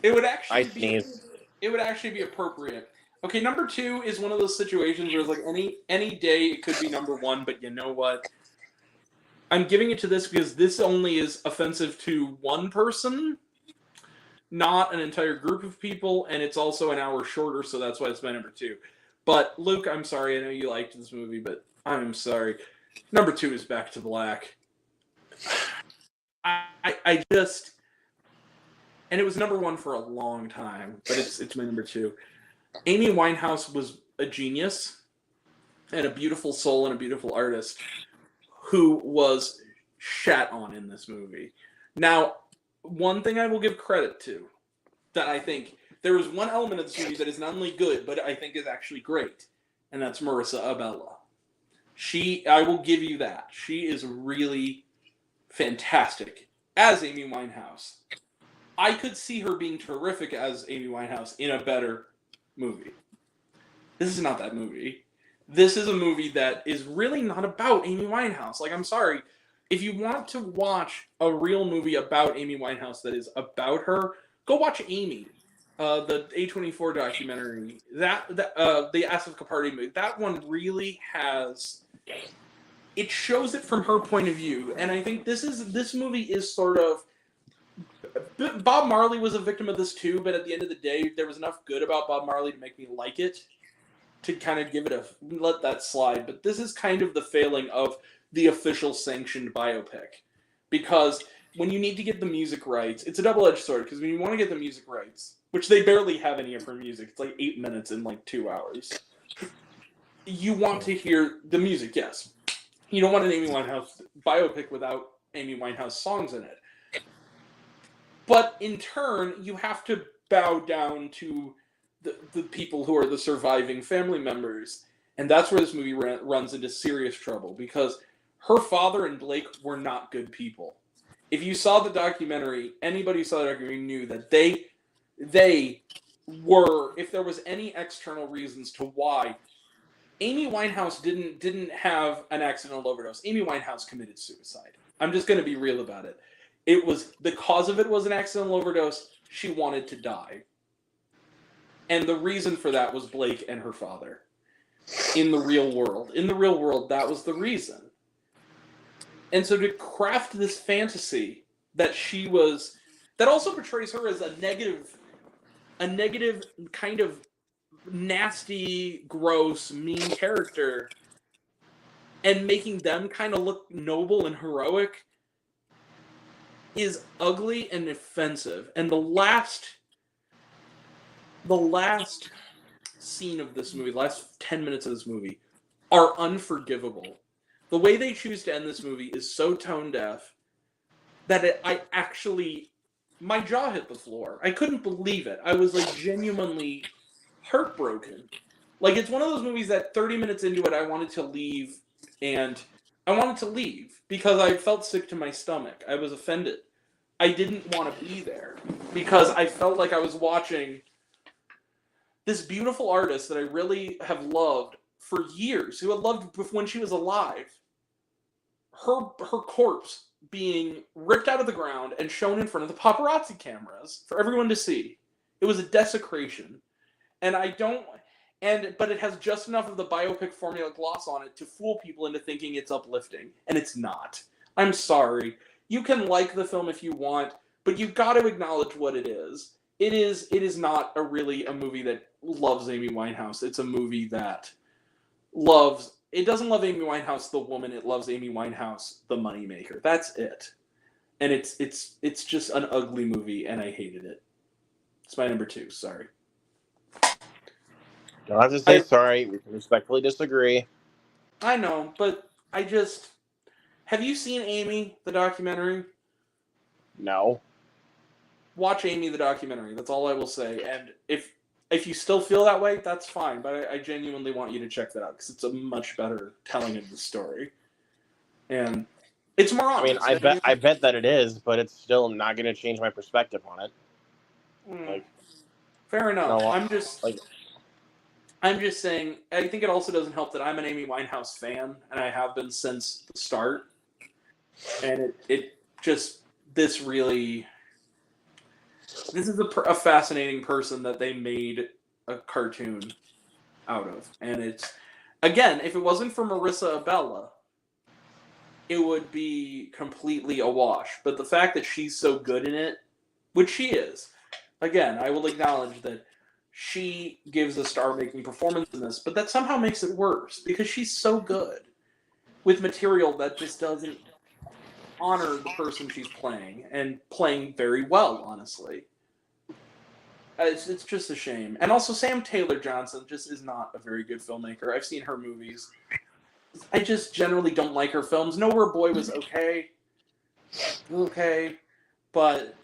would actually be appropriate. Okay, number 2 is one of those situations where it's like any day it could be number 1, but you know what? I'm giving it to this because this only is offensive to one person, not an entire group of people, and it's also an hour shorter, so that's why it's my number 2. But Luke, I'm sorry. I know you liked this movie, but I'm sorry. Number 2 is Back to Black. I just, and it was number 1 for a long time, but it's my number 2. Amy Winehouse was a genius and a beautiful soul and a beautiful artist who was shat on in this movie. Now, one thing I will give credit to, that I think there is one element of this movie that is not only good, but I think is actually great, and that's Marissa Abella. I will give you that. She is really fantastic as Amy Winehouse. I could see her being terrific as Amy Winehouse in a better movie. This is not that movie. This is a movie that is really not about Amy Winehouse. Like, I'm sorry. If you want to watch a real movie about Amy Winehouse that is about her, go watch Amy, the A24 documentary. The Asif Kapardi movie. That one really has... It shows it from her point of view. And I think this movie is sort of Bob Marley was a victim of this too, but at the end of the day, there was enough good about Bob Marley to make me like it, to kind of give it let that slide. But this is kind of the failing of the official sanctioned biopic, because when you need to get the music rights, it's a double-edged sword, because when you want to get the music rights, which they barely have any of her music, it's like 8 minutes in like 2 hours, you want to hear the music, yes. You don't want an Amy Winehouse biopic without Amy Winehouse songs in it. But in turn, you have to bow down to the people who are the surviving family members. And that's where this movie runs into serious trouble, because her father and Blake were not good people. If you saw the documentary, anybody who saw the documentary knew that they were, if there was any external reasons to why, Amy Winehouse didn't have an accidental overdose. Amy Winehouse committed suicide. I'm just going to be real about it. It was, the cause of it was an accidental overdose. She wanted to die. And the reason for that was Blake and her father. In the real world. In the real world, that was the reason. And so to craft this fantasy that she was, that also portrays her as a negative kind of nasty, gross, mean character, and making them kind of look noble and heroic, is ugly and offensive. And the last scene of this movie, the last 10 minutes of this movie, are unforgivable. The way they choose to end this movie is so tone deaf that my jaw hit the floor. I couldn't believe it. I was like genuinely heartbroken. Like, it's one of those movies that 30 minutes into it, I wanted to leave, and I wanted to leave because I felt sick to my stomach. I was offended. I didn't want to be there because I felt like I was watching this beautiful artist that I really have loved for years, who I loved when she was alive. Her corpse being ripped out of the ground and shown in front of the paparazzi cameras for everyone to see. It was a desecration. But it has just enough of the biopic formula gloss on it to fool people into thinking it's uplifting, and it's not. I'm sorry. You can like the film if you want, but you've got to acknowledge what it is. It is not really a movie that loves Amy Winehouse. It's a movie that it doesn't love Amy Winehouse the woman, it loves Amy Winehouse the moneymaker. That's it. And it's just an ugly movie, and I hated it. It's my number 2, sorry. Don't have to say sorry. We can respectfully disagree. I know, but have you seen Amy, the documentary? No. Watch Amy, the documentary. That's all I will say. And if you still feel that way, that's fine. But I genuinely want you to check that out, because it's a much better telling of the story. And it's more honest. I mean, I bet that it is, but it's still not going to change my perspective on it. Fair enough. No, I'm just saying, I think it also doesn't help that I'm an Amy Winehouse fan, and I have been since the start. And this is a fascinating person that they made a cartoon out of. And it's, again, if it wasn't for Marissa Abella, it would be completely a wash. But the fact that she's so good in it, which she is, again, I will acknowledge that she gives a star-making performance in this, but that somehow makes it worse, because she's so good with material that just doesn't honor the person she's playing, and playing very well, honestly. It's just a shame. And also, Sam Taylor Johnson just is not a very good filmmaker. I've seen her movies. I just generally don't like her films. Nowhere Boy was okay, but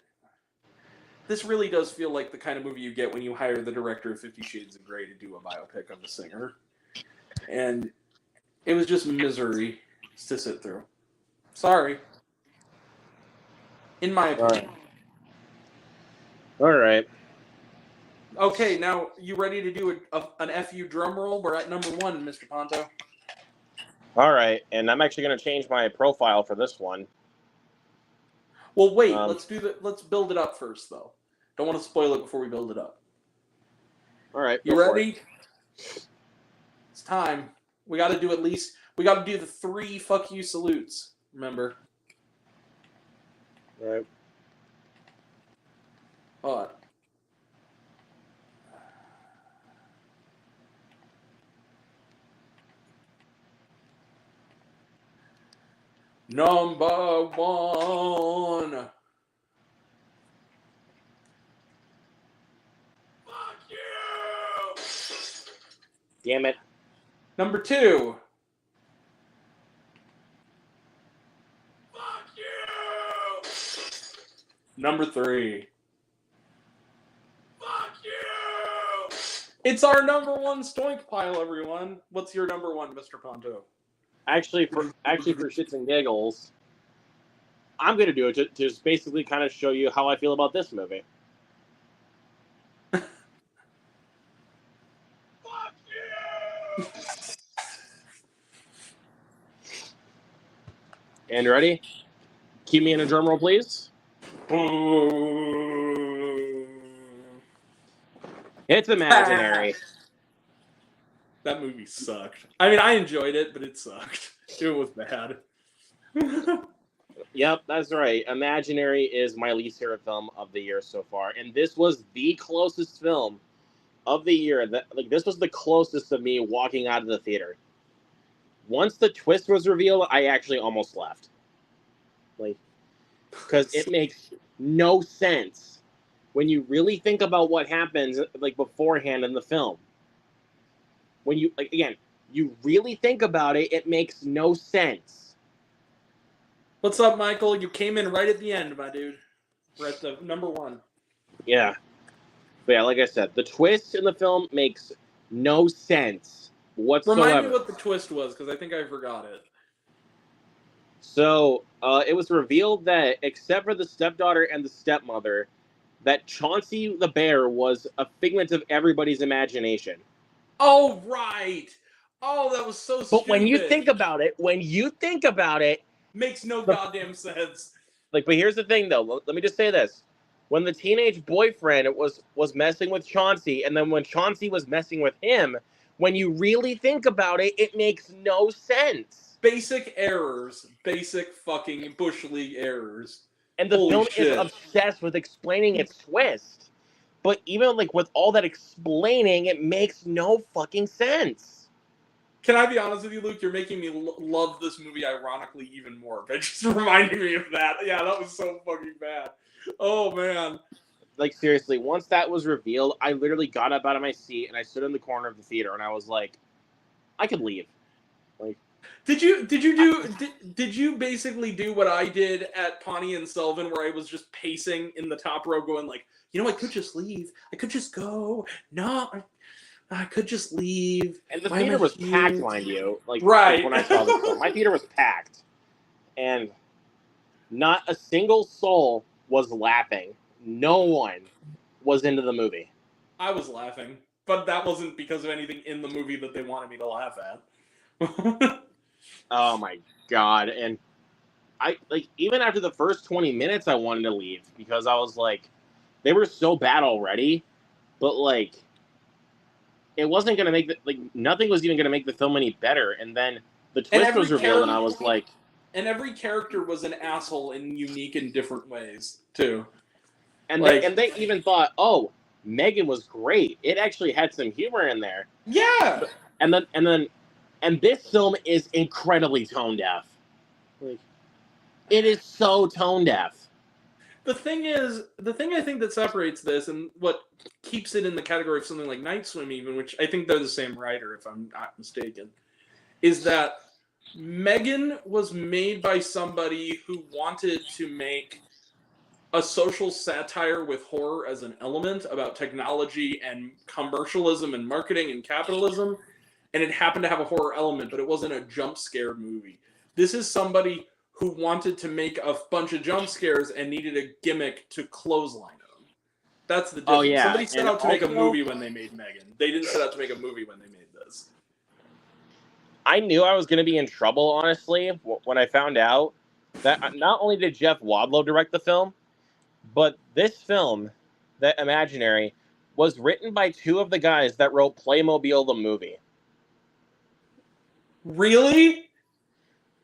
this really does feel like the kind of movie you get when you hire the director of 50 Shades of Grey to do a biopic of a singer. And it was just misery to sit through. Sorry. In my opinion. All right. Okay, now you ready to do an FU drum roll? We're at number 1, Mr. Ponto. All right, and I'm actually going to change my profile for this one. Well, wait. Let's build it up first, though. Don't want to spoil it before we build it up. All right. You ready? It's time. We got to do the 3 fuck you salutes. Remember? All right. Hold on. Number one. Fuck you. Damn it. Number two. Fuck you. Number three. Fuck you. It's our number one stoink pile, everyone. What's your number one, Mr. Ponto? Actually, for shits and giggles, I'm gonna do it to just basically kind of show you how I feel about this movie. Fuck you. And ready? Keep me in a drum roll, please. It's Imaginary. That movie sucked. I mean, I enjoyed it, but it sucked. It was bad. Yep, that's right. Imaginary is my least favorite film of the year so far, and this was the closest film of the year. This was the closest of me walking out of the theater. Once the twist was revealed, I actually almost left. Because it makes no sense when you really think about what happens beforehand in the film. When you you really think about it, it makes no sense. What's up, Michael? You came in right at the end, my dude. We're at the number one. Yeah. But yeah, like I said, the twist in the film makes no sense whatsoever. Remind me what the twist was, because I think I forgot it. So, it was revealed that, except for the stepdaughter and the stepmother, that Chauncey the bear was a figment of everybody's imagination. Oh, right! Oh, that was so stupid. But when you think about it, makes no goddamn sense. But here's the thing, though. Let me just say this. When the teenage boyfriend was messing with Chauncey, and then when Chauncey was messing with him, when you really think about it, it makes no sense. Basic errors. Basic fucking Bush League errors. And the film is obsessed with explaining its twist. But even with all that explaining, it makes no fucking sense. Can I be honest with you, Luke? You're making me love this movie ironically even more by just reminding me of that. Yeah, that was so fucking bad. Oh, man. Seriously, once that was revealed, I literally got up out of my seat and I stood in the corner of the theater and I was like, I could leave. Did you basically do what I did at Pawnee and Sullivan, where I was just pacing in the top row going I could just leave. I could just go. No, I could just leave. And the theater was packed, mind you. Right. When I saw this film, my theater was packed. And not a single soul was laughing. No one was into the movie. I was laughing, but that wasn't because of anything in the movie that they wanted me to laugh at. Oh my god. And I even after the first 20 minutes I wanted to leave because I was they were so bad already, but it wasn't gonna make nothing was even gonna make the film any better. And then the twist was revealed and I was and every character was an asshole in unique and different ways too. And they even thought, oh, Megan was great. It actually had some humor in there. Yeah. And this film is incredibly tone deaf. It is so tone deaf. The thing I think that separates this and what keeps it in the category of something like Night Swim, even, which I think they're the same writer, if I'm not mistaken, is that Megan was made by somebody who wanted to make a social satire with horror as an element about technology and commercialism and marketing and capitalism, and it happened to have a horror element, but it wasn't a jump scare movie. This is somebody who wanted to make a bunch of jump scares and needed a gimmick to clothesline them. That's the difference. Oh, yeah. Somebody set out to make a movie when they made Megan. They didn't set out to make a movie when they made this. I knew I was going to be in trouble, honestly, when I found out that not only did Jeff Wadlow direct the film, but this film, The Imaginary, was written by two of the guys that wrote Playmobil the movie. Really?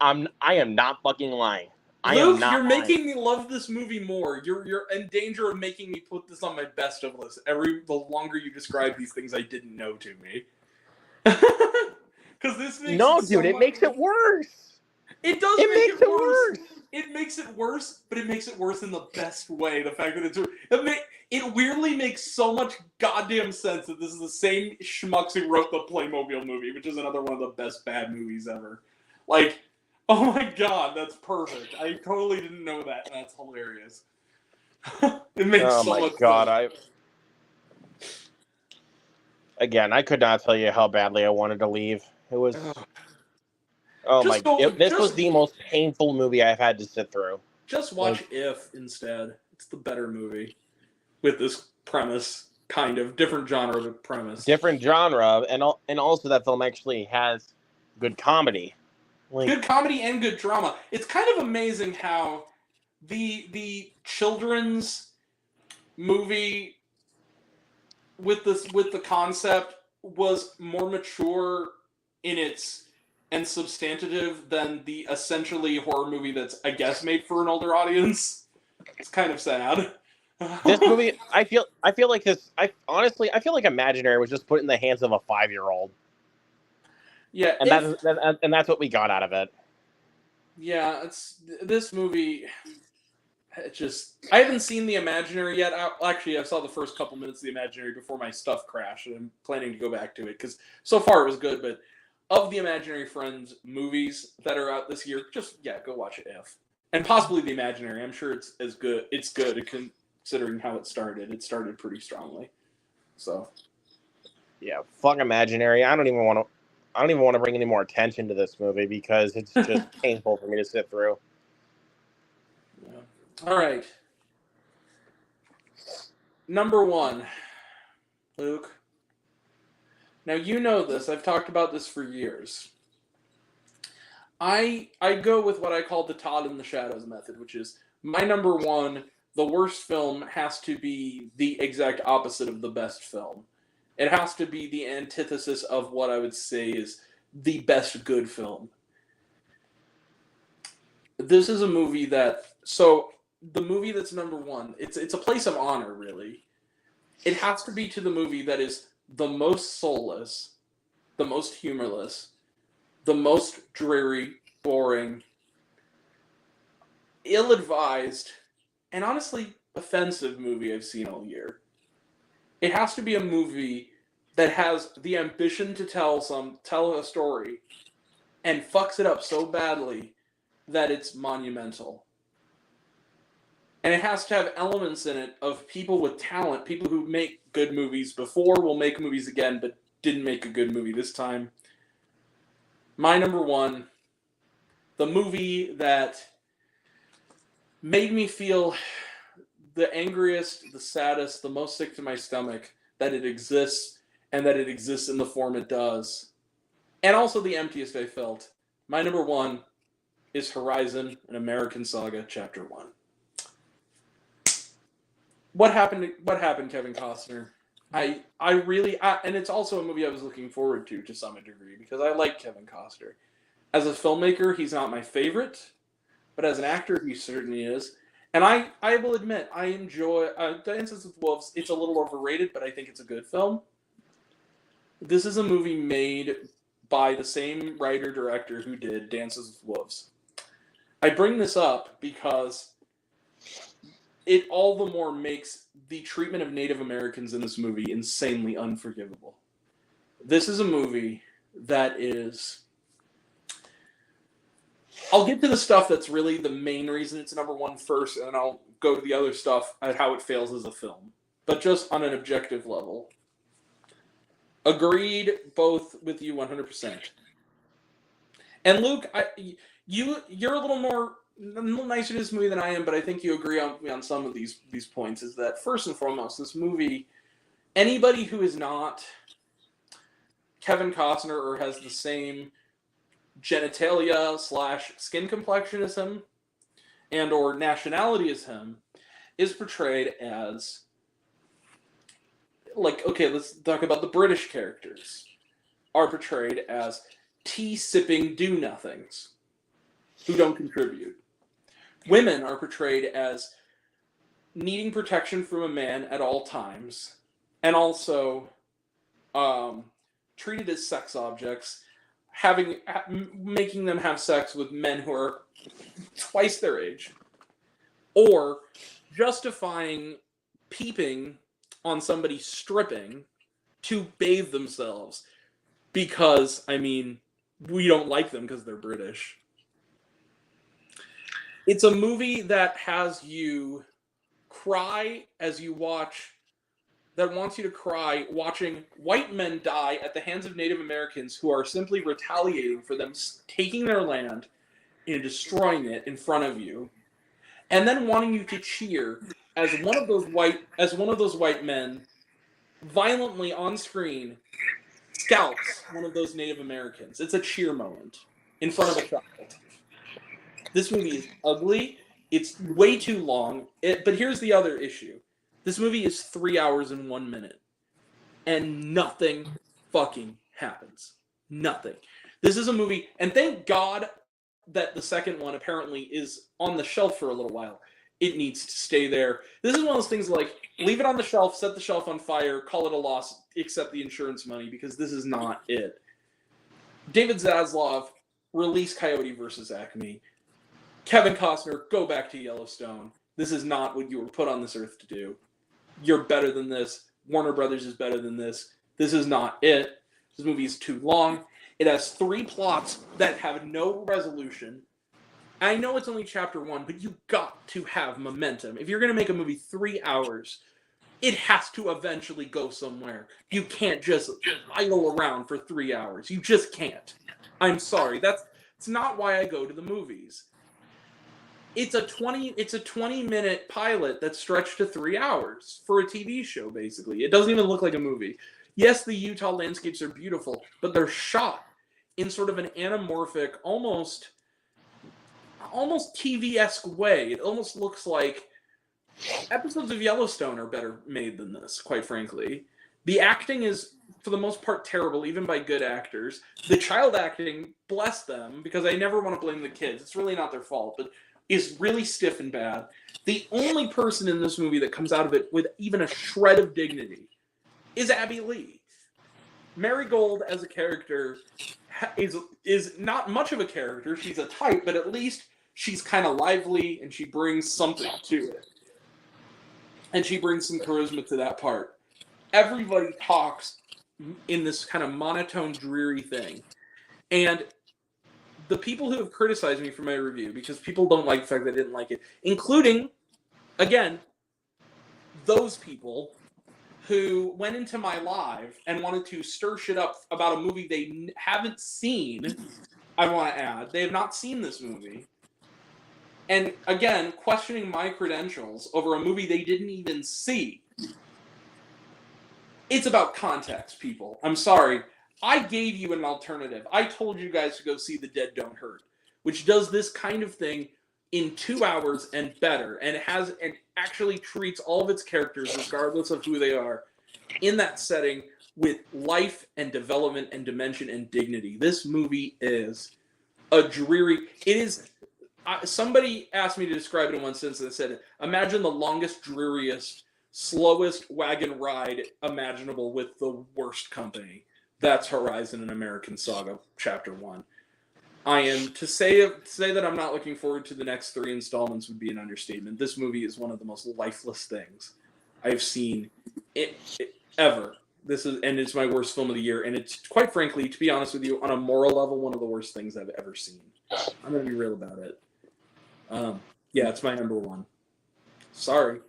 I am not fucking lying. I am Luke, not you're lying. making me love this movie more. You're in danger of making me put this on my best of list. The longer you describe these things I didn't know to me. Because this makes No, it so dude, it much makes it worse. worse. It does It make makes it it worse. worse. It makes it worse, but it makes it worse in the best way. The fact that it weirdly makes so much goddamn sense that this is the same schmucks who wrote the Playmobil movie, which is another one of the best bad movies ever. Like, oh my god, that's perfect. I totally didn't know that, and that's hilarious. It makes Oh so my much god, sense. I could not tell you how badly I wanted to leave. It was. Oh Just my! go. This was the most painful movie I've had to sit through. Just watch If instead. It's the better movie with this premise, kind of different genre of premise. Different genre, and also that film actually has good comedy. Good comedy and good drama. It's kind of amazing how the children's movie with the concept was more mature in its and substantive than the essentially horror movie that's, I guess, made for an older audience. It's kind of sad. This movie, I feel like this. I feel like Imaginary was just put in the hands of a 5-year-old. Yeah, and that's what we got out of it. Yeah, it's this movie. It just I haven't seen The Imaginary yet. I saw the first couple minutes of The Imaginary before my stuff crashed, and I'm planning to go back to it because so far it was good. But of the Imaginary Friends movies that are out this year, go watch If, and possibly The Imaginary. I'm sure it's as good. It's good considering how it started. It started pretty strongly. So yeah, fuck Imaginary. I don't even want to bring any more attention to this movie because it's just painful for me to sit through. Yeah. All right. Number 1, Luke. Now you know this. I've talked about this for years. I go with what I call the Todd in the Shadows method, which is my number 1. The worst film has to be the exact opposite of the best film. It has to be the antithesis of what I would say is the best good film. This is a movie the movie that's number 1, it's a place of honor, really. It has to be to the movie that is the most soulless, the most humorless, the most dreary, boring, ill-advised, and honestly offensive movie I've seen all year. It has to be a movie that has the ambition to tell a story and fucks it up so badly that it's monumental. And it has to have elements in it of people with talent, people who make good movies before, will make movies again, but didn't make a good movie this time. My number 1, the movie that made me feel the angriest, the saddest, the most sick to my stomach that it exists, and that it exists in the form it does. And also the emptiest I felt. My number 1 is Horizon, an American Saga, Chapter 1. What happened, Kevin Costner? I really, and it's also a movie I was looking forward to some degree, because I like Kevin Costner. As a filmmaker, he's not my favorite, but as an actor, he certainly is. And I will admit, I enjoy Dances with Wolves. It's a little overrated, but I think it's a good film. This is a movie made by the same writer-director who did Dances with Wolves. I bring this up because it all the more makes the treatment of Native Americans in this movie insanely unforgivable. This is a movie that is... I'll get to the stuff that's really the main reason it's number 1 first, and then I'll go to the other stuff at how it fails as a film. But just on an objective level. Agreed both with you 100%. And Luke, you're a little nicer to this movie than I am, but I think you agree on some of these points. Is that first and foremost, this movie, anybody who is not Kevin Costner or has the same genitalia / skin complexion as him and or nationality as him is portrayed as, like, okay, let's talk about the British characters, are portrayed as tea-sipping do-nothings who don't contribute. women are portrayed as needing protection from a man at all times, and also treated as sex objects, making them have sex with men who are twice their age, or justifying peeping on somebody stripping to bathe themselves because, I mean, we don't like them because they're British. It's a movie that has you cry as you watch, that wants you to cry watching white men die at the hands of Native Americans who are simply retaliating for them taking their land and destroying it in front of you, and then wanting you to cheer as one of those white men violently on screen scalps one of those Native Americans. It's a cheer moment in front of a child. This movie is ugly. It's way too long. But here's the other issue. This movie is 3 hours and 1 minute. And nothing fucking happens. Nothing. This is a movie, and thank God that the second one apparently is on the shelf for a little while. It needs to stay there. This is one of those things like, leave it on the shelf, set the shelf on fire, call it a loss, accept the insurance money, because this is not it. David Zaslav, release Coyote vs. Acme. Kevin Costner, go back to Yellowstone. This is not what you were put on this earth to do. You're better than this. Warner Brothers is better than this. This is not it. This movie is too long. It has 3 plots that have no resolution. I know it's only chapter 1, but you got to have momentum. If you're going to make a movie 3 hours, it has to eventually go somewhere. You can't just idle around for 3 hours. You just can't. I'm sorry. It's not why I go to the movies. It's a 20-minute pilot that's stretched to 3 hours for a TV show, basically. It doesn't even look like a movie. Yes, the Utah landscapes are beautiful, but they're shot in sort of an anamorphic, almost TV-esque way. It almost looks like episodes of Yellowstone are better made than this, quite frankly. The acting is, for the most part, terrible, even by good actors. The child acting, bless them, because I never want to blame the kids. It's really not their fault, but is really stiff and bad. The only person in this movie that comes out of it with even a shred of dignity is Abby Lee. Marigold as a character is not much of a character. She's a type, but at least she's kind of lively and she brings something to it. And she brings some charisma to that part. Everybody talks in this kind of monotone, dreary thing. And the people who have criticized me for my review, because people don't like the fact that I didn't like it, including, again, those people who went into my live and wanted to stir shit up about a movie they haven't seen, I want to add. They have not seen this movie. And, again, questioning my credentials over a movie they didn't even see. It's about context, people. I'm sorry. I gave you an alternative. I told you guys to go see The Dead Don't Hurt, which does this kind of thing in 2 hours and better, and actually treats all of its characters, regardless of who they are, in that setting with life and development and dimension and dignity. This movie is a dreary. It is. Somebody asked me to describe it in one sentence. And said, "Imagine the longest, dreariest, slowest wagon ride imaginable with the worst company." That's Horizon: An American Saga, Chapter 1. I am to say that I'm not looking forward to the next 3 installments would be an understatement. This movie is one of the most lifeless things I've seen ever. It's my worst film of the year, and it's, quite frankly, to be honest with you, on a moral level, one of the worst things I've ever seen. I'm gonna be real about it. Yeah, it's my number 1. Sorry.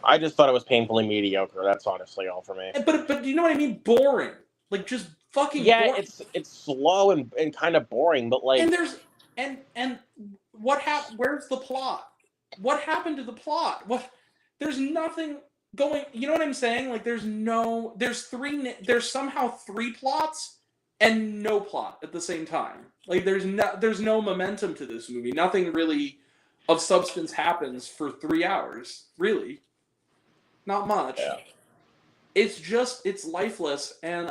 I just thought it was painfully mediocre. That's honestly all for me. But you know what I mean? Boring. Like, just fucking yeah, boring. It's slow and kind of boring, but like, and what happened? Where's the plot? What happened to the plot? There's nothing going. You know what I'm saying? Like, there's somehow 3 plots and no plot at the same time. Like, there's no momentum to this movie. Nothing really of substance happens for 3 hours. Really, not much. Yeah. It's lifeless, and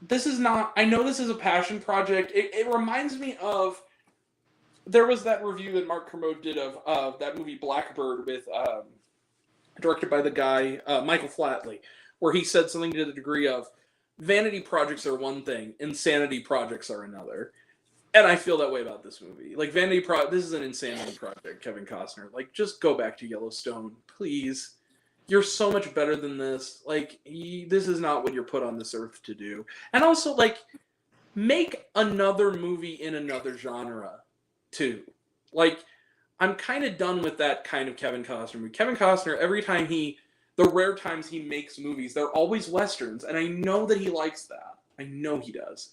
this is not, I know this is a passion project. It reminds me of there was that review that Mark Kermode did of that movie Blackbird with directed by the guy Michael Flatley, where he said something to the degree of vanity projects are one thing, insanity projects are another. And I feel that way about this movie. Like this is an insanity project, Kevin Costner. Like, just go back to Yellowstone, please. You're so much better than this. Like, this is not what you're put on this earth to do. And also, like, make another movie in another genre, too. Like, I'm kind of done with that kind of Kevin Costner movie. Kevin Costner, the rare times he makes movies, they're always Westerns. And I know that he likes that. I know he does.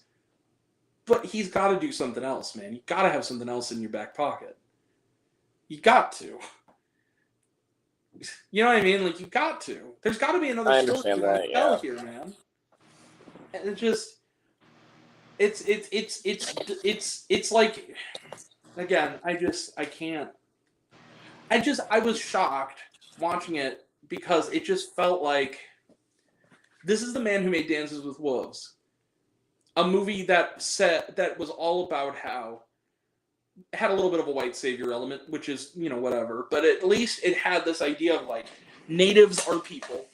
But he's got to do something else, man. You got to have something else in your back pocket. You got to. You know what I mean? Like, you got to. There's got to be another story you want to tell here, man. And it just, it's like, again, I can't. I was shocked watching it because it just felt like this is the man who made Dances with Wolves. A movie that was all about how it had a little bit of a white savior element, which is, whatever. But at least it had this idea of, like, natives are people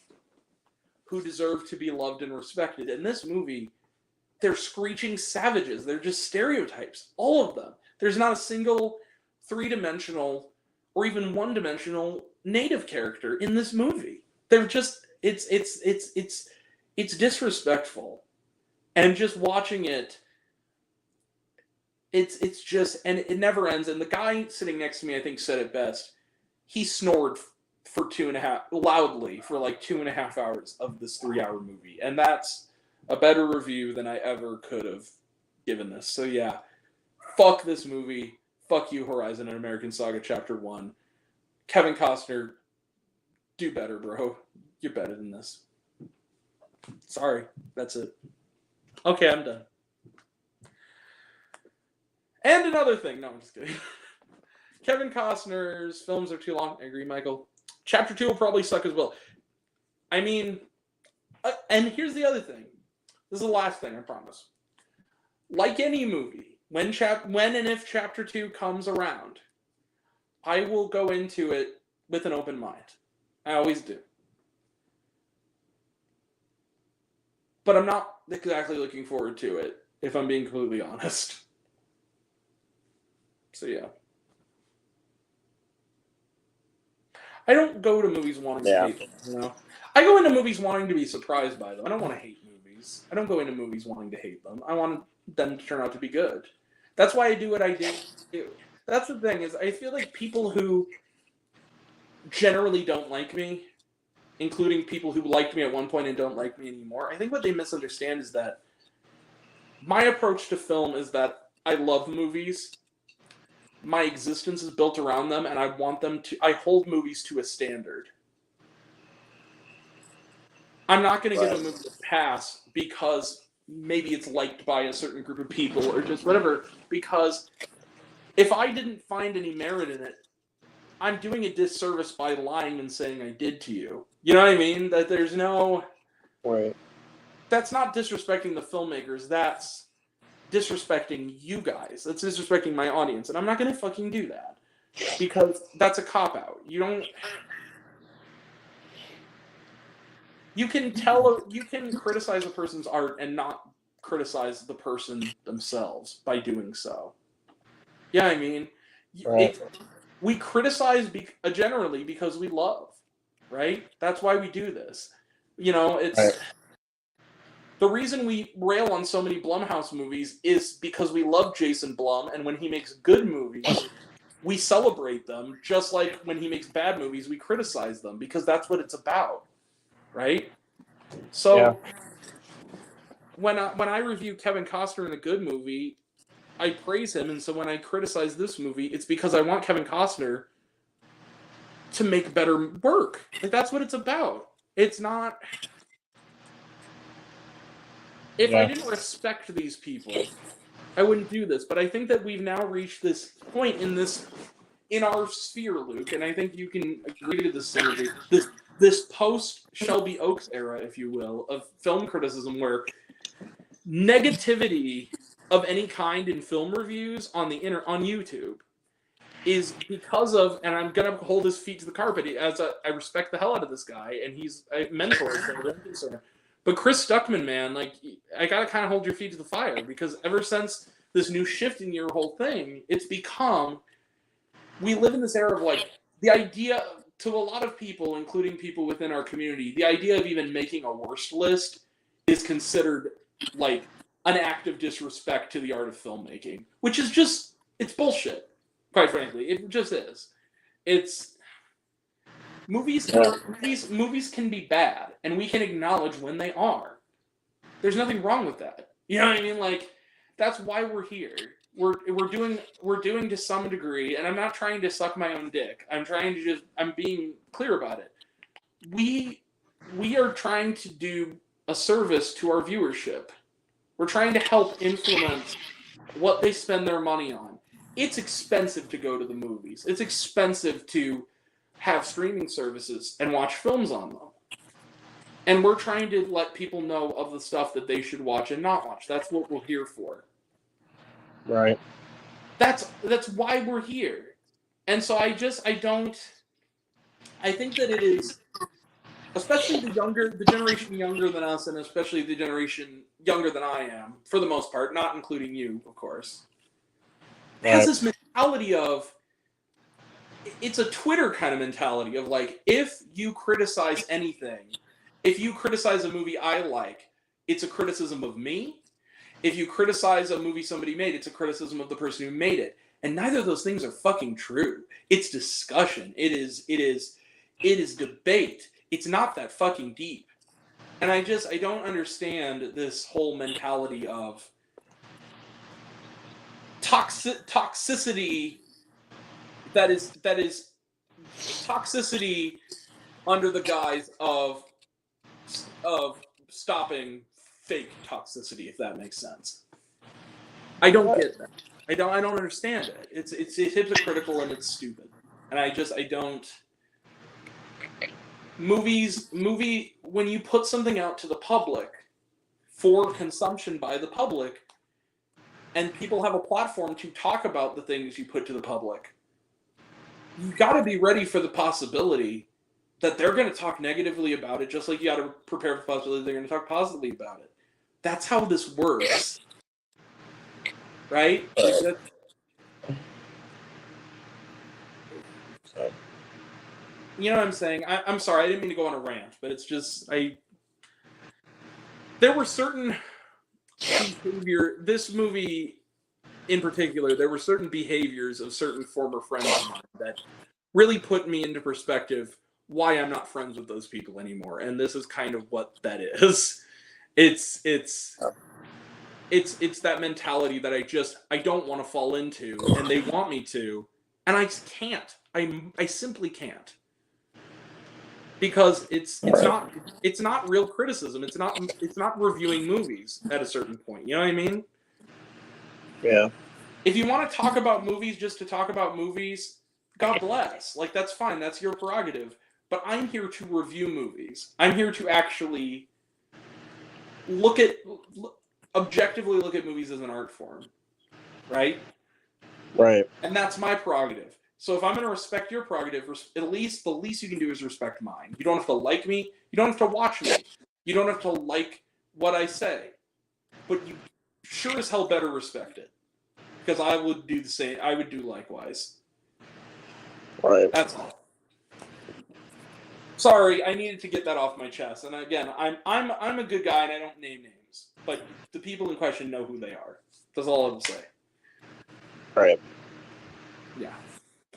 who deserve to be loved and respected. In this movie, they're screeching savages. They're just stereotypes. All of them. There's not a single three-dimensional or even one-dimensional native character in this movie. They're just it's disrespectful. And just watching it, it's just, and it never ends. And the guy sitting next to me, I think, said it best. He snored loudly for like 2.5 hours of this 3-hour movie. And that's a better review than I ever could have given this. So yeah, fuck this movie. Fuck you, Horizon and American Saga Chapter 1. Kevin Costner, do better, bro. You're better than this. Sorry, that's it. Okay, I'm done. And another thing. No, I'm just kidding. Kevin Costner's films are too long. I agree, Michael. Chapter 2 will probably suck as well. I mean, and here's the other thing. This is the last thing, I promise. Like any movie, when and if Chapter 2 comes around, I will go into it with an open mind. I always do. But I'm not exactly looking forward to it, if I'm being completely honest. So yeah. I don't go to movies wanting to hate them, I go into movies wanting to be surprised by them. I don't want to hate movies. I don't go into movies wanting to hate them. I want them to turn out to be good. That's why I do what I do. That's the thing, is I feel like people who generally don't like me, including people who liked me at one point and don't like me anymore, I think what they misunderstand is that my approach to film is that I love movies. My existence is built around them, and I hold movies to a standard. I'm not going to give a movie a pass because maybe it's liked by a certain group of people or just whatever, because if I didn't find any merit in it, I'm doing a disservice by lying and saying I did to you. You know what I mean? That there's no... Right. That's not disrespecting the filmmakers. That's disrespecting you guys. That's disrespecting my audience. And I'm not going to fucking do that. Because that's a cop-out. You don't... You can criticize a person's art and not criticize the person themselves by doing so. Yeah, I mean... Right. We criticize generally because we love, right? That's why we do this. It's... Right. The reason we rail on so many Blumhouse movies is because we love Jason Blum, and when he makes good movies, we celebrate them, just like when he makes bad movies, we criticize them, because that's what it's about, right? So, yeah. When I review Kevin Costner in a good movie, I praise him, and so when I criticize this movie, it's because I want Kevin Costner to make better work. Like, that's what it's about. It's not... If I didn't respect these people, I wouldn't do this. But I think that we've now reached this point in our sphere, Luke, and I think you can agree to this synergy. This post Shelby Oaks era, if you will, of film criticism, where negativity of any kind in film reviews on YouTube is because of, and I'm gonna hold his feet to the carpet as I respect the hell out of this guy, and he's a mentor as far as I'm concerned. But Chris Stuckman, man, like I gotta kind of hold your feet to the fire, because ever since this new shift in your whole thing, it's become, we live in this era of like the idea to a lot of people, including people within our community, the idea of even making a worst list is considered like an act of disrespect to the art of filmmaking, which is just, it's bullshit. Quite frankly, it just is. It's movies. Movies can be bad, and we can acknowledge when they are. There's nothing wrong with that. You know what I mean? Like, that's why we're here. We're doing to some degree, and I'm not trying to suck my own dick. I'm being clear about it. We are trying to do a service to our viewership. We're trying to help influence what they spend their money on. It's expensive to go to the movies. It's expensive to have streaming services and watch films on them. And we're trying to let people know of the stuff that they should watch and not watch. That's what we're here for. Right. That's why we're here. And so I think that it is, especially the generation younger than us, and especially the generation younger than I am, for the most part, not including you, of course, has this mentality of, it's a Twitter kind of mentality of like, if you criticize anything, if you criticize a movie I like, it's a criticism of me. If you criticize a movie somebody made, it's a criticism of the person who made it. And neither of those things are fucking true. It's discussion. It is debate. It's not that fucking deep. And I don't understand this whole mentality of toxicity that is toxicity under the guise of stopping fake toxicity, if that makes sense. I don't get that. I don't understand it. It's hypocritical and it's stupid. And I don't. When you put something out to the public for consumption by the public, and people have a platform to talk about the things you put to the public, you got to be ready for the possibility that they're going to talk negatively about it, just like you got to prepare for the possibility they're going to talk positively about it. That's how this works. Right? You know what I'm saying? I'm sorry, I didn't mean to go on a rant, but it's just, there were certain this movie in particular, there were certain behaviors of certain former friends of mine that really put me into perspective why I'm not friends with those people anymore. And this is kind of what that is. It's that mentality that I don't want to fall into, and they want me to, and I just can't. I simply can't. Because it's not real criticism. It's not reviewing movies at a certain point. You know what I mean? Yeah. If you want to talk about movies just to talk about movies, God bless. Like, that's fine. That's your prerogative. But I'm here to review movies. I'm here to actually objectively look at movies as an art form. Right? Right. And that's my prerogative. So if I'm going to respect your prerogative, at least the least you can do is respect mine. You don't have to like me. You don't have to watch me. You don't have to like what I say. But you sure as hell better respect it. Because I would do the same. I would do likewise. Right. That's all. Sorry, I needed to get that off my chest. And again, I'm a good guy and I don't name names. But the people in question know who they are. That's all I will say. Right. Yeah.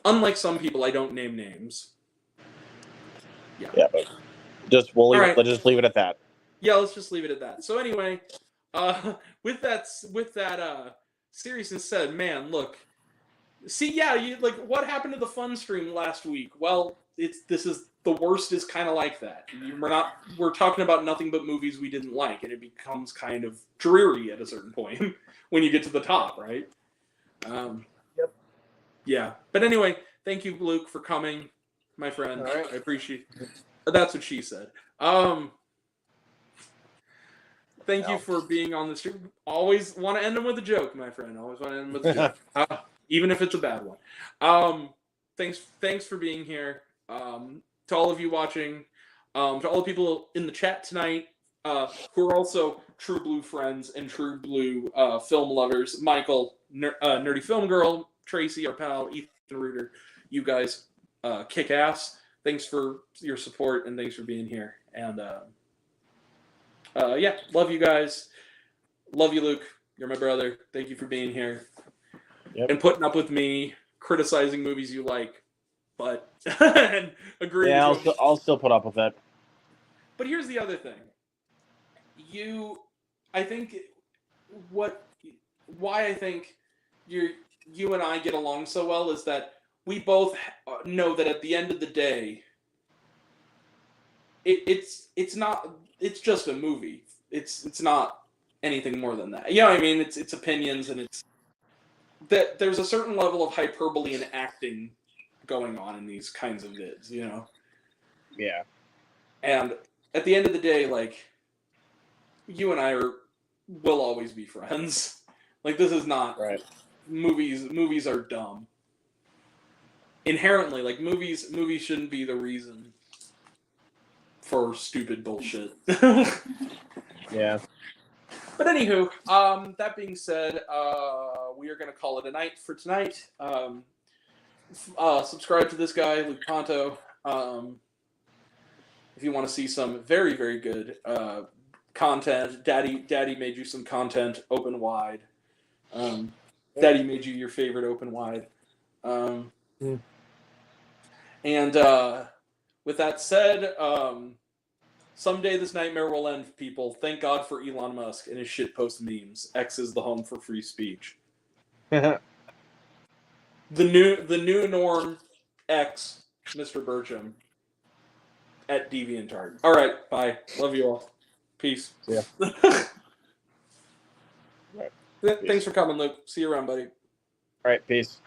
Unlike some people, I don't name names. Yeah. Yeah, but let's just leave it at that. Yeah, let's just leave it at that. So anyway, with that seriousness said, man, look. See, yeah, what happened to the fun stream last week? Well, the worst is kind of like that. We're talking about nothing but movies we didn't like, and it becomes kind of dreary at a certain point when you get to the top, right? Yep. Yeah, but anyway, thank you, Luke, for coming, my friend. All right. I appreciate. That's what she said. Thank you for being on the stream. Always want to end them with a joke, my friend. Always want to end them with a joke. even if it's a bad one. Thanks for being here. To all of you watching, to all the people in the chat tonight, who are also True Blue friends and True Blue film lovers. Michael, Nerdy Film Girl, Tracy, our pal, Ethan Reuter, you guys kick ass. Thanks for your support and thanks for being here. And yeah, love you guys. Love you, Luke. You're my brother. Thank you for being here and putting up with me criticizing movies you like, but and agreeing. Yeah, with you. I'll still put up with it. But here's the other thing. I think why I think you and I get along so well is that we both know that at the end of the day, it's just a movie. It's not anything more than that. You know what I mean? It's opinions, and it's that there's a certain level of hyperbole and acting going on in these kinds of vids, you know? Yeah. And at the end of the day, like, you and I will always be friends. Like, this is not right. Movies are dumb. Inherently, like, movies shouldn't be the reason for stupid bullshit. Yeah. But anywho, that being said, we are going to call it a night for tonight. Subscribe to this guy, Luke Ponto. If you want to see some very, very good content, Daddy made you some content open wide. Daddy made you your favorite open wide. And with that said, someday this nightmare will end, people. Thank God for Elon Musk and his shitpost memes. X is the home for free speech. The new norm, X, Mr. Burcham, at DeviantArt. All right, bye. Love you all. Peace. Yeah. Thanks for coming, Luke. See you around, buddy. All right, peace.